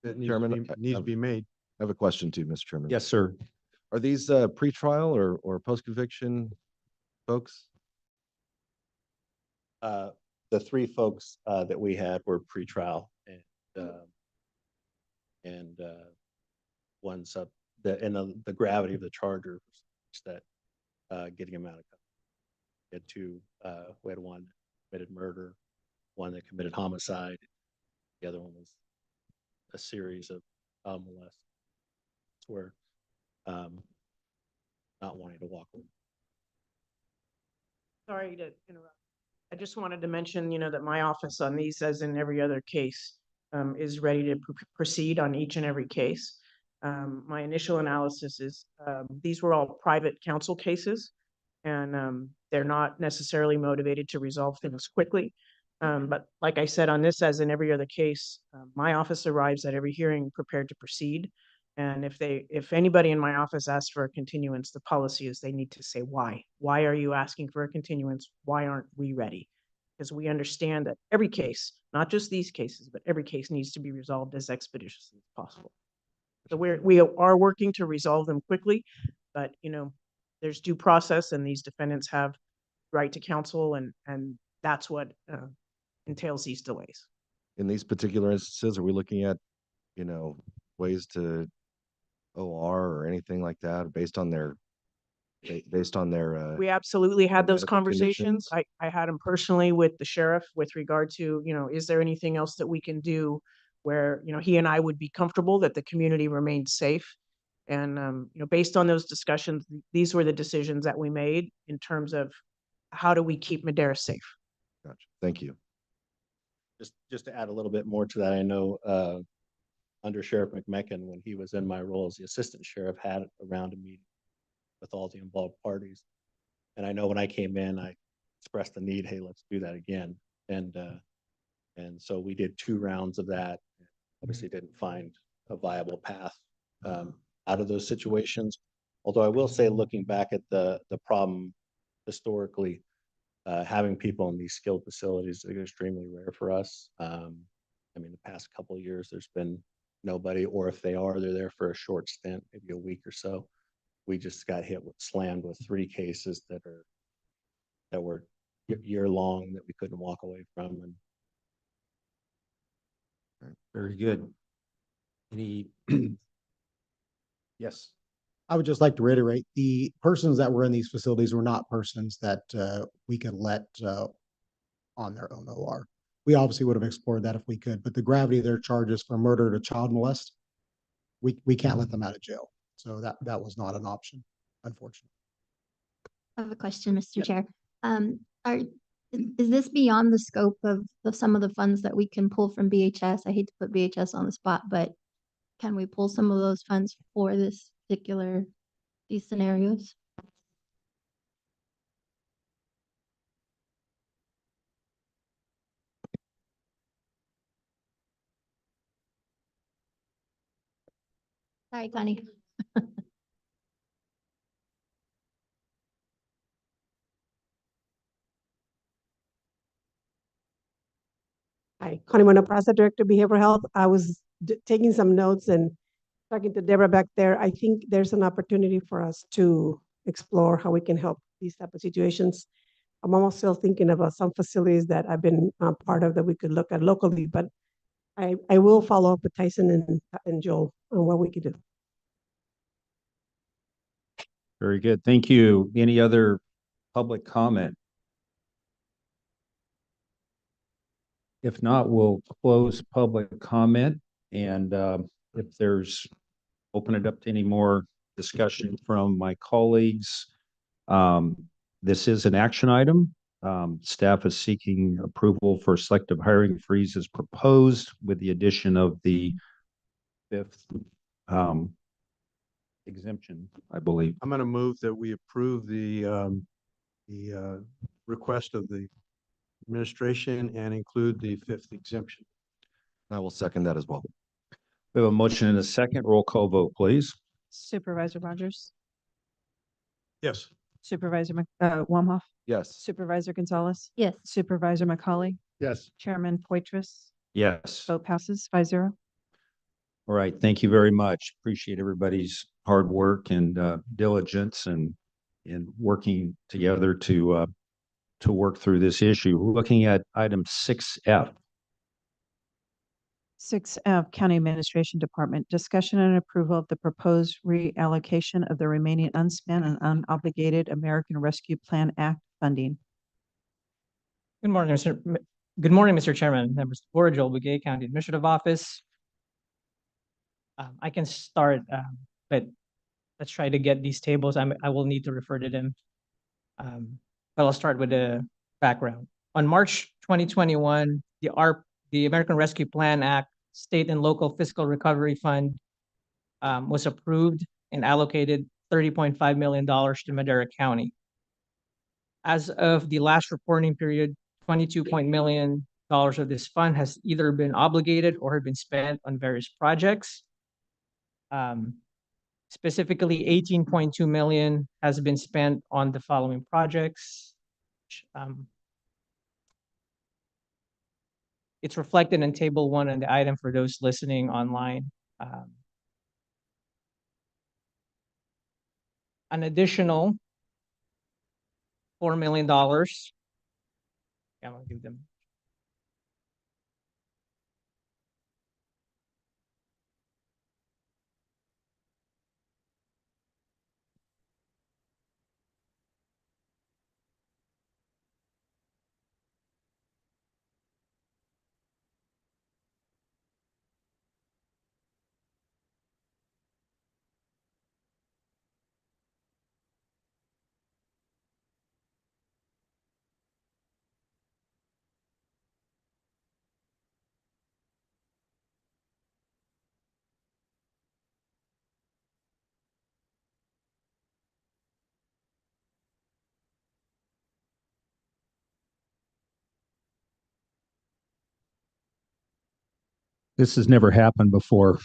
That Chairman, needs to be made. I have a question too, Mr. Chairman. Yes, sir. Are these pretrial or post-conviction folks? The 3 folks that we had were pretrial, and one's up the gravity of the charger that getting him out of custody. We had 2. We had one that committed murder, one that committed homicide. The other one was a series of molest. Where not wanting to walk away. Sorry to interrupt. I just wanted to mention, that my office on these, as in every other case, is ready to proceed on each and every case. My initial analysis is these were all private counsel cases, and they're not necessarily motivated to resolve things quickly. But like I said, on this, as in every other case, my office arrives at every hearing prepared to proceed. And if anybody in my office asks for a continuance, the policy is they need to say why. Why are you asking for a continuance? Why aren't we ready? Because we understand that every case, not just these cases, but every case needs to be resolved as expeditiously as possible. So we are working to resolve them quickly, but there's due process, and these defendants have right to counsel, and that's what entails these delays. In these particular instances, are we looking at, ways to OR or anything like that based on their We absolutely had those medical conversations. conditions? I had them personally with the sheriff with regard to, is there anything else that we can do where, he and I would be comfortable that the community remains safe. And, based on those discussions, these were the decisions that we made in terms of how do we keep Madera safe. Gotcha. Thank you. Just to add a little bit more to that, I know under Sheriff McMecken, when he was in my role as the assistant sheriff, had around a meeting with all the involved parties. And I know when I came in, I expressed the need, hey, let's do that again. And so we did 2 rounds of that. Obviously didn't find a viable path out of those situations. Although I will say, looking back at the problem historically, having people in these skilled facilities is extremely rare for us. The past couple of years, there's been nobody, or if they are, they're there for a short stint, maybe a week or so. We just got slammed with 3 cases that were year long that we couldn't walk away from. And Very good. Any? Yes. I would just like to reiterate, the persons that were in these facilities were not persons that we could let on their own OR. We obviously would have explored that if we could, but the gravity of their charges for murder to child molest, we can't let them out of jail. So that was not an option, unfortunately. I have a question, Mr. Chair. Is this beyond the scope of some of the funds that we can pull from BHS? I hate to put BHS on the spot, but can we pull some of those funds for these scenarios? Sorry, Connie. Hi, Connie Mona Prasa, Director of Behavioral Health. I was taking some notes and talking to Deborah back there. I think there's an opportunity for us to explore how we can help these type of situations. I'm almost still thinking about some facilities that I've been part of that we could look at locally, but I will follow up with Tyson and Joel on what we could do. Very good. Thank you. Any other public comment? If not, we'll close public comment and if there's, open it up to any more discussion from my colleagues. This is an action item. Staff is seeking approval for selective hiring freeze as proposed with the addition of the fifth exemption, I believe. I'm going to move that we approve the request of the administration and include the fifth exemption. I will second that as well. We have a motion and a second. Roll call vote, please. Supervisor Rogers, Yes. Supervisor Wamhoff, Yes. Supervisor Gonzalez, Yes. Supervisor McCauley, Yes. Chairman Poitras. Yes. Vote passes 5-0. All right. Thank you very much. Appreciate everybody's hard work and diligence and working together to work through this issue. We're looking at item 6F. 6F, County Administration Department, discussion and approval of the proposed reallocation of the remaining unspent and unobligated American Rescue Plan Act funding. Good morning, Mr. Chairman, members of the board, Joel Begay, County Administrative Office. I can start, but let's try to get these tables. I will need to refer to them. But I'll start with the background. On March 2021, the American Rescue Plan Act State and Local Fiscal Recovery Fund was approved and allocated $30.5 million to Madera County. As of the last reporting period, $22 million of this fund has either been obligated or have been spent on various projects. Specifically, $18.2 million has been spent on the following projects. It's reflected in Table 1 on the item for those listening online. An additional $4 million. I'm gonna give them. This has never happened before.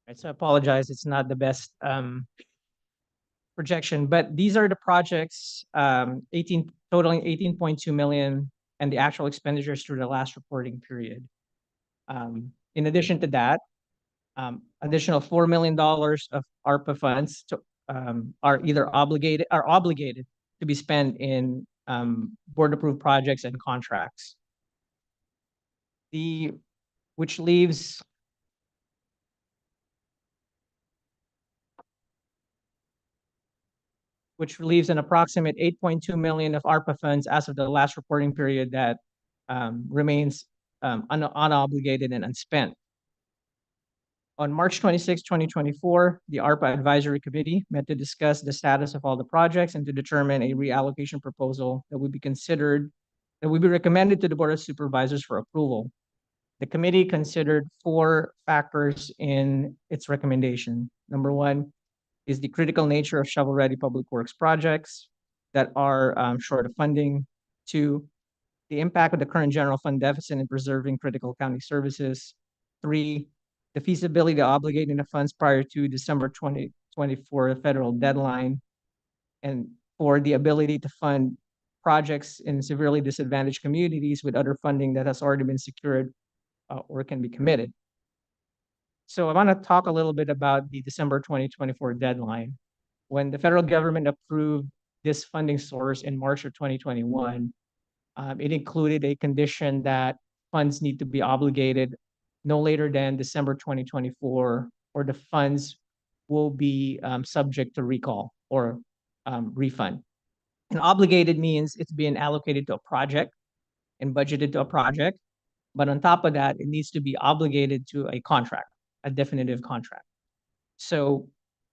Right, so I apologize, it's not the best projection, but these are the projects, totaling 18.2 million and the actual expenditures through the last reporting period. In addition to that, additional $4 million of ARPA funds are obligated to be spent in board approved projects and contracts. Which leaves an approximate 8.2 million of ARPA funds as of the last reporting period that remains unobligated and unspent. On March 26, 2024, the ARPA Advisory Committee met to discuss the status of all the projects and to determine a reallocation proposal that would be recommended to the Board of Supervisors for approval. The committee considered 4 factors in its recommendation. Number 1 is the critical nature of shovel-ready public works projects that are short of funding. 2, the impact of the current general fund deficit in preserving critical county services. 3, the feasibility of obligating the funds prior to December 2024 federal deadline. And 4, the ability to fund projects in severely disadvantaged communities with other funding that has already been secured or can be committed. So I want to talk a little bit about the December 2024 deadline. When the federal government approved this funding source in March of 2021, it included a condition that funds need to be obligated no later than December 2024, or the funds will be subject to recall or refund. And obligated means it's being allocated to a project and budgeted to a project. But on top of that, it needs to be obligated to a contract, a definitive contract. So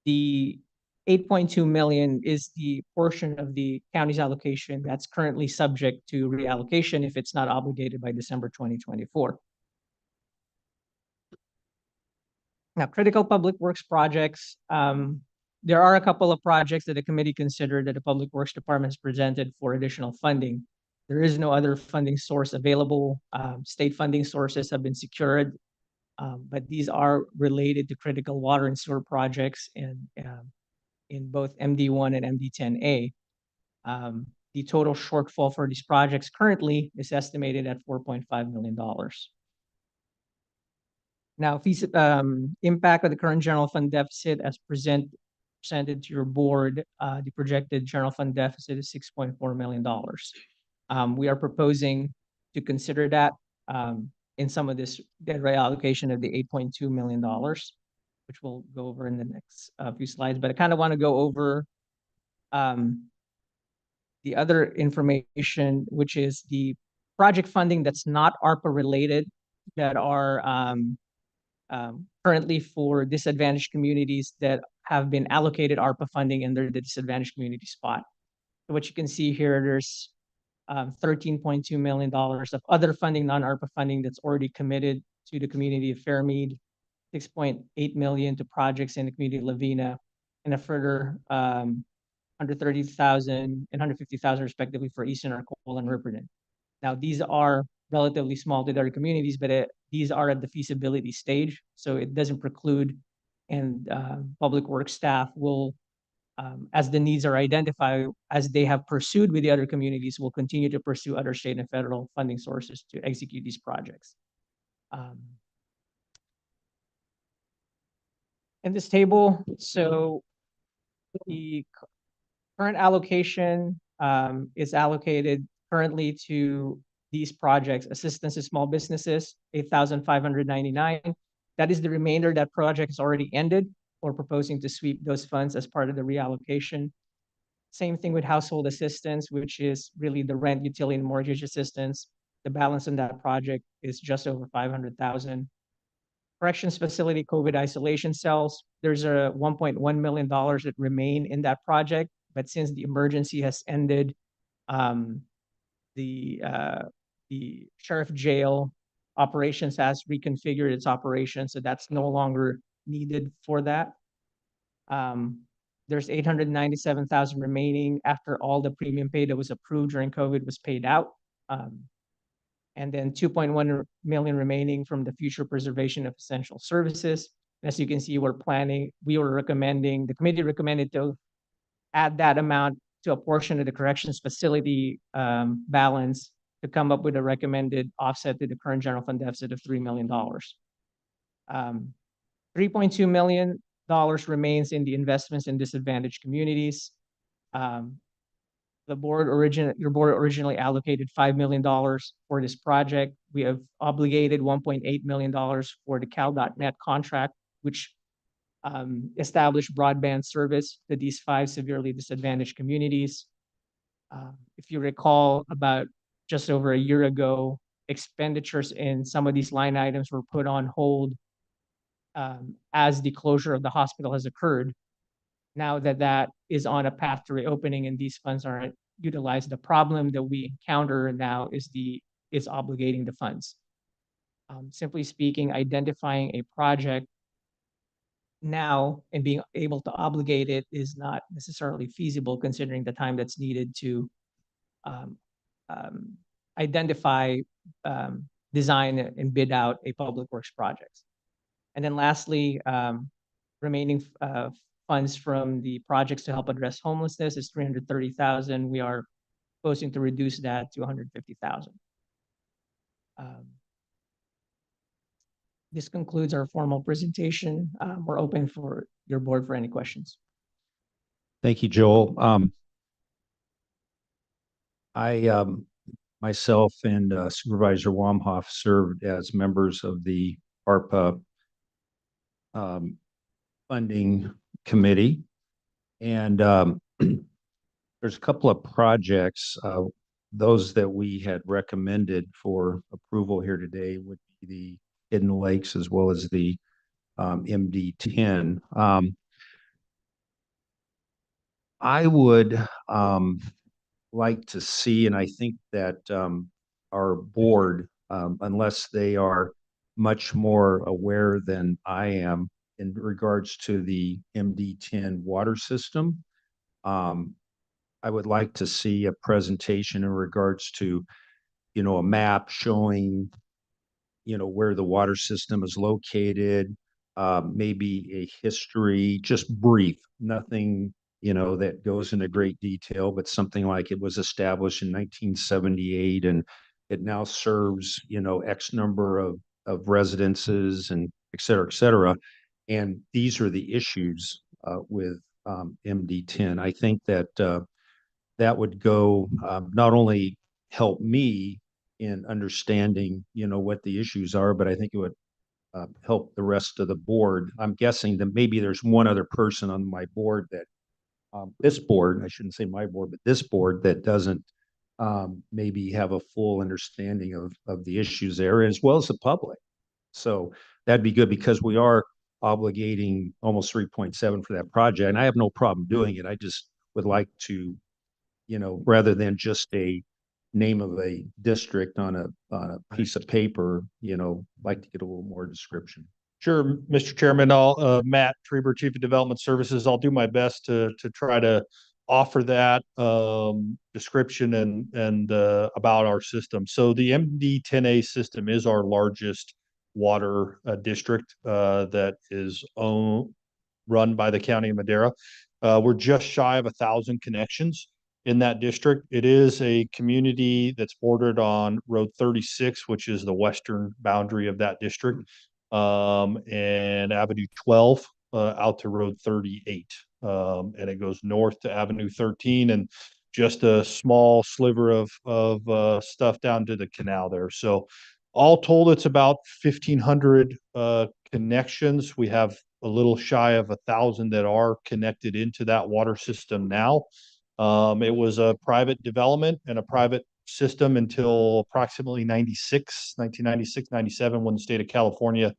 the 8.2 million is the portion of the county's allocation that's currently subject to reallocation if it's not obligated by December 2024. Now, critical public works projects, there are a couple of projects that the committee considered that the Public Works Department has presented for additional funding. There is no other funding source available. State funding sources have been secured, but these are related to critical water and sewer projects in both MD1 and MD10A. The total shortfall for these projects currently is estimated at $4.5 million. Now, impact of the current general fund deficit as presented to your board, the projected general fund deficit is $6.4 million. We are proposing to consider that in some of this debt reallocation of the $8.2 million, which we'll go over in the next few slides. But I kind of want to go over the other information, which is the project funding that's not ARPA related, that are currently for disadvantaged communities that have been allocated ARPA funding and they're the disadvantaged community spot. So what you can see here, there's $13.2 million of other funding, non-ARPA funding that's already committed to the community of Fairmead, $6.8 million to projects in the community of Lavina, and a further $130,000 and $150,000 respectively for Eastern Arcole and Ripperton. Now, these are relatively small to their communities, but these are at the feasibility stage, so it doesn't preclude, and public works staff will, as the needs are identified, as they have pursued with the other communities, will continue to pursue other state and federal funding sources to execute these projects. In this table, so the current allocation is allocated currently to these projects: assistance to small businesses, $8,599. That is the remainder. That project has already ended. We're proposing to sweep those funds as part of the reallocation. Same thing with household assistance, which is really the rent, utility, and mortgage assistance. The balance in that project is just over $500,000. Corrections facility COVID isolation cells, there's a $1.1 million that remain in that project, but since the emergency has ended, the sheriff jail operations has reconfigured its operation, so that's no longer needed for that. There's $897,000 remaining after all the premium pay that was approved during COVID was paid out. And then $2.1 million remaining from the future preservation of essential services. As you can see, the committee recommended to add that amount to a portion of the corrections facility balance to come up with a recommended offset to the current general fund deficit of $3 million. $3.2 million remains in the investments in disadvantaged communities. Your board originally allocated $5 million for this project. We have obligated $1.8 million for the Cal.net contract, which established broadband service to these 5 severely disadvantaged communities. If you recall, about just over a year ago, expenditures in some of these line items were put on hold as the closure of the hospital has occurred. Now that that is on a path to reopening and these funds aren't utilized, the problem that we encounter now is obligating the funds. Simply speaking, identifying a project now and being able to obligate it is not necessarily feasible, considering the time that's needed to identify, design, and bid out a public works project. And then lastly, remaining funds from the projects to help address homelessness is $330,000. We are proposing to reduce that to 150,000. This concludes our formal presentation. We're open for your board for any questions. Thank you, Joel. I myself and Supervisor Wamhoff served as members of the ARPA funding committee. And there's a couple of projects, those that we had recommended for approval here today would be the Hidden Lakes as well as the MD10. I would like to see, and I think that our board, unless they are much more aware than I am in regards to the MD10 water system, I would like to see a presentation in regards to, a map showing, where the water system is located, maybe a history, just brief, nothing, that goes into great detail, but something like it was established in 1978 and it now serves, X number of residences and et cetera, et cetera. And these are the issues with MD10. I think that that would go not only help me in understanding, what the issues are, but I think it would help the rest of the board. I'm guessing that maybe there's one other person on my board that this board, I shouldn't say my board, but this board that doesn't maybe have a full understanding of the issues there, as well as the public. So that'd be good because we are obligating almost 3.7 for that project, and I have no problem doing it. I just would like to, rather than just a name of a district on a piece of paper, like to get a little more description. Sure, Mr. Chairman, I'll, Matt Treber, Chief of Development Services, I'll do my best to try to offer that description and about our system. So the MD10A system is our largest water district that is run by the County of Madera. We're just shy of 1,000 connections in that district. It is a community that's bordered on Road 36, which is the western boundary of that district, and Avenue 12 out to Road 38. And it goes north to Avenue 13 and just a small sliver of stuff down to the canal there. So all told, it's about 1,500 connections. We have a little shy of 1,000 that are connected into that water system now. It was a private development and a private system until approximately 1996, 97, when the state of California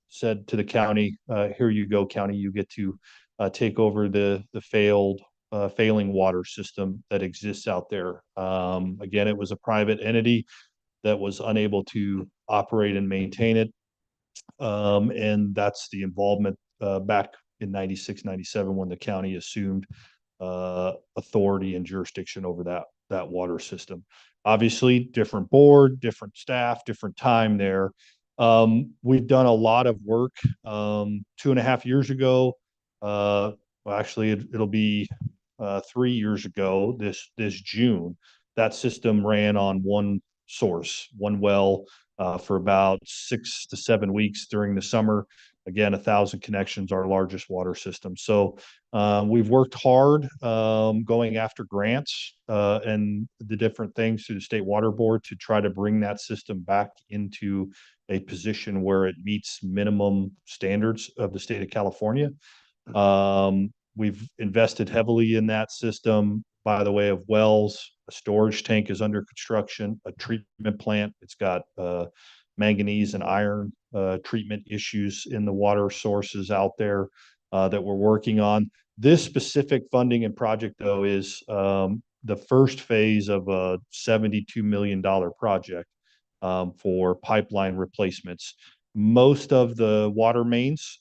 said to the county, here you go, county, you get to take over the failing water system that exists out there. Again, it was a private entity that was unable to operate and maintain it. And that's the involvement back in 96, 97 when the county assumed authority and jurisdiction over that water system. Obviously, different board, different staff, different time there. We've done a lot of work. 2.5 years ago, well, actually, it'll be 3 years ago this June. That system ran on one source, one well, for about 6 to 7 weeks during the summer. Again, 1,000 connections, our largest water system. So we've worked hard going after grants and the different things through the State Water Board to try to bring that system back into a position where it meets minimum standards of the state of California. We've invested heavily in that system by the way of wells. A storage tank is under construction, a treatment plant. It's got manganese and iron treatment issues in the water sources out there that we're working on. This specific funding and project, though, is the first phase of a $72 million project for pipeline replacements. Most of the water mains,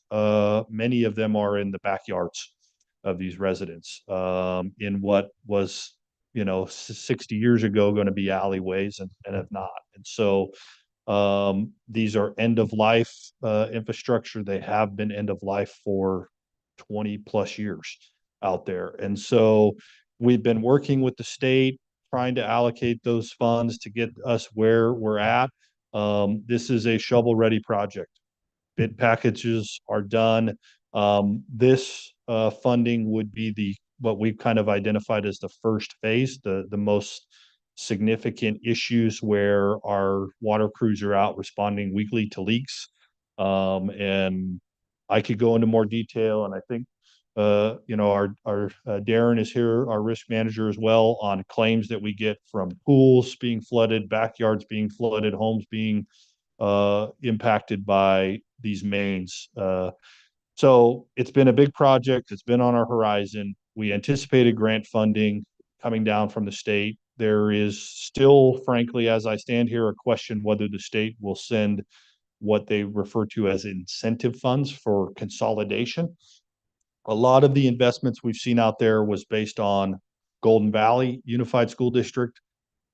many of them are in the backyards of these residents in what was, 60 years ago going to be alleyways and have not. And so these are end of life infrastructure. They have been end of life for 20 plus years out there. And so We've been working with the state, trying to allocate those funds to get us where we're at. This is a shovel-ready project. Bid packages are done. This funding would be what we've kind of identified as the first phase, the most significant issues where our water crews are out responding weekly to leaks. And I could go into more detail, and I think our Darren is here, our risk manager as well, on claims that we get from pools being flooded, backyards being flooded, homes being impacted by these mains. So it's been a big project. It's been on our horizon. We anticipated grant funding coming down from the state. There is still, frankly, as I stand here, a question whether the state will send what they refer to as incentive funds for consolidation. A lot of the investments we've seen out there was based on Golden Valley Unified School District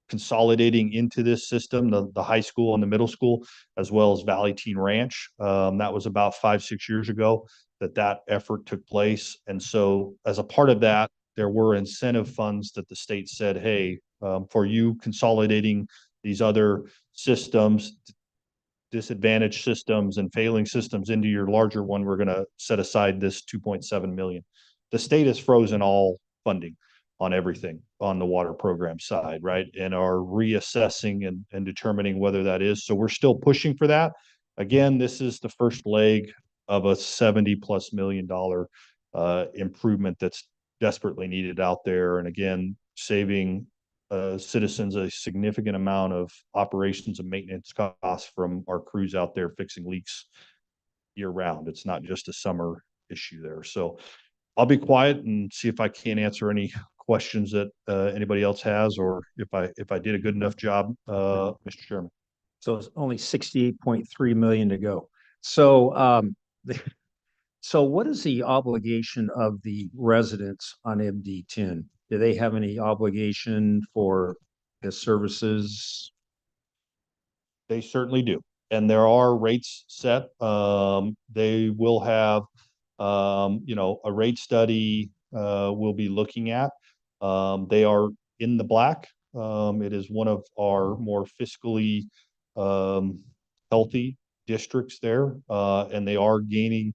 consolidating into this system, the high school and the middle school, as well as Valley Teen Ranch. That was about 5-6 years ago that effort took place. And so as a part of that, there were incentive funds that the state said, hey, for you consolidating these other systems, disadvantaged systems and failing systems into your larger one, we're going to set aside this 2.7 million. The state has frozen all funding on everything on the water program side, right? And are reassessing and determining whether that is. So we're still pushing for that. Again, this is the first leg of a $70+ million improvement that's desperately needed out there. And again, saving citizens a significant amount of operations and maintenance costs from our crews out there fixing leaks year round. It's not just a summer issue there. So I'll be quiet and see if I can answer any questions that anybody else has, or if I did a good enough job, Mr. Chairman. So it's only 68.3 million to go. So so what is the obligation of the residents on MD10? Do they have any obligation for the services? They certainly do. And there are rates set. They will have, a rate study we'll be looking at. They are in the black. It is one of our more fiscally healthy districts there. And they are gaining,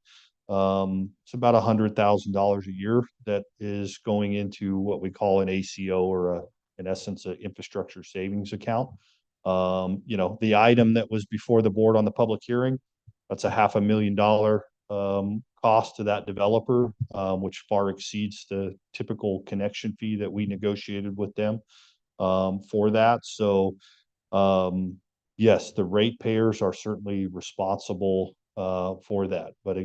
it's about $100,000 a year that is going into what we call an ACO, or in essence, an infrastructure savings account. The item that was before the board on the public hearing, that's a $500,000 cost to that developer, which far exceeds the typical connection fee that we negotiated with them for that. So yes, the ratepayers are certainly responsible for that. But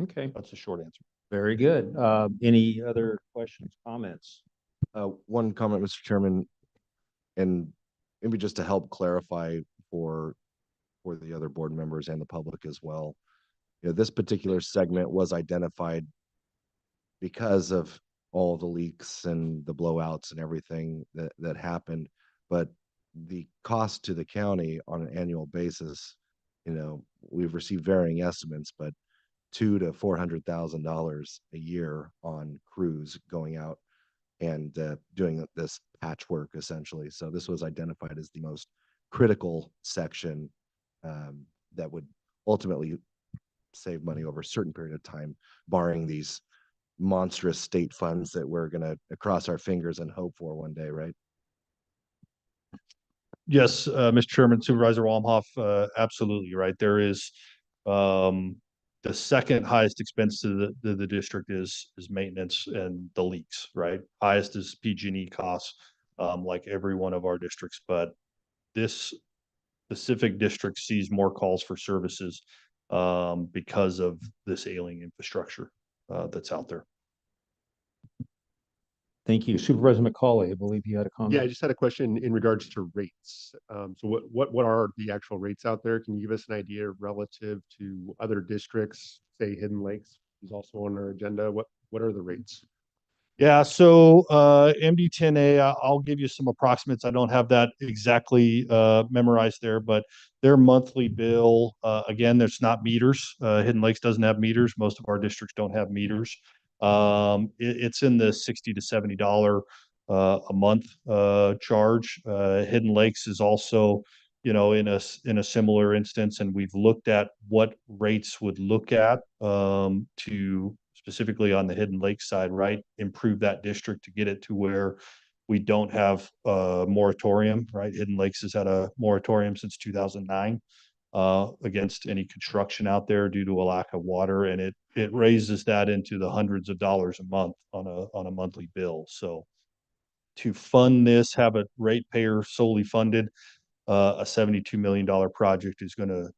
okay, that's a short answer. Very good. Any other questions, comments? One comment, Mr. Chairman, and maybe just to help clarify for the other board members and the public as well. This particular segment was identified because of all the leaks and the blowouts and everything that happened. But the cost to the county on an annual basis, we've received varying estimates, but $200,000 to $400,000 a year on crews going out and doing this patchwork essentially. So this was identified as the most critical section that would ultimately save money over a certain period of time, barring these monstrous state funds that we're going to cross our fingers and hope for one day, right? Yes, Mr. Chairman, Supervisor Walmhoff, absolutely right. There is the second highest expense to the district is maintenance and the leaks, right? Highest is PG&E costs, like every one of our districts, but this specific district sees more calls for services because of this ailing infrastructure that's out there. Thank you. Supervisor McCauley, I believe you had a comment. Yeah, I just had a question in regards to rates. So what are the actual rates out there? Can you give us an idea relative to other districts, say Hidden Lakes is also on our agenda? What are the rates? Yeah, so MD10A, I'll give you some approximates. I don't have that exactly memorized there, but their monthly bill, again, there's not meters. Hidden Lakes doesn't have meters. Most of our districts don't have meters. It's in the 60 to $70 a month charge. Hidden Lakes is also, you know, in a similar instance, and we've looked at what rates would look at to specifically on the Hidden Lake side, right? Improve that district to get it to where we don't have a moratorium, right? Hidden Lakes has had a moratorium since 2009 against any construction out there due to a lack of water, and it raises that into the hundreds of dollars a month on a monthly bill. So to fund this, have a ratepayer solely funded, a $72 million project is going to,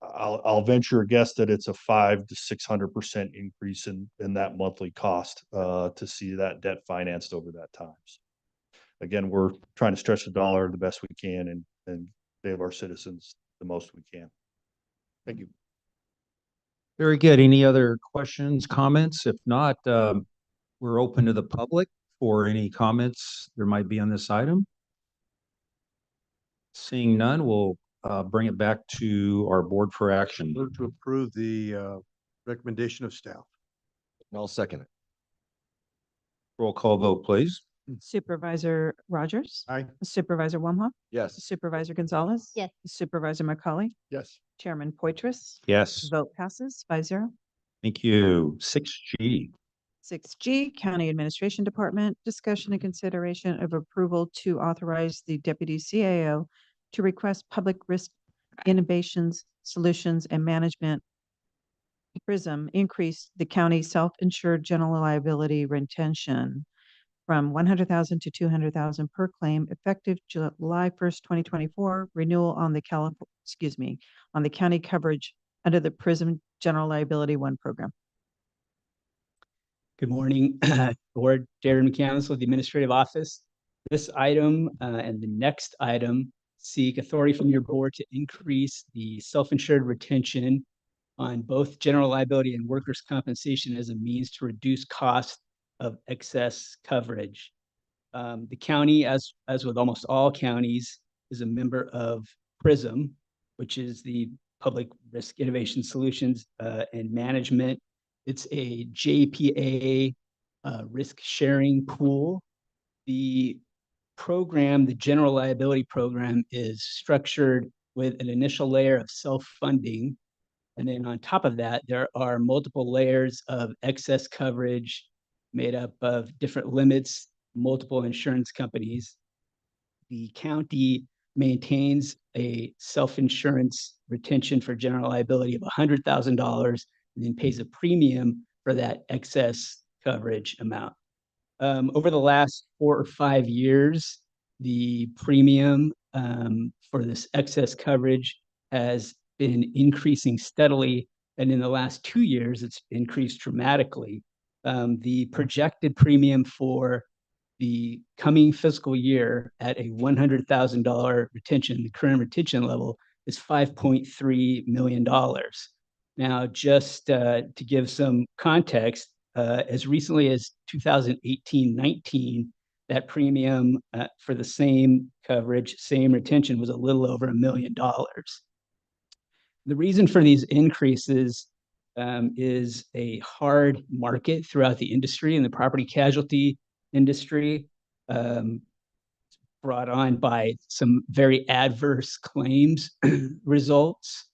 I'll venture a guess that it's a 500 to 600% increase in that monthly cost to see that debt financed over that time. So again, we're trying to stretch the dollar the best we can and save our citizens the most we can. Thank you. Very good. Any other questions, comments? If not, we're open to the public for any comments there might be on this item. Seeing none, we'll bring it back to our board for action. Move to approve the recommendation of staff. And I'll second it. Roll call vote, please. Supervisor Rogers? Aye. Supervisor Wamhaugh? Yes. Supervisor Gonzalez? Yes. Supervisor McCauley? Yes. Chairman Poitras? Yes, Vote passes 5-0. thank you. 6G. 6G, County Administration Department, discussion and consideration of approval to authorize the Deputy CAO to request public risk innovations, solutions, and management PRISM increase the county self-insured general liability retention from 100,000 to 200,000 per claim effective July 1st, 2024, renewal on the on the county coverage under the PRISM General Liability 1 program. Good morning, Board. Jared McCandless with the Administrative Office. This item and the next item seek authority from your board to increase the self-insured retention on both general liability and workers' compensation as a means to reduce cost of excess coverage. The county, as with almost all counties, is a member of PRISM, which is the Public Risk Innovation Solutions and Management. It's a JPA risk sharing pool. The program, the general liability program, is structured with an initial layer of self-funding. And then on top of that, there are multiple layers of excess coverage made up of different limits, multiple insurance companies. The county maintains a self-insurance retention for general liability of $100,000 and then pays a premium for that excess coverage amount. Over the last 4 or 5 years, the premium for this excess coverage has been increasing steadily, and in the last 2 years, it's increased dramatically. The projected premium for the coming fiscal year at a $100,000 retention, the current retention level is $5.3 million. Now, just to give some context, as recently as 2018-19, that premium for the same coverage, same retention was a little over $1 million. The reason for these increases is a hard market throughout the industry, and the property casualty industry, brought on by some very adverse claims results.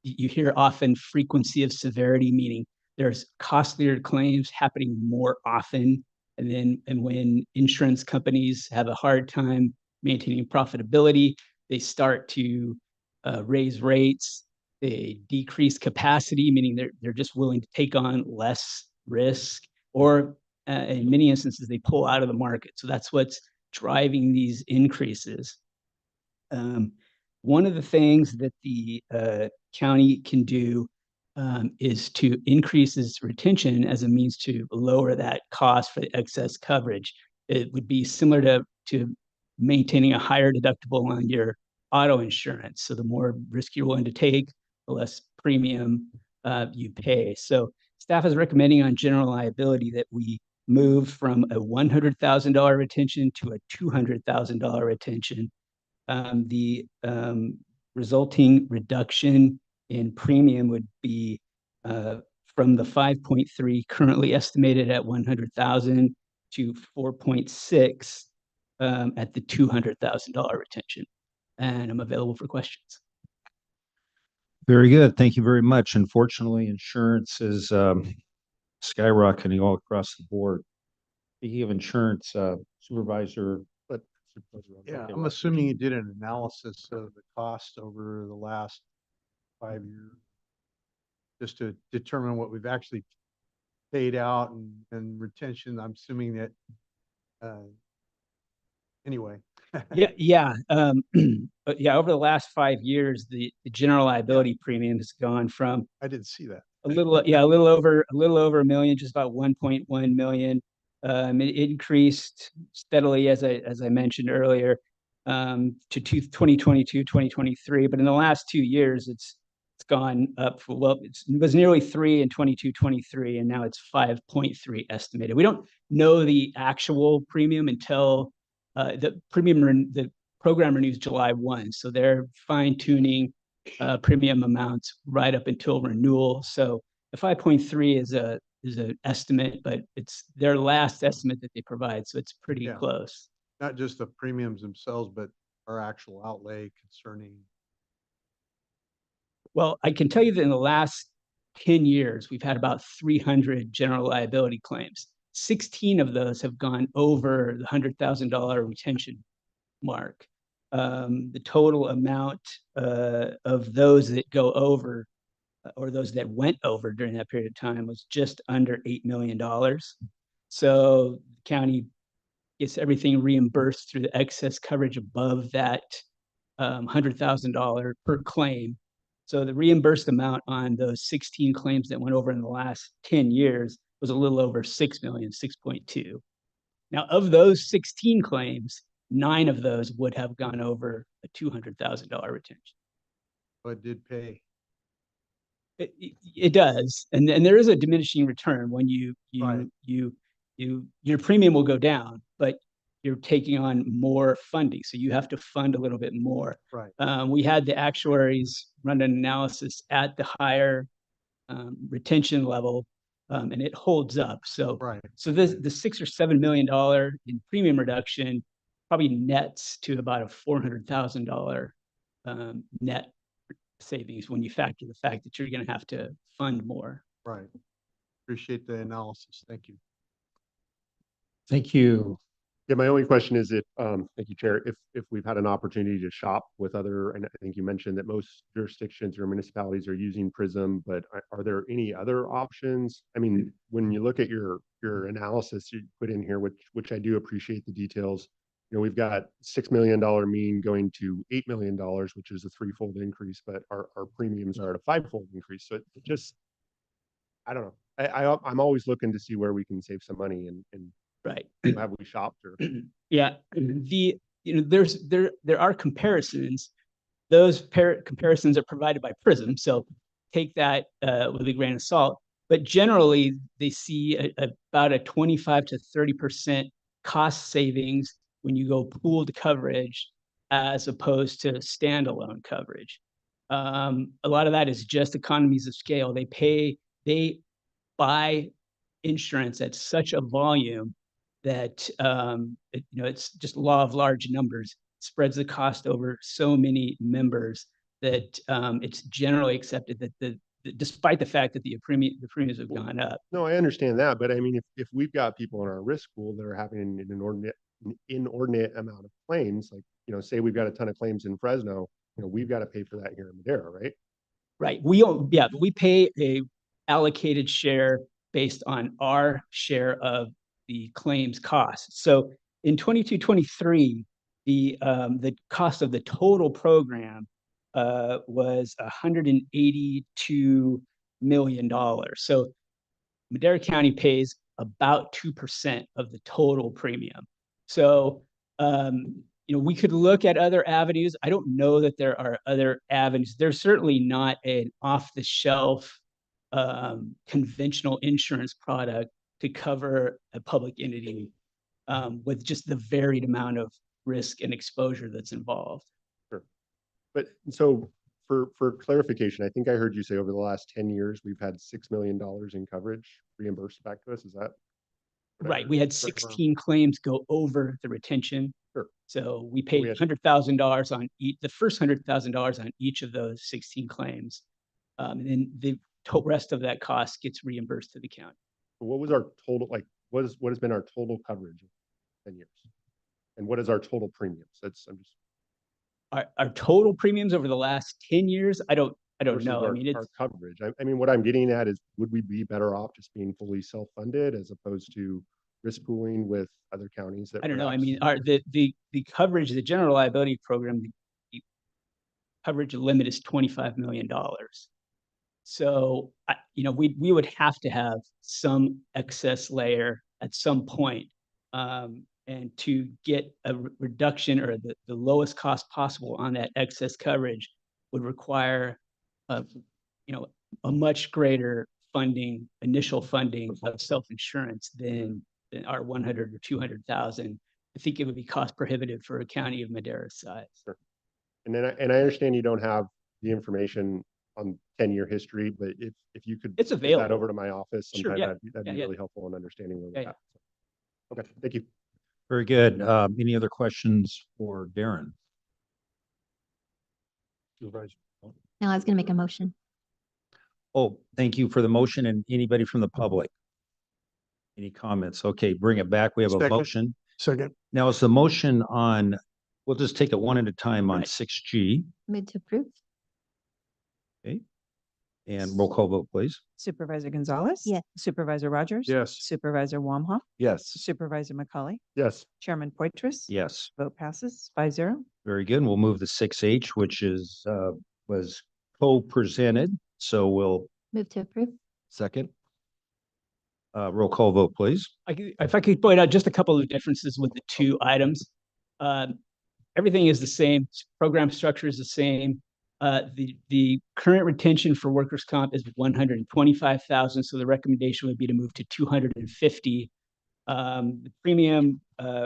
You hear often frequency of severity, meaning there's costlier claims happening more often. And when insurance companies have a hard time maintaining profitability, they start to raise rates. They decrease capacity, meaning they're just willing to take on less risk, or in many instances, they pull out of the market. So that's what's driving these increases. One of the things that the county can do is to increase its retention as a means to lower that cost for the excess coverage. It would be similar to maintaining a higher deductible on your auto insurance. So the more risk you're willing to take, the less premium you pay. So staff is recommending on general liability that we move from a $100,000 retention to a $200,000 retention. The resulting reduction in premium would be from the 5.3 currently estimated at 100,000 to 4.6 at the $200,000 retention. And I'm available for questions. Very good. Thank you very much. Unfortunately, insurance is skyrocketing all across the board. Speaking of insurance, Supervisor. Yeah, Okay, I'm assuming you did an analysis of the cost over the last 5 years, just to determine what we've actually paid out and retention. I'm assuming that, anyway. Yeah. But yeah, over the last 5 years, the general liability premium has gone from I didn't see that. a little over $1 million, just about 1.1 million. It increased steadily as I mentioned earlier, to 2022, 2023. But in the last 2 years, it's gone up it was nearly 3 in 22, 23, and now it's 5.3 estimated. We don't know the actual premium until the program renews July 1. So they're fine tuning premium amounts right up until renewal. So the 5.3 is an estimate, but it's their last estimate that they provide. So it's pretty close. Not just the premiums themselves, but our actual outlay concerning. Well, I can tell you that in the last 10 years, we've had about 300 general liability claims. 16 of those have gone over the $100,000 retention mark. The total amount of those that go over or those that went over during that period of time was just under $8 million. So the county gets everything reimbursed through the excess coverage above that $100,000 per claim. So the reimbursed amount on those 16 claims that went over in the last 10 years was a little over 6 million, 6.2. Now, of those 16 claims, 9 of those would have gone over a $200,000 retention. But did pay. It does, and there is a diminishing return when your premium will go down, but you're taking on more funding, so you have to fund a little bit more. Right. We had the actuaries run an analysis at the higher retention level, and it holds up. So, so the $6 or $7 million in premium reduction probably nets to about a $400,000 net savings when you factor the fact that you're going to have to fund more. Right. Appreciate the analysis. Thank you. Thank you. Yeah, my only question is thank you, Chair, if we've had an opportunity to shop with other, and I think you mentioned that most jurisdictions or municipalities are using Prism, but are there any other options? I mean, when you look at your analysis you put in here, which I do appreciate the details, you know, we've got $6 million mean going to $8 million, which is a threefold increase, but our premiums are at a fivefold increase. So it just, I don't know. I'm always looking to see where we can save some money and right. Have we shopped or? Yeah, there are comparisons. Those comparisons are provided by Prism, so take that with a grain of salt. But generally, they see about a 25 to 30% cost savings when you go pooled coverage as opposed to standalone coverage. A lot of that is just economies of scale. They buy insurance at such a volume that it's just law of large numbers, spreads the cost over so many members that it's generally accepted that despite the fact that the premiums have gone up. No, I understand that, but I mean, if we've got people in our risk pool that are having an inordinate amount of claims, like, you know, say we've got a ton of claims in Fresno, you know, we've got to pay for that here in Madera, right? Right. We pay a allocated share based on our share of the claims costs. So in 22-23, the cost of the total program was $182 million. So Madera County pays about 2% of the total premium. So we could look at other avenues. I don't know that there are other avenues. There's certainly not an off-the-shelf conventional insurance product to cover a public entity with just the varied amount of risk and exposure that's involved. Sure. But so For clarification, I think I heard you say over the last 10 years, we've had $6 million in coverage reimbursed back to us. Is that? what I Right, heard? we had Correct me if I'm wrong. 16 claims go over the retention. Sure. So we we paid had- $100,000 on the first $100,000 on each of those 16 claims. And then the rest of that cost gets reimbursed to the county. What was our total, like, what has been our total coverage in 10 years? And what is our total premiums? I'm just. Our total premiums over the last 10 years, I don't versus know. I our- mean, it's our coverage. I mean, what I'm getting at is, would we be better off just being fully self-funded as opposed to risk pooling with other counties that I don't know. I perhaps- mean, the coverage, the general liability program, the coverage limit is $25 million. So, we would have to have some excess layer at some point. And to get a reduction or the lowest cost possible on that excess coverage would require a much greater initial funding of self-insurance than our 100 or 200,000. I think it would be cost prohibitive for a county of Madera's size. Sure. And then, I understand you don't have the information on 10-year history, but if you could It's get that available. over to my office Sure, sometime, yeah. that'd be Yeah. really helpful in understanding where Yeah, we're at. Okay, thank you. Very good. Any other questions for Darren? Supervisor. No, I was gonna make a motion. Oh, thank you for the motion. And anybody from the public? Any comments? Okay, bring it back. We have a Second. motion. Second. Now is the motion on, we'll just take it one at a time on Right. 6G. Move to approve? Okay. And roll call vote, please. Supervisor Gonzalez? Yes. Supervisor Rogers? Yes. Supervisor Wamhaugh? Yes. Supervisor McCauley? Yes. Chairman Poitras? Yes, Vote passes 5-0. very good. And we'll move to 6H, which was co-presented. So we'll Move to approve? Second. roll call vote, please. If I could point out just a couple of differences with the two items. Everything is the same, program structure is the same. The current retention for workers' comp is 125,000, so the recommendation would be to move to 250. The premium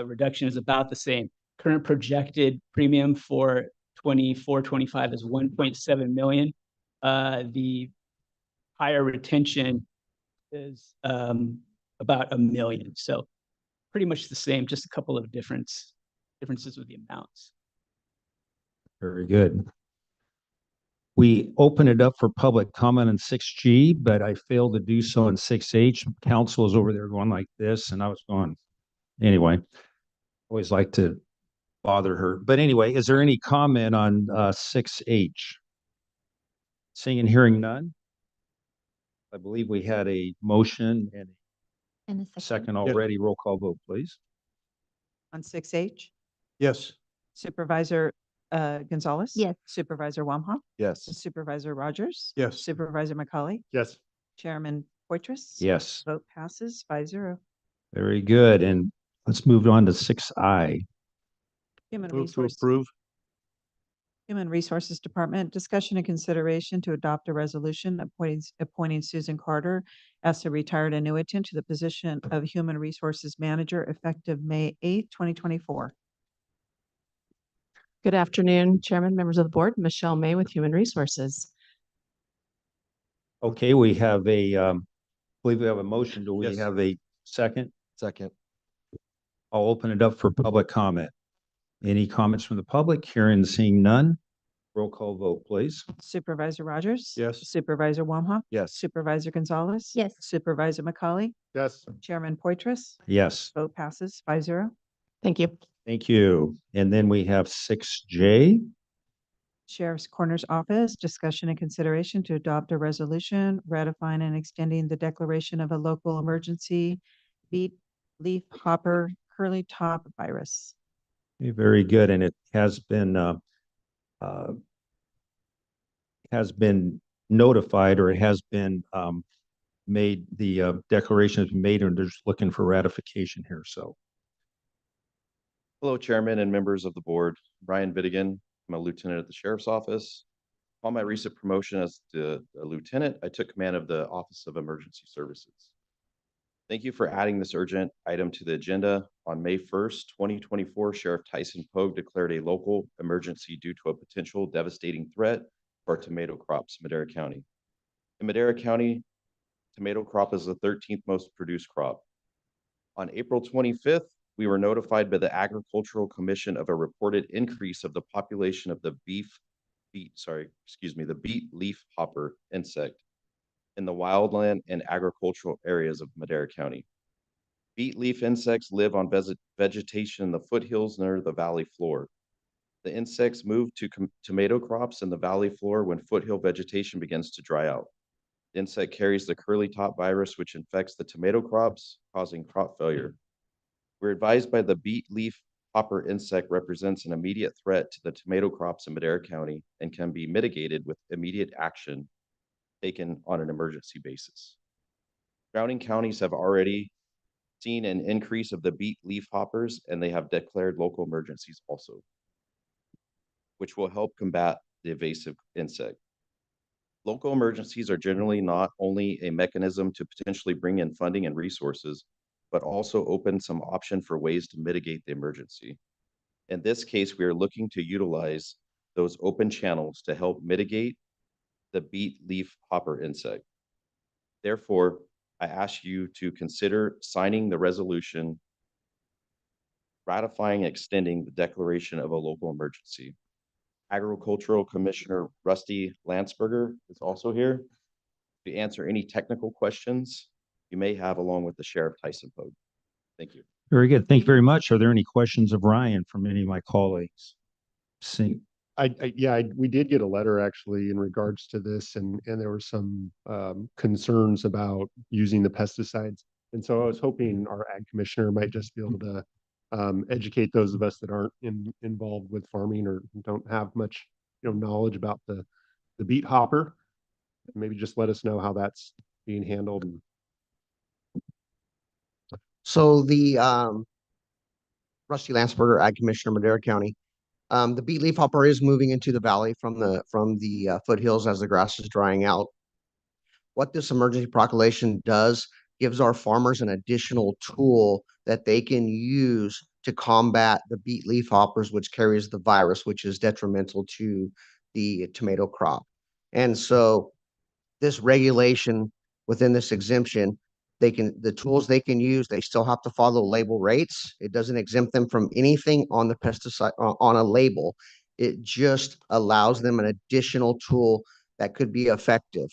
reduction is about the same. Current projected premium for 24-25 is 1.7 million. The higher retention is about $1 million. So pretty much the same, just a couple of differences with the amounts. Very good. We open it up for public comment in 6G, but I failed to do so in 6H. Council is over there going like this, and I was going, anyway, always like to bother her. But anyway, is there any comment on 6H? Seeing and hearing none? I believe we had a motion and And a a second? second already. Roll call vote, please. On 6H? Yes. Supervisor Gonzalez? Yes. Supervisor Wamhaugh? Yes. Supervisor Rogers? Yes. Supervisor McCauley? Yes. Chairman Poitras? Yes, Vote passes 5-0. very good. And let's move on to 6I. Human Move to Resources. approve. Human Resources Department, discussion and consideration to adopt a resolution appointing Susan Carter as a retired annuitant to the position of Human Resources Manager effective May 8th, 2024. Good afternoon, Chairman, members of the board. Michelle May with Human Resources. Okay, we have believe we have a motion. Do we Yes. have a second? Second. I'll open it up for public comment. Any comments from the public? Hearing and seeing none. Roll call vote, please. Supervisor Rogers? Yes. Supervisor Wamhaugh? Yes. Supervisor Gonzalez? Yes. Supervisor McCauley? Yes. Chairman Poitras? Yes, Vote passes 5-0. Thank you. thank you. And then we have 6J. Sheriff's Coroner's Office, discussion and consideration to adopt a resolution ratifying and extending the declaration of a local emergency beet leaf hopper curly top virus. Okay, very good. And it has been notified, or it has been made, the declaration has been made, and they're just looking for ratification here. So Hello, Chairman and members of the board. Brian Bittigan. I'm a lieutenant at the Sheriff's Office. Upon my recent promotion as a lieutenant, I took command of the Office of Emergency Services. Thank you for adding this urgent item to the agenda. On May 1st, 2024, Sheriff Tyson Pogue declared a local emergency due to a potential devastating threat for tomato crops, Madera County. In Madera County, tomato crop is the 13th most produced crop. On April 25th, we were notified by the Agricultural Commission of a reported increase of the population of the beet leaf hopper insect in the wildland and agricultural areas of Madera County. Beet leaf insects live on vegetation in the foothills near the valley floor. The insects move to tomato crops in the valley floor when foothill vegetation begins to dry out. The insect carries the curly top virus, which infects the tomato crops, causing crop failure. We're advised by the beet leaf hopper insect represents an immediate threat to the tomato crops in Madera County and can be mitigated with immediate action taken on an emergency basis. Surrounding counties have already seen an increase of the beet leaf hoppers, and they have declared local emergencies also, which will help combat the invasive insect. Local emergencies are generally not only a mechanism to potentially bring in funding and resources, but also open some option for ways to mitigate the emergency. In this case, we are looking to utilize those open channels to help mitigate the beet leaf hopper insect. Therefore, I ask you to consider signing the resolution ratifying and extending the declaration of a local emergency. Agricultural Commissioner Rusty Landsberger is also here to answer any technical questions you may have along with the Sheriff Tyson Pogue. Thank you. Very good. Thank you very much. Are there any questions of Ryan from any of my colleagues? We did get a letter actually in regards to this, and there were some concerns about using the pesticides. And so I was hoping our ag commissioner might just be able to educate those of us that aren't involved with farming or don't have much knowledge about the beet hopper. Maybe just let us know how that's being handled. So the Rusty Landsberger, Ag Commissioner, Madera County. The beet leaf hopper is moving into the valley from the foothills as the grass is drying out. What this emergency proclamation does gives our farmers an additional tool that they can use to combat the beet leaf hoppers, which carries the virus, which is detrimental to the tomato crop. And so this regulation within this exemption, the tools they can use, they still have to follow label rates. It doesn't exempt them from anything on the pesticide on a label. It just allows them an additional tool that could be effective.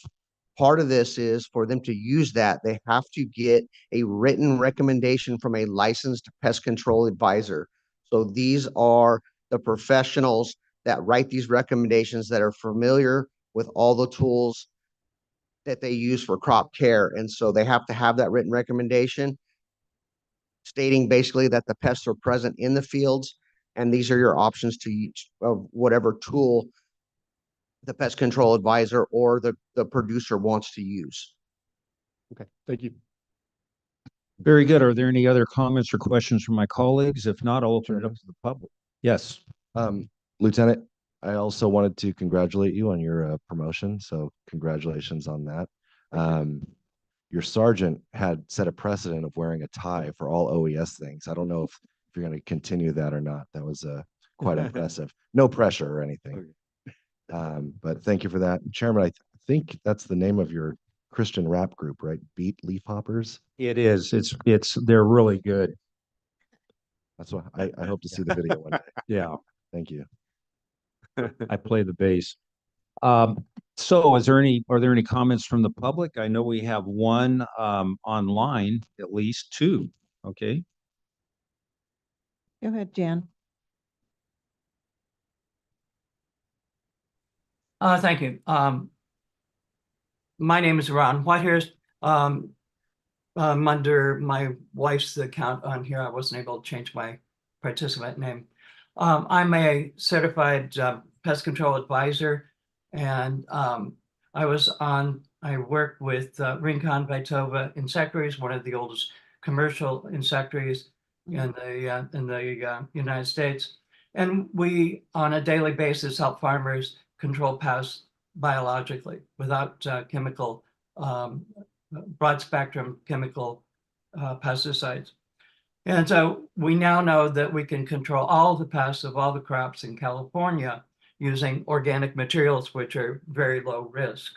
Part of this is for them to use that, they have to get a written recommendation from a licensed pest control advisor. So these are the professionals that write these recommendations that are familiar with all the tools that they use for crop care. And so they have to have that written recommendation stating basically that the pests are present in the fields. And these are your options to use of whatever tool the pest control advisor or the producer wants to use. Okay, thank you. Very good. Are there any other comments or questions from my colleagues? If not, I'll open it up to the public. Yes. Lieutenant, I also wanted to congratulate you on your promotion. So congratulations on that. Your sergeant had set a precedent of wearing a tie for all OES things. I don't know if you're going to continue that or not. That was quite impressive. No pressure or anything. But thank you for that. Chairman, I think that's the name of your Christian rap group, right? Beet Leaf Hoppers. It is. They're really good. That's what I hope to see the video one day. Yeah. Thank you. I play the bass. So are there any comments from the public? I know we have one online, at least two. Okay. Go ahead, Jan. Thank you. My name is Ron Whitehurst. Under my wife's account on here, I wasn't able to change my participant name. I'm a certified pest control advisor, and I work with Rincon Vitova Insectaries, one of the oldest commercial insectaries in the United States. And we, on a daily basis, help farmers control pests biologically without chemical, broad spectrum chemical pesticides. And so we now know that we can control all the pests of all the crops in California using organic materials, which are very low risk.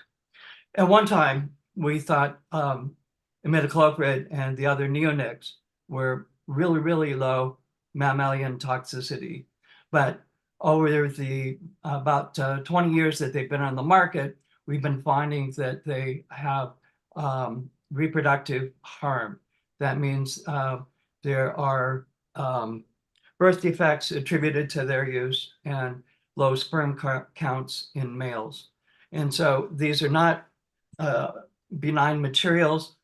At one time, we thought imidacloprid and the other neonics were really, really low mammalian toxicity. But over the about 20 years that they've been on the market, we've been finding that they have reproductive harm. That means there are birth defects attributed to their use and low sperm counts in males. And so these are not benign materials.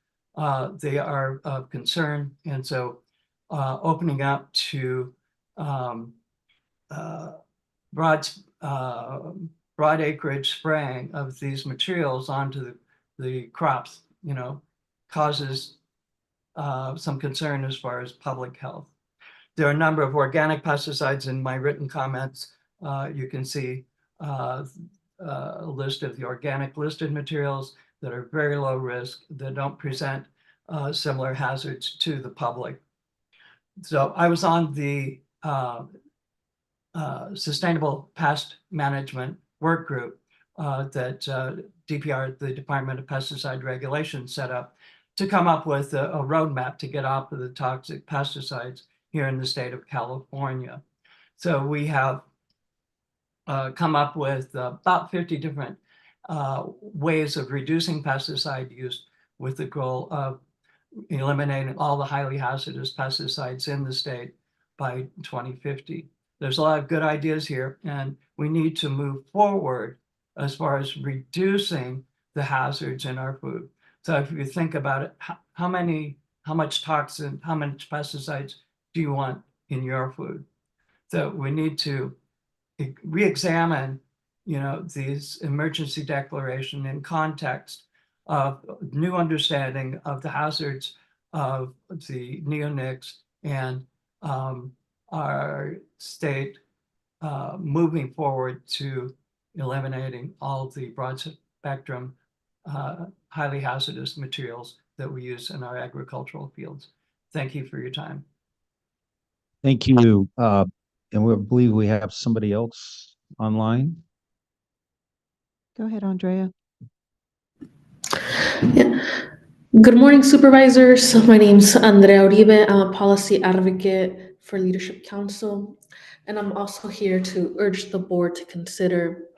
They are of concern. And so opening up to broad acreage spraying of these materials onto the crops, causes some concern as far as public health. There are a number of organic pesticides in my written comments. You can see a list of the organic listed materials that are very low risk, that don't present similar hazards to the public. So I was on the Sustainable Pest Management Work Group that DPR, the Department of Pesticide Regulation, set up to come up with a roadmap to get off of the toxic pesticides here in the state of California. So we have come up with about 50 different ways of reducing pesticide use with the goal of eliminating all the highly hazardous pesticides in the state by 2050. There's a lot of good ideas here, and we need to move forward as far as reducing the hazards in our food. So if you think about it, how much toxin, how much pesticides do you want in your food? So we need to re-examine, these emergency declaration in context of new understanding of the hazards of the neonics and our state moving forward to eliminating all of the broad spectrum highly hazardous materials that we use in our agricultural fields. Thank you for your time. Thank you. And we believe we have somebody else online. Go ahead, Andrea. Yeah. Good morning, supervisors. My name's Andrea Uribe. I'm a policy advocate for Leadership Council, and I'm also here to urge the board to consider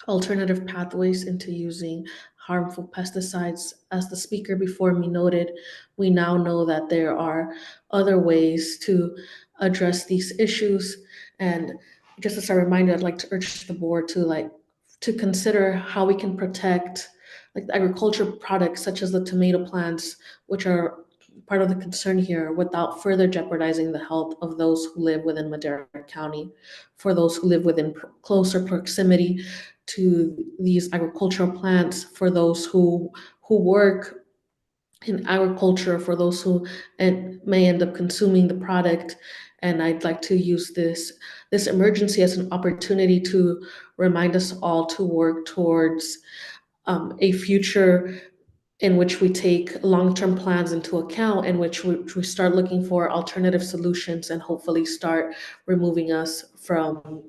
alternative pathways into using harmful pesticides. As the speaker before me noted, we now know that there are other ways to address these issues. And just as a reminder, I'd like to urge the board to consider how we can protect the agricultural products such as the tomato plants, which are part of the concern here, without further jeopardizing the health of those who live within Madera County, for those who live within closer proximity to these agricultural plants, for those who work in agriculture, for those who may end up consuming the product. And I'd like to use this emergency as an opportunity to remind us all to work towards a future in which we take long-term plans into account, in which we start looking for alternative solutions and hopefully start removing us from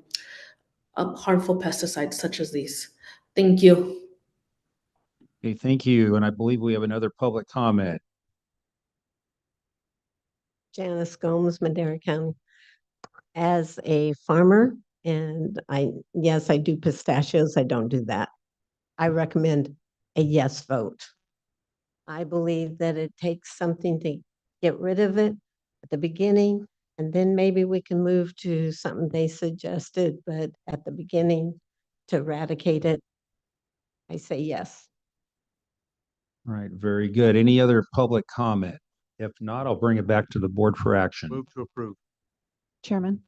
harmful pesticides such as these. Thank you. Okay, thank you. And I believe we have another public comment. Janice Gomes, Madera County. As a farmer, and yes, I do pistachios, I don't do that. I recommend a yes vote. I believe that it takes something to get rid of it at the beginning, and then maybe we can move to something they suggested, but at the beginning to eradicate it, I say yes. All right, very good. Any other public comment? If not, I'll bring it back to the board for action. Move to approve. Chairman,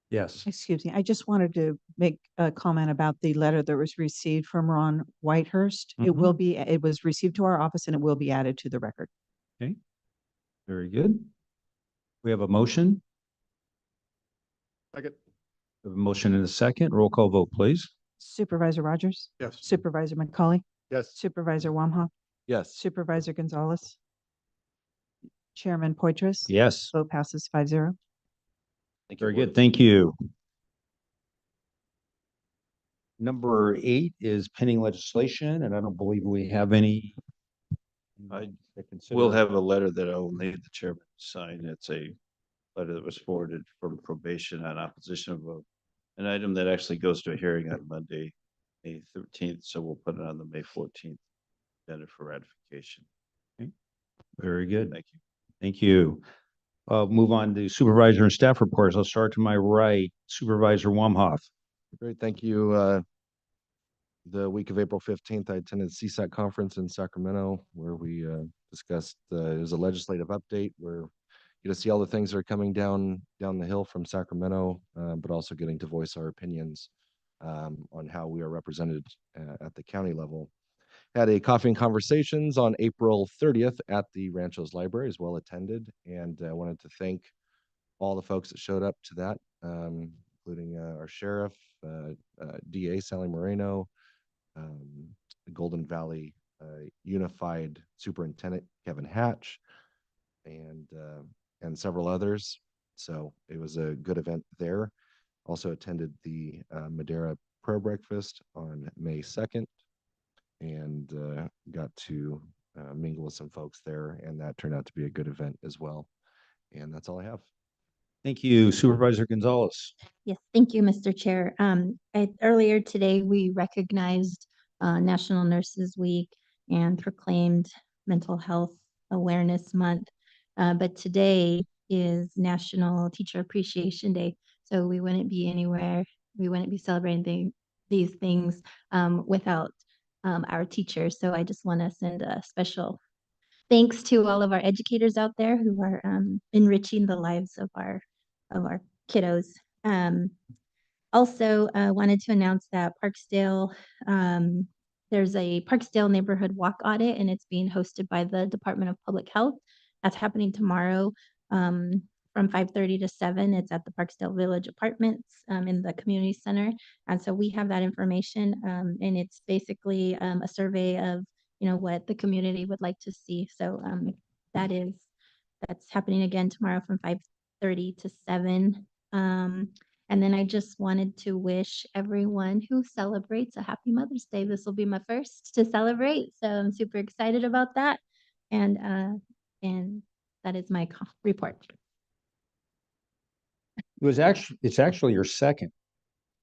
Yes. excuse me. I just wanted to make a comment about the letter that was received from Ron Whitehurst. It was received to our office and it will be added to the record. Okay, very good. We have a motion. Second. We have a motion and a second. Roll call vote, please. Supervisor Rogers? Yes. Supervisor McCauley? Yes. Supervisor Wamhaugh? Yes. Supervisor Gonzalez? Chairman Poitras? Yes. Vote passes 5-0. Very good. Thank you. Number 8 is pending legislation, and I don't believe we have any. We'll have a letter that I will need the chairman to sign. It's a letter that was forwarded from probation on opposition of an item that actually goes to a hearing on Monday, May 13th. So we'll put it on the May 14th agenda for ratification. Very good. Thank you. Thank you. Move on to supervisor and staff reports. I'll start to my right, Supervisor Wamhoff. Great, thank you. The week of April 15th, I attended the CSAC conference in Sacramento where we discussed, it was a legislative update where you get to see all the things that are coming down the hill from Sacramento, but also getting to voice our opinions on how we are represented at the county level. Had a coffee and conversations on April 30th at the Ranchos Library, as well attended, and I wanted to thank all the folks that showed up to that, including our sheriff, DA Sally Moreno, the Golden Valley Unified Superintendent Kevin Hatch, and several others. So it was a good event there. Also attended the Madera Prayer Breakfast on May 2nd, and got to mingle with some folks there, and that turned out to be a good event as well. And that's all I have. Thank you, Supervisor Gonzalez. Yes, thank you, Mr. Chair. Earlier today, we recognized National Nurses Week and proclaimed Mental Health Awareness Month. But today is National Teacher Appreciation Day. So we wouldn't be anywhere, we wouldn't be celebrating these things without our teachers. So I just want to send a special thanks to all of our educators out there who are enriching the lives of our kiddos. Also, wanted to announce that Parksdale, there's a Parksdale neighborhood walk audit, and it's being hosted by the Department of Public Health. That's happening tomorrow from 5:30 to 7. It's at the Parksdale Village Apartments in the community center. And so we have that information, and it's basically a survey of what the community would like to see. So that's happening again tomorrow from 5:30 to 7. And then I just wanted to wish everyone who celebrates a happy Mother's Day. This will be my first to celebrate, so I'm super excited about that. And that is my report. It's actually your second.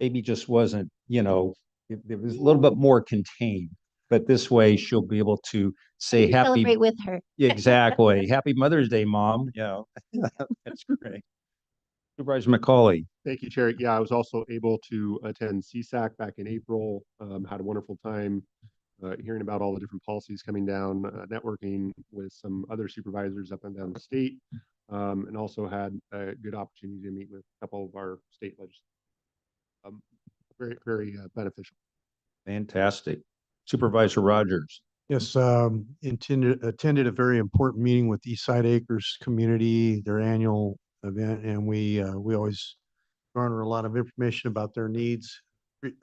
Maybe just wasn't, it was a little bit more contained. But this way she'll be able to say happy. Celebrate with her. Exactly. Happy Mother's Day, Mom. Yeah, that's great. Supervisor McCauley. Thank you, Chair. Yeah, I was also able to attend CSAC back in April. Had a wonderful time hearing about all the different policies coming down, networking with some other supervisors up and down the state, and also had a good opportunity to meet with a couple of our state legislators. Very, very beneficial. Fantastic. Supervisor Rogers. Yes, attended a very important meeting with Eastside Acres community, their annual event, and we always garner a lot of information about their needs.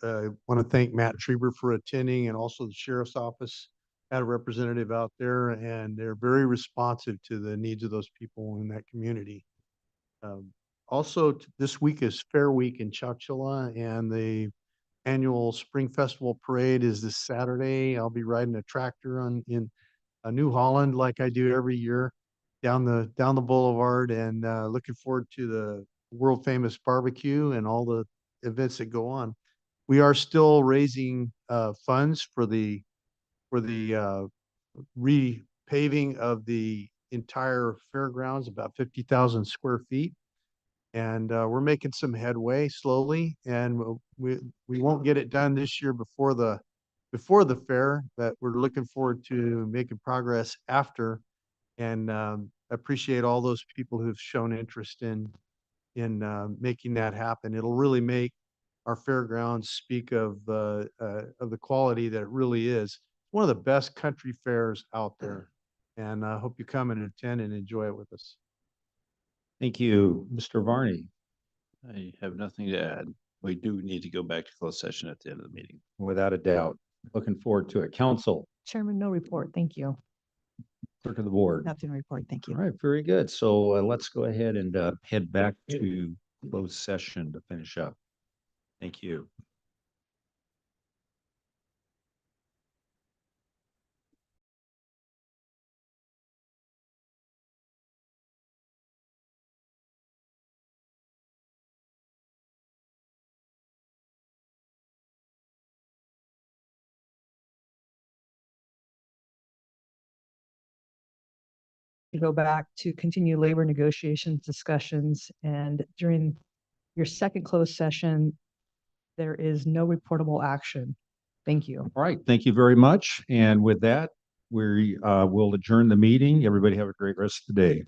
Want to thank Matt Schreiber for attending, and also the sheriff's office had a representative out there, and they're very responsive to the needs of those people in that community. Also, this week is Fair Week in Chowchilla, and the annual Spring Festival Parade is this Saturday. I'll be riding a tractor in New Holland like I do every year down the boulevard, and looking forward to the world famous barbecue and all the events that go on. We are still raising funds for the repaving of the entire fairgrounds, about 50,000 square feet. And we're making some headway slowly, and we won't get it done this year before the fair, but we're looking forward to making progress after, and appreciate all those people who've shown interest in making that happen. It'll really make our fairgrounds speak of the quality that it really is. One of the best country fairs out there, and I hope you come and attend and enjoy it with us. Thank you, Mr. Varney. I have nothing to add. We do need to go back to closed session at the end of the meeting. Without a doubt. Looking forward to it. Council. Chairman, no report. Thank you. Clerk of the board. Nothing to report. Thank you. All right, very good. So let's go ahead and head back to closed session to finish up. Thank you. to go back to continue labor negotiations, discussions, and during your second closed session, there is no reportable action. Thank you. All right, thank you very much. And with that, we will adjourn the meeting. Everybody have a great rest of the day.